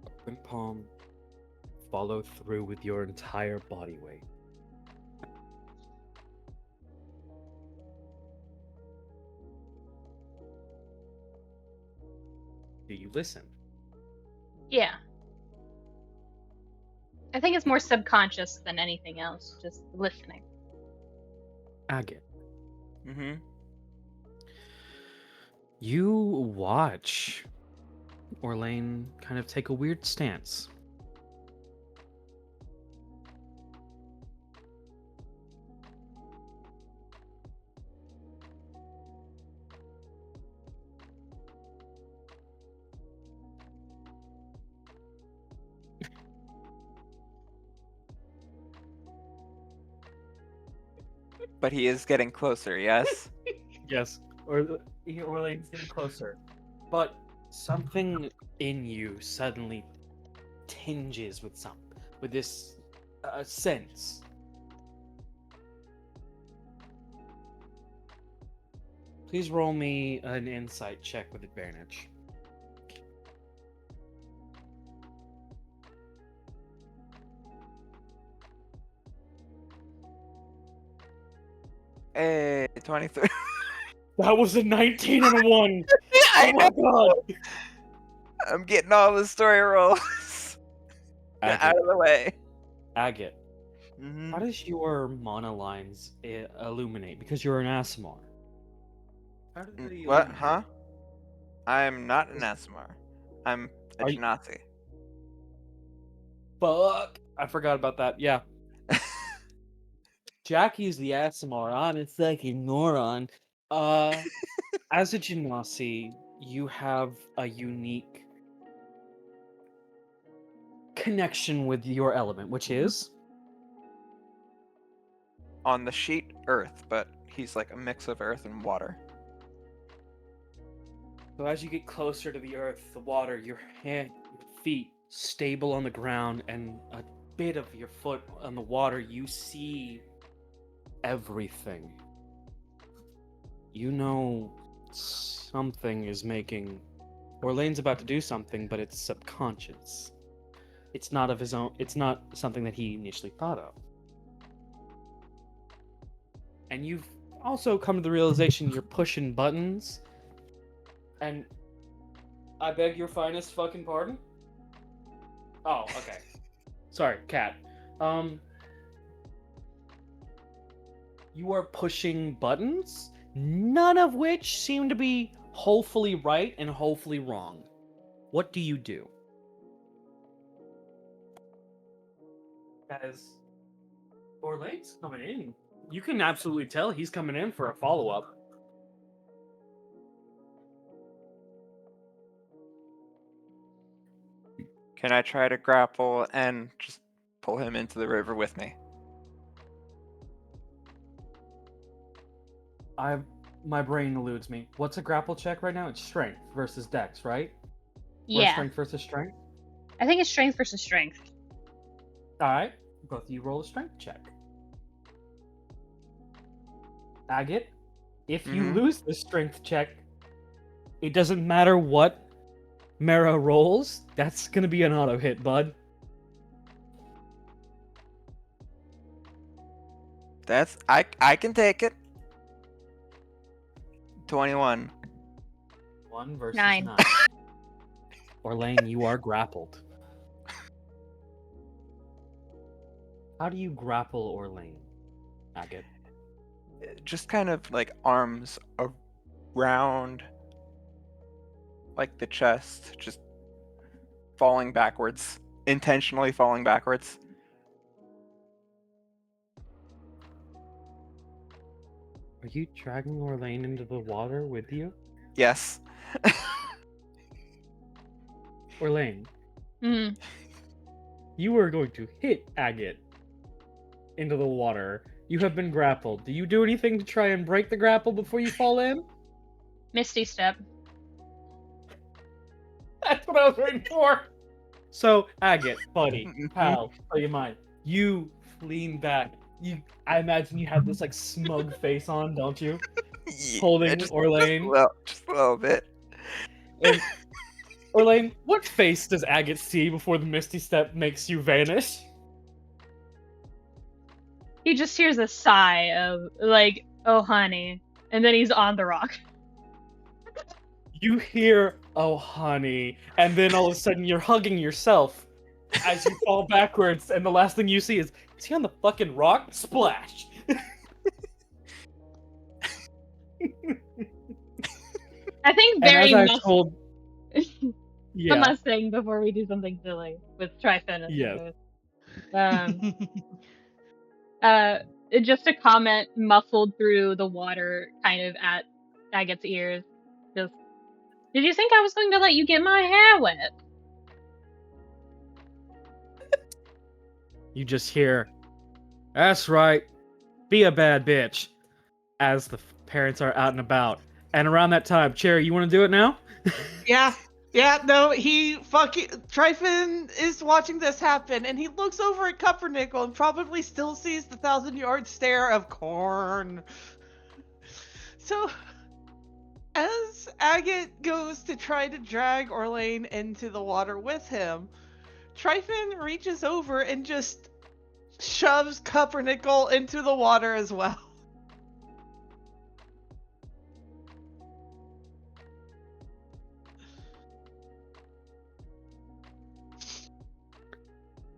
Open palm. Follow through with your entire body weight. Do you listen? Yeah. I think it's more subconscious than anything else, just listening. Agate. Mm-hmm. You watch Orlain kind of take a weird stance. But he is getting closer, yes? Yes, Orlain's getting closer. But something in you suddenly tinges with this sense. Please roll me an insight check with advantage. Hey, 23. That was a 19 and a 1! I Oh my god! I'm getting all the story rolls out Agate, of the way. Agate, Mm-hmm. how does your mana lines illuminate? Because you're an Asimar. How do they What? illuminate? Huh? I'm not an Asimar. I'm a Are you- Genasi. Fuck! I forgot about that. Yeah. Jackie's the Asimar. I'm a fucking moron. As a Genasi, you have a unique connection with your element, which is On the sheet, earth, but he's like a mix of earth and water. so as you get closer to the earth, the water, your feet stable on the ground, and a bit of your foot on the water, you see everything. You know something is making Orlain's about to do something, but it's subconscious. It's not of his own. It's not something that he initially thought of. And you've also come to the realization you're pushing buttons. And I beg your finest fucking pardon? Oh, okay. Sorry, cat. You are pushing buttons, none of which seem to be hopefully right and hopefully wrong. What do you do? As Orlain's coming in. You can absolutely tell he's coming in for a follow-up. Can I try to grapple and just pull him into the river with me? my brain eludes me. What's a grapple check right now? It's strength versus dex, right? Or Yeah. strength versus strength? I think it's strength versus strength. Alright, both of you roll a strength check. Agate, if you lose the strength check, it doesn't matter what Mara rolls, that's gonna be an auto hit, bud. That's I can take it. 21. 1 versus 9. 9. Orlain, you are grappled. How do you grapple Orlain, Agate? Just kind of like arms around like the chest, just falling backwards, intentionally falling backwards. Are you dragging Orlain into the water with you? Yes. Orlain, Mm. you are going to hit Agate into the water. You have been grappled. Do you do anything to try and break the grapple before you fall in? Misty step. That's what I was waiting for. So, Agate, buddy, pal, tell you mine. You lean back. I imagine you have this like smug face on, don't you? Holding Orlain. Just a little bit. And Orlain, what face does Agate see before the Misty Step makes you vanish? He just hears a sigh of, like, oh honey. And then he's on the rock. You hear, oh honey, and then all of a sudden you're hugging yourself as you fall backwards, and the last thing you see is he on the fucking rock? Splash! I think And very as I much told, I yeah, must sing before we do something silly with Tryphon. Yes. Just a comment muffled through the water, kind of at Agate's ears. Just, did you think I was going to let you get my hair wet? you just hear, that's right, be a bad bitch, as the parents are out and about. And around that time, Cherry, you want to do it now? Yeah, no, Tryphon is watching this happen, and he looks over at Cupronickel and probably still sees the 1,000-yard stare of corn. So, as Agate goes to try to drag Orlain into the water with him, Tryphon reaches over and just shoves Cupronickel into the water as well.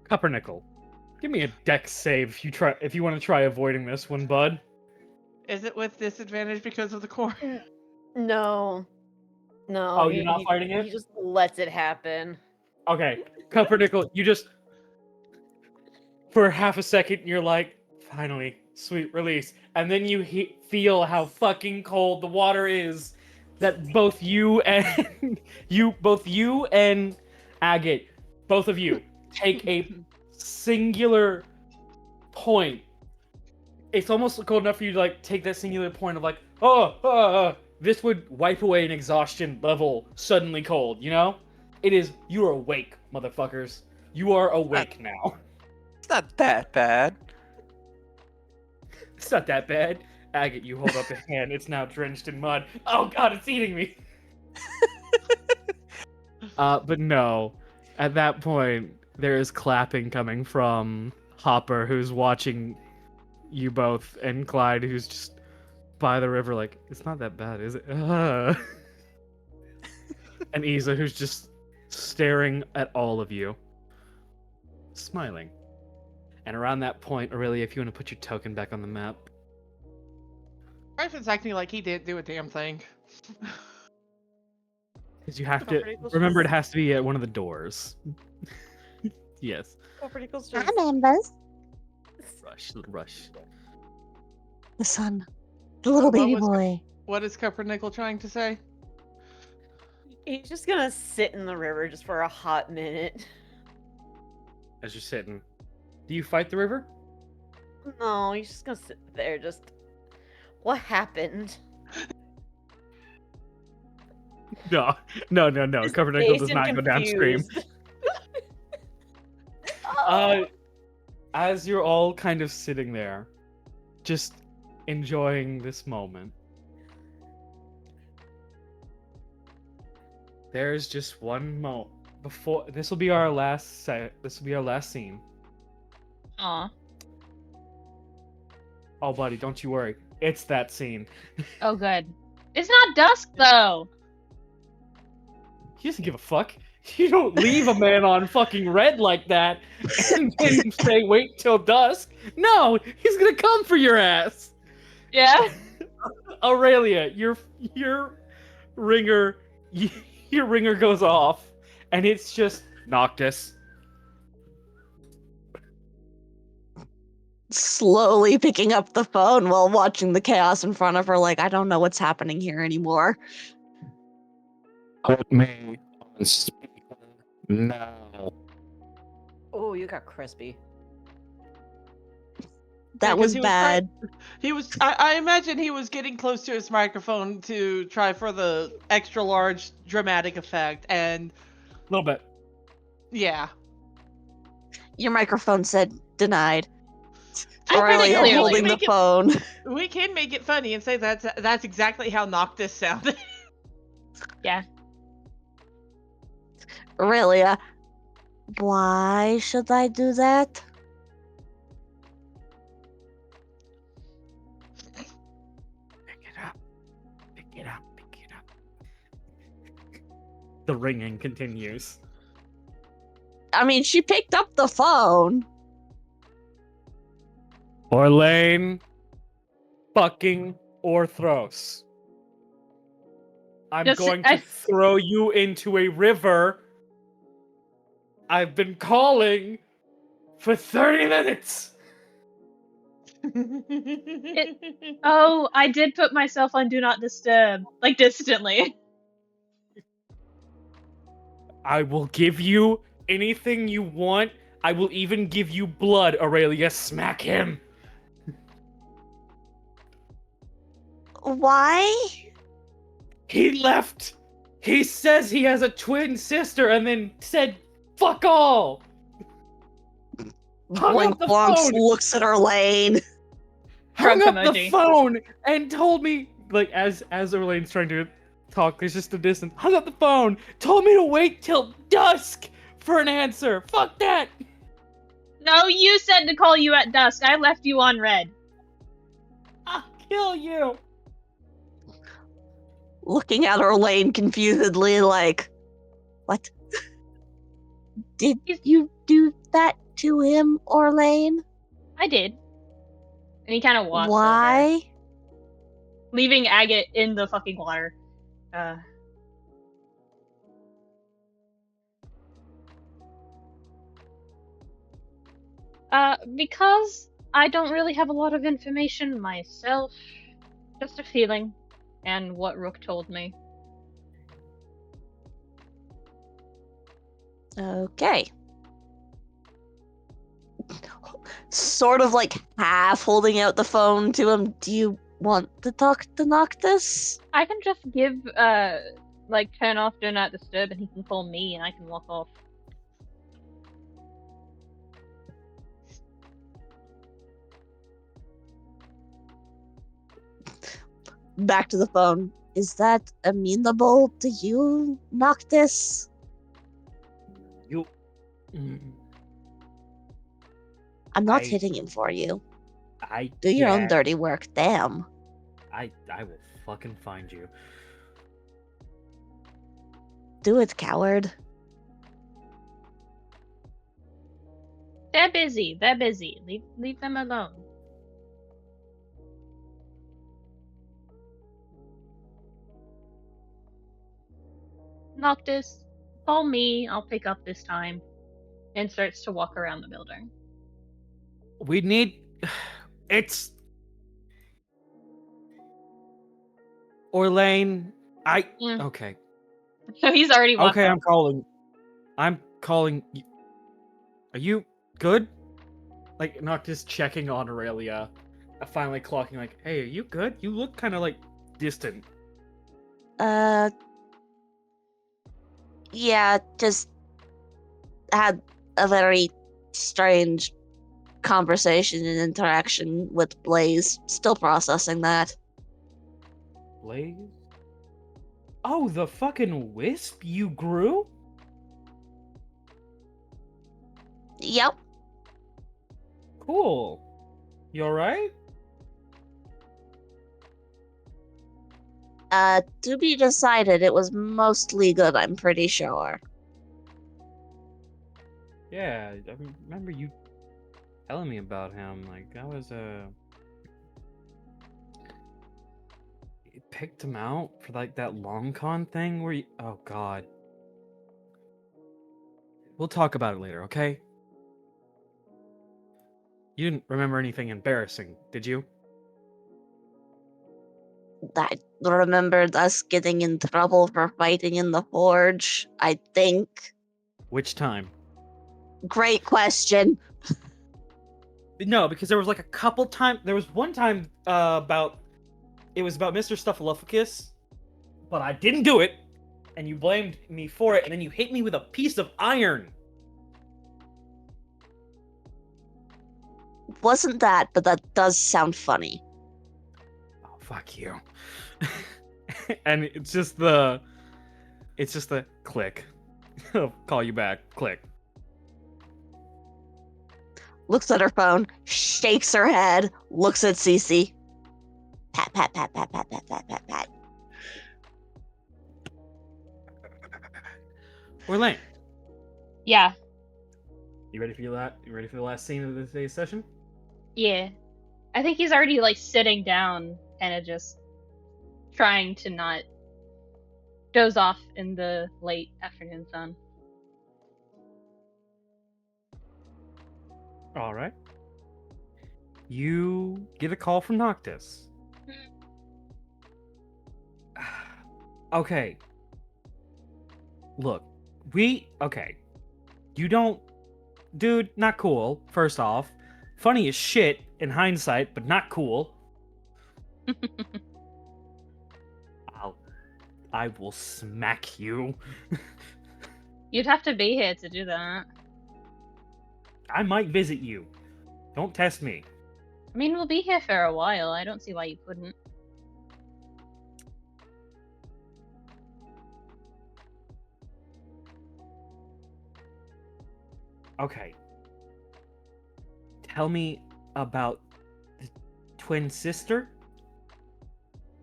Cupronickel, give me a dex save if you want to try avoiding this one, bud. Is it with disadvantage because of the corn? No. No. Oh, you're not fighting it? He just lets it happen. Okay, Cupronickel, you just for half a second you're like, finally, sweet release, and then you feel how fucking cold the water is. That both you and Agate, both of you, take a singular point. It's almost cold enough for you to like take that singular point of like, this would wipe away an exhaustion level suddenly cold, you know? It is, you are awake, motherfuckers. You are awake now. It's not that bad. It's not that bad. Agate, you hold up a hand. It's now drenched in mud. Oh god, it's eating me. But no. At that point, there is clapping coming from Hopper, who's watching you both, and Clyde, who's just by the river like, it's not that bad, is it? And Isa, who's just staring at all of you, smiling. And around that point, Aurelia, if you want to put your token back on the map. Tryphon's acting like he didn't do a damn thing. Because you have to remember, it has to be at one of the doors. Yes. Cupronickel's Hi, just... members. Rush. The son. The little baby boy. What is Cupronickel trying to say? He's just gonna sit in the river just for a hot minute. As you're sitting, do you fight the river? No, he's just gonna sit there just... What happened? No. Just Cupronickel does dazed and not go downstream. confused. As you're all kind of sitting there, just enjoying this moment, there's just one moment before. This will be our last This will be our last scene. Aw. Oh, buddy, don't you worry. It's that scene. Oh, good. It's not dusk, though. He doesn't give a fuck. You don't leave a man on fucking red like that and then say, wait till dusk. No, he's gonna come for your ass. Yeah. Aurelia, your ringer, your ringer goes off, and it's just Noctis. Slowly picking up the phone while watching the chaos in front of her, like, I don't know what's happening here anymore. Put me on speaker now. Oh, you got crispy. That 'cause was he bad. He was. I imagine he was getting close to his microphone to try for the extra large dramatic effect, and A little bit. yeah. Your microphone said denied. I Aurelia clearly holding the make it- phone. We can make it funny and say that's exactly how Noctis sounded. Yeah. Aurelia, why should I do that? Pick it up. Pick it up. Pick it up. The ringing continues. I mean, she picked up the phone. Orlain fucking Orthros. I'm Just- going to throw you into a river. I've been calling for 30 minutes. Oh, I did put myself on Do Not Disturb. Like, distantly. I will give you anything you want. I will even give you blood, Aurelia. Smack him. Why? He left. He says he has a twin sister and then said, fuck all. Hung Blink up the Blonks phone. looks at Orlain. Hung Drunk up the emoji. phone and told me, like, as Orlain's trying to talk, there's just a distance. Hung up the phone, told me to wait till dusk for an answer. Fuck that. No, you said to call you at dusk. I left you on red. I'll kill you. Looking at Orlain confusedly, like, what? Did you do that to him, Orlain? I did. And he kind of walks over, Why? leaving Agate in the fucking water. Because I don't really have a lot of information myself. Just a feeling. And what Rook told me. Okay. Sort of like half holding out the phone to him. Do you want to talk to Noctis? I can just give, like, turn off Do Not Disturb and he can call me and I can walk off. Back to the phone. Is that amenable to you, Noctis? You. I'm not I- hitting him for you. I Do your own get- dirty work, damn. I will fucking find you. Do it, coward. They're busy. They're busy. Leave them alone. Noctis, call me. I'll pick up this time. And starts to walk around the building. We need. It's. Orlain. Mm. Okay. So he's already walked Okay, off. I'm calling. I'm calling. Are you good? Like, not just checking on Aurelia. Finally clocking, like, hey, are you good? You look kind of like distant. Yeah, just had a very strange conversation and interaction with Blaze. Still processing that. Blaze? Oh, the fucking wisp you grew? Yep. Cool. You alright? To be decided, it was mostly good, I'm pretty sure. Yeah, I remember you telling me about him. Like, I was, you picked him out for, like, that long con thing where you... Oh, God. We'll talk about it later, okay? You didn't remember anything embarrassing, did you? I remembered us getting in trouble for fighting in the forge, I think. Which time? Great question. No, because there was like a couple times. There was one time about it was about Mr. Stuffalufficus, but I didn't do it, and you blamed me for it, and then you hit me with a piece of iron. Wasn't that, but that does sound funny. Oh, fuck you. And it's just the click. I'll call you back. Click. Looks at her phone, shakes her head, looks at Cece. Pat, pat, pat, pat, pat, pat, pat, pat, pat. Orlain, Yeah, you ready for You ready for the last scene of today's session? yeah. I think he's already like sitting down, kind of just trying to not doze off in the late afternoon sun. All right. You get a call from Noctis. Okay. Look, okay. You don't, dude, not cool, first off. Funny as shit in hindsight, but not cool. I will smack you. You'd have to be here to do that. I might visit you. Don't test me. I mean, we'll be here for a while. I don't see why you couldn't. Okay. Tell me about the twin sister.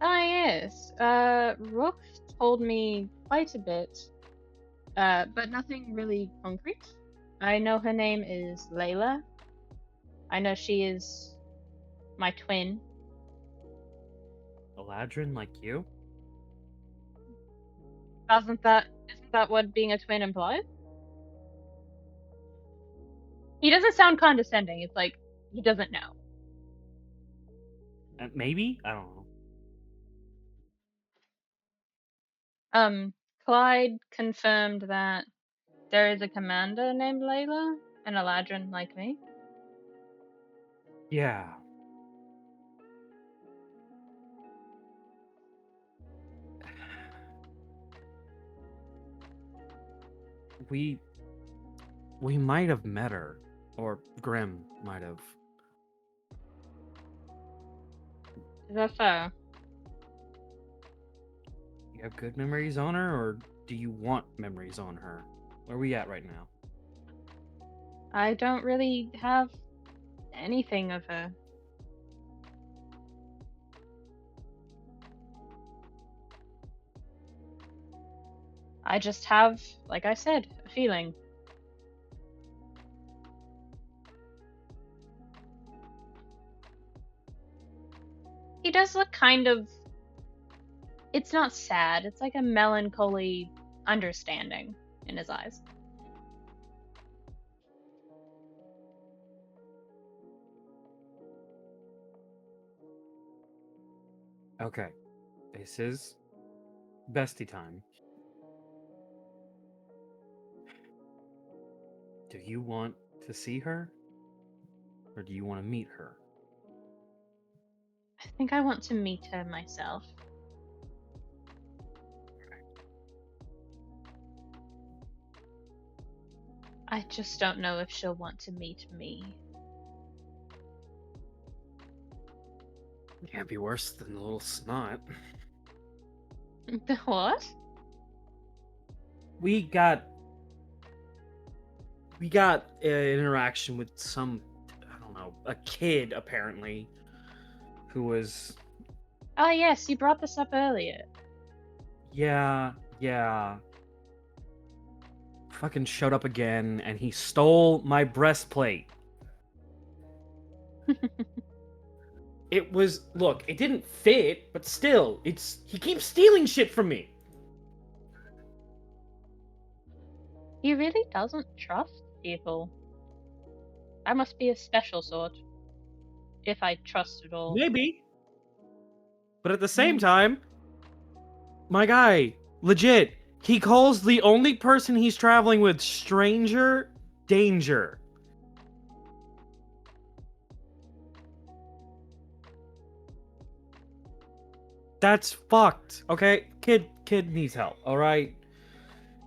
Ah, yes. Rook told me quite a bit. But nothing really concrete. I know her name is Layla. I know she is my twin. Eladrin like you? Isn't that what being a twin implies? He doesn't sound condescending. It's like he doesn't know. Maybe? I don't know. Clyde confirmed that there is a commander named Layla and a Ladrin like me. Yeah. We might have met her, or Grim might have. Is that so? You have good memories on her, or do you want memories on her? Where are we at right now? I don't really have anything of her. I just have, like I said, a feeling. He does look kind of... It's not sad, it's like a melancholy understanding in his eyes. Okay. This is bestie time. Do you want to see her? Or do you want to meet her? I think I want to meet her myself. I just don't know if she'll want to meet me. Can't be worse than the little snot. The what? We got an interaction with some, I don't know, a kid apparently, who was, Ah, yes, you brought this up earlier. yeah, fucking showed up again, and he stole my breastplate. It was, look, it didn't fit, but still, he keeps stealing shit from me. He really doesn't trust people. I must be a special sort. If I trust at all. Maybe. But at the same time, my guy, legit, he calls the only person he's traveling with stranger danger. That's fucked, okay? Kid needs help, alright?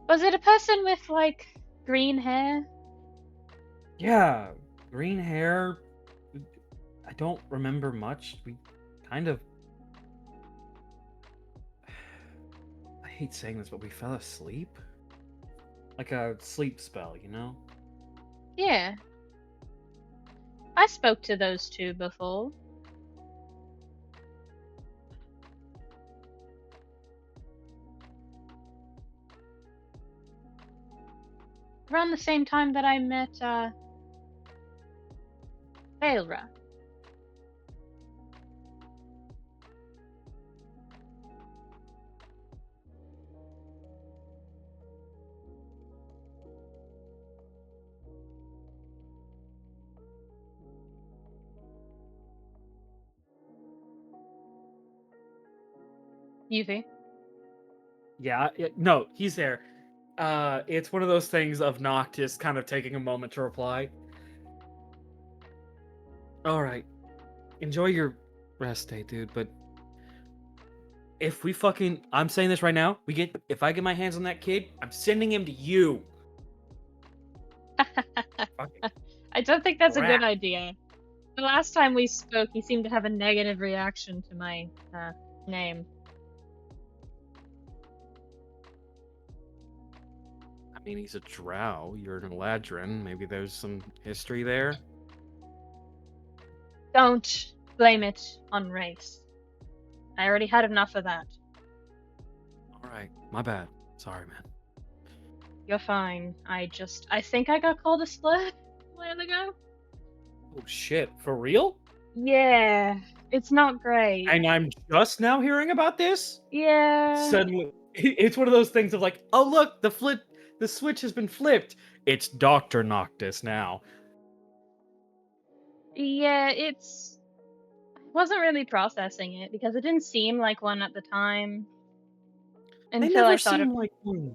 Was it a person with, like, green hair? Yeah, green hair. I don't remember much. We kind of... I hate saying this, but we fell asleep? Like a sleep spell, you know? Yeah. I spoke to those two before. Around the same time that I met, Vailra. Yufi. Yeah, no, he's there. It's one of those things of Noctis kind of taking a moment to reply. Alright. Enjoy your rest day, dude, but if we fucking... I'm saying this right now, if I get my hands on that kid, I'm sending him to you. I don't think that's a Crap. good idea. The last time we spoke, he seemed to have a negative reaction to my, name. I mean, he's a drow. You're an Eladrin. Maybe there's some history there. Don't blame it on race. I already had enough of that. Alright, my bad. Sorry, man. You're fine. I think I got called a slut a while ago. Oh shit, for real? Yeah, it's not great. And I'm just now hearing about this? Yeah. Suddenly, it's one of those things of like, oh look, the switch has been flipped. It's Dr. Noctis now. Yeah, I wasn't really processing it because it didn't seem like one at the time. They Until never I thought seem of like one.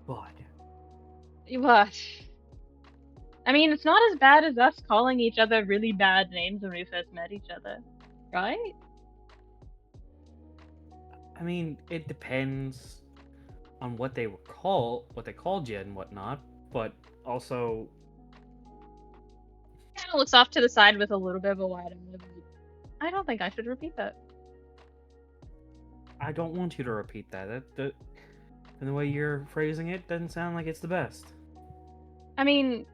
But what? I mean, it's not as bad as us calling each other really bad names when we first met each other, right? I mean, it depends on what they called you and whatnot. But also, Kind of looks off to the side with a little bit of a wide eye. I don't think I should repeat that. I don't want you to repeat that. And the way you're phrasing it doesn't sound like it's the best. I mean,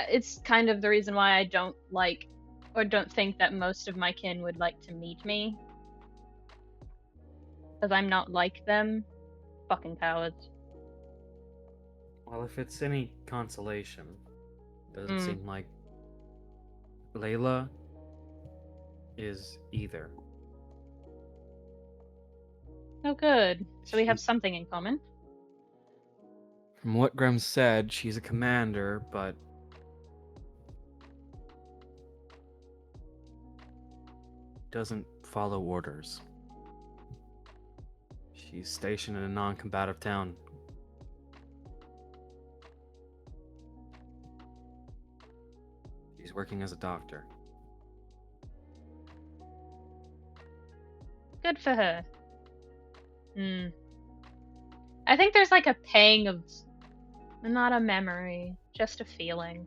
it's kind of the reason why I don't like or don't think that most of my kin would like to meet me. Because I'm not like them. Fucking cowards. Well, if it's any consolation, doesn't seem like Layla is either. Oh, good. So we have something in common. From what Grem said, she's a commander, but doesn't follow orders. She's stationed in a non-combative town. She's working as a doctor. Good for her. I think there's like a pang of Not a memory, just a feeling.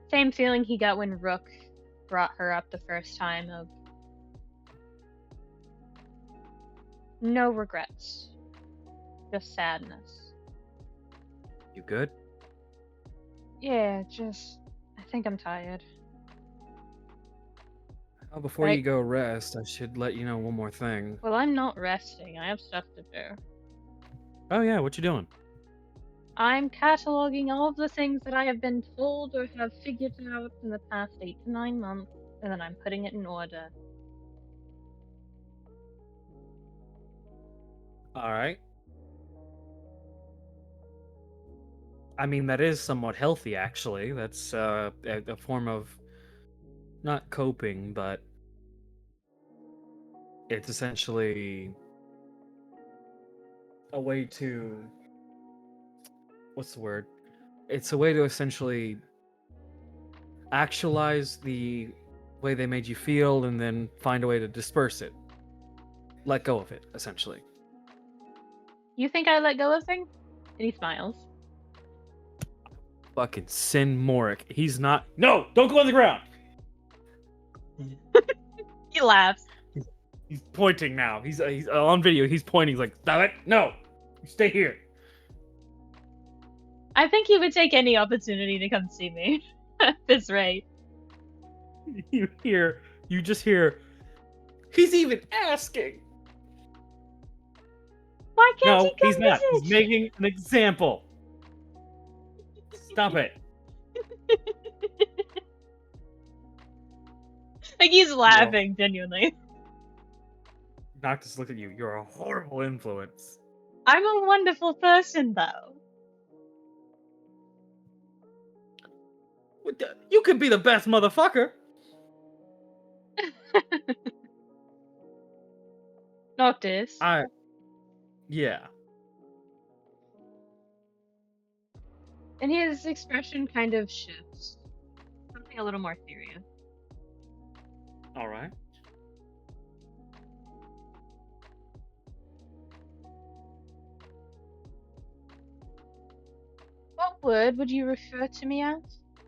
Same feeling he got when Rook brought her up the first time of no regrets, just sadness. You good? Yeah, I think I'm tired. Oh, before Right. you go rest, I should let you know one more thing. Well, I'm not resting. I have stuff to do. Oh yeah, what you doing? I'm cataloging all of the things that I have been told or have figured out in the past 8 to 9 months, and then I'm putting it in order. All right. I mean, that is somewhat healthy, actually. That's a form of not coping, but it's essentially a way to, what's the word? It's a way to essentially actualize the way they made you feel and then find a way to disperse it. Let go of it, essentially. You think I let go of things? And he smiles. Fucking Sin Morik. He's not. No! Don't go on the ground! He laughs. He's pointing now. He's on video. He's pointing. He's like, stop it! No! You stay here! I think he would take any opportunity to come see me. At this rate. You just hear, he's even asking! Why can't No, he come he's not. visit? He's making an example. Stop it. Like he's laughing, genuinely. Noctis, look at you. You're a horrible influence. I'm a wonderful person, though. You could be the best motherfucker. Noctis. Yeah. And his expression kind of shifts. Something a little more serious. All right. What word would you refer to me as?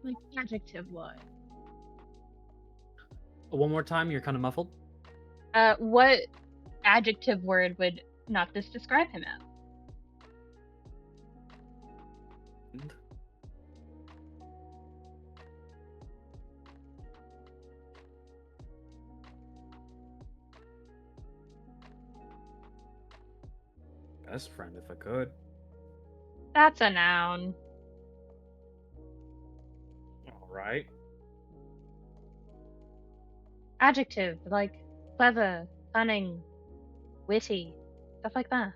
Like adjective word. One more time. You're kind of muffled. What adjective word would Noctis describe him as? Best friend, if I could. That's a noun. All right. Adjective, like clever, cunning, witty, stuff like that.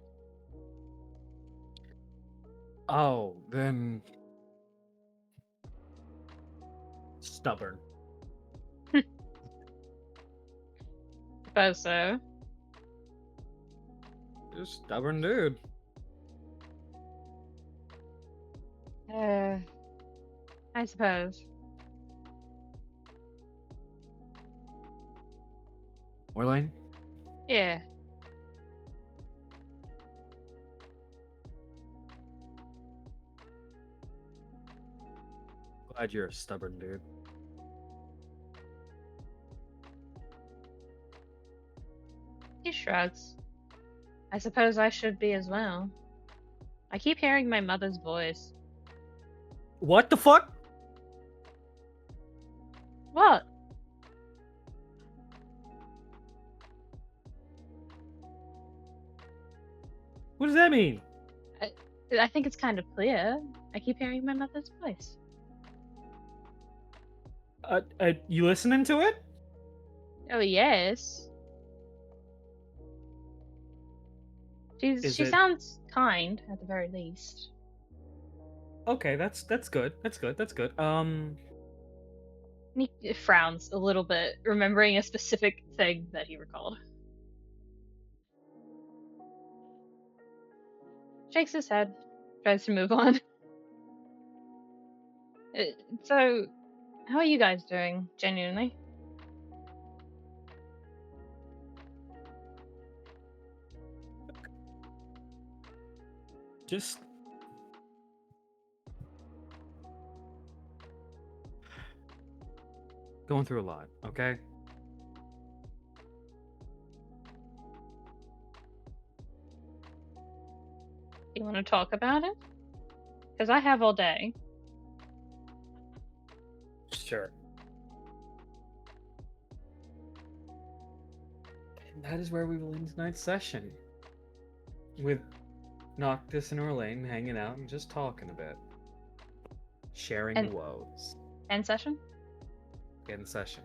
Oh, then stubborn. Suppose so. Just stubborn dude. I suppose. Orlain? Yeah. Glad you're a stubborn dude. He shrugs. I suppose I should be as well. I keep hearing my mother's voice. What the fuck? What? What does that mean? I think it's kind of clear. I keep hearing my mother's voice. You listening to it? Oh, yes. She sounds kind, at the very least. Okay, that's good. That's good. He frowns a little bit, remembering a specific thing that he recalled. Shakes his head, tries to move on. So, how are you guys doing, genuinely? Just Going through a lot, okay? You want to talk about it? Because I have all day. Sure. And that is where we will end tonight's session. With Noctis and Orlain hanging out and just talking a bit. Sharing And- woes. End session? End session.